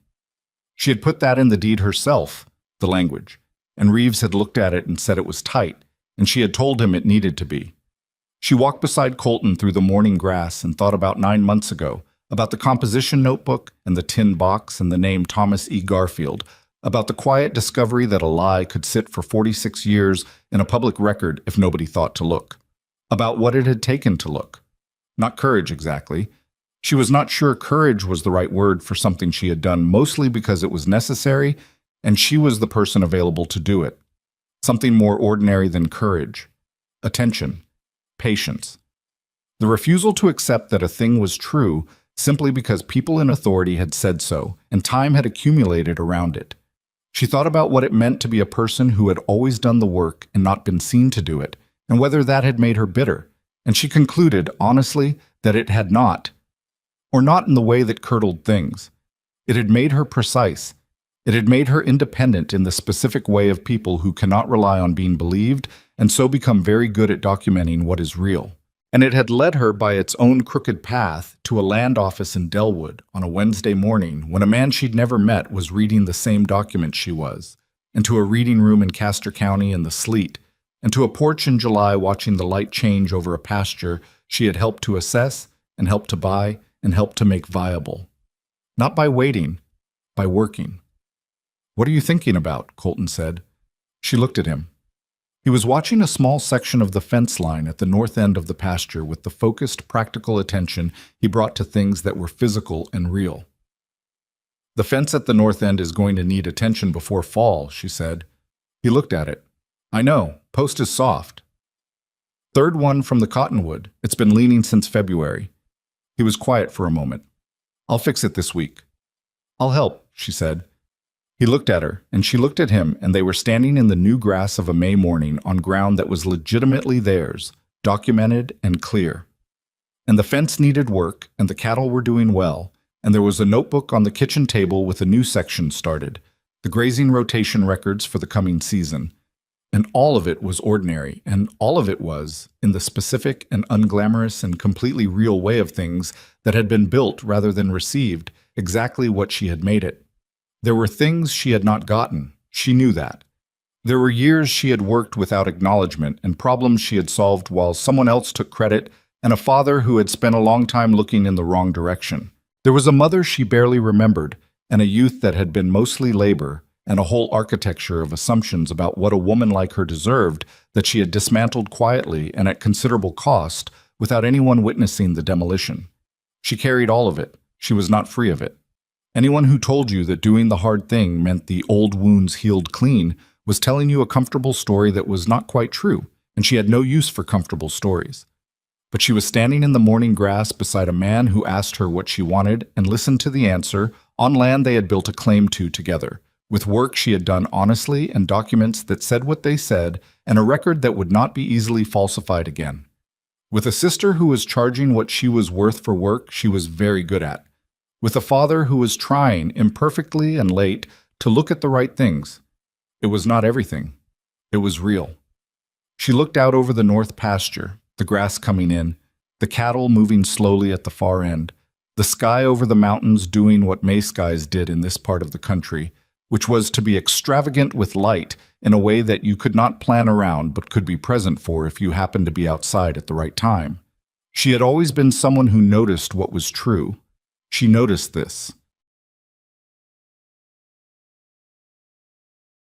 She had put that in the deed herself, the language, and Reeves had looked at it and said it was tight, and she had told him it needed to be. She walked beside Colton through the morning grass and thought about 9 months ago, about the composition notebook and the tin box and the name Thomas E. Garfield, about the quiet discovery that a lie could sit for 46 years in a public record if nobody thought to look, about what it had taken to look. Not courage exactly. She was not sure courage was the right word for something she had done, mostly because it was necessary and she was the person available to do it. Something more ordinary than courage. Attention. Patience. The refusal to accept that a thing was true simply because people in authority had said so and time had accumulated around it. She thought about what it meant to be a person who had always done the work and not been seen to do it, and whether that had made her bitter, and she concluded, honestly, that it had not. Or not in the way that curdled things. It had made her precise. It had made her independent in the specific way of people who cannot rely on being believed and so become very good at documenting what is real. And it had led her by its own crooked path to a land office in Delwood on a Wednesday morning when a man she'd never met was reading the same document she was, and to a reading room in Castor County in the sleet, and to a porch in July watching the light change over a pasture she had helped to assess and helped to buy and helped to make viable. Not by waiting, by working. "What are you thinking about?" Colton said. She looked at him. He was watching a small section of the fence line at the north end of the pasture with the focused, practical attention he brought to things that were physical and real. "The fence at the north end is going to need attention before fall," she said. He looked at it. "I know, post is soft. Third one from the cottonwood. It's been leaning since February." He was quiet for a moment. "I'll fix it this week." "I'll help," she said. He looked at her, and she looked at him, and they were standing in the new grass of a May morning on ground that was legitimately theirs, documented and clear. And the fence needed work, and the cattle were doing well, and there was a notebook on the kitchen table with a new section started, the grazing rotation records for the coming season. And all of it was ordinary, and all of it was, in the specific and unglamorous and completely real way of things that had been built rather than received, exactly what she had made it. There were things she had not gotten. She knew that. There were years she had worked without acknowledgement and problems she had solved while someone else took credit, and a father who had spent a long time looking in the wrong direction. There was a mother she barely remembered, and a youth that had been mostly labor, and a whole architecture of assumptions about what a woman like her deserved that she had dismantled quietly and at considerable cost without anyone witnessing the demolition. She carried all of it. She was not free of it. Anyone who told you that doing the hard thing meant the old wounds healed clean was telling you a comfortable story that was not quite true, and she had no use for comfortable stories. But she was standing in the morning grass beside a man who asked her what she wanted and listened to the answer on land they had built a claim to together, with work she had done honestly and documents that said what they said and a record that would not be easily falsified again. With a sister who was charging what she was worth for work she was very good at. With a father who was trying, imperfectly and late, to look at the right things. It was not everything. It was real. She looked out over the north pasture, the grass coming in, the cattle moving slowly at the far end, the sky over the mountains doing what May skies did in this part of the country, which was to be extravagant with light in a way that you could not plan around but could be present for if you happened to be outside at the right time. She had always been someone who noticed what was true. She noticed this.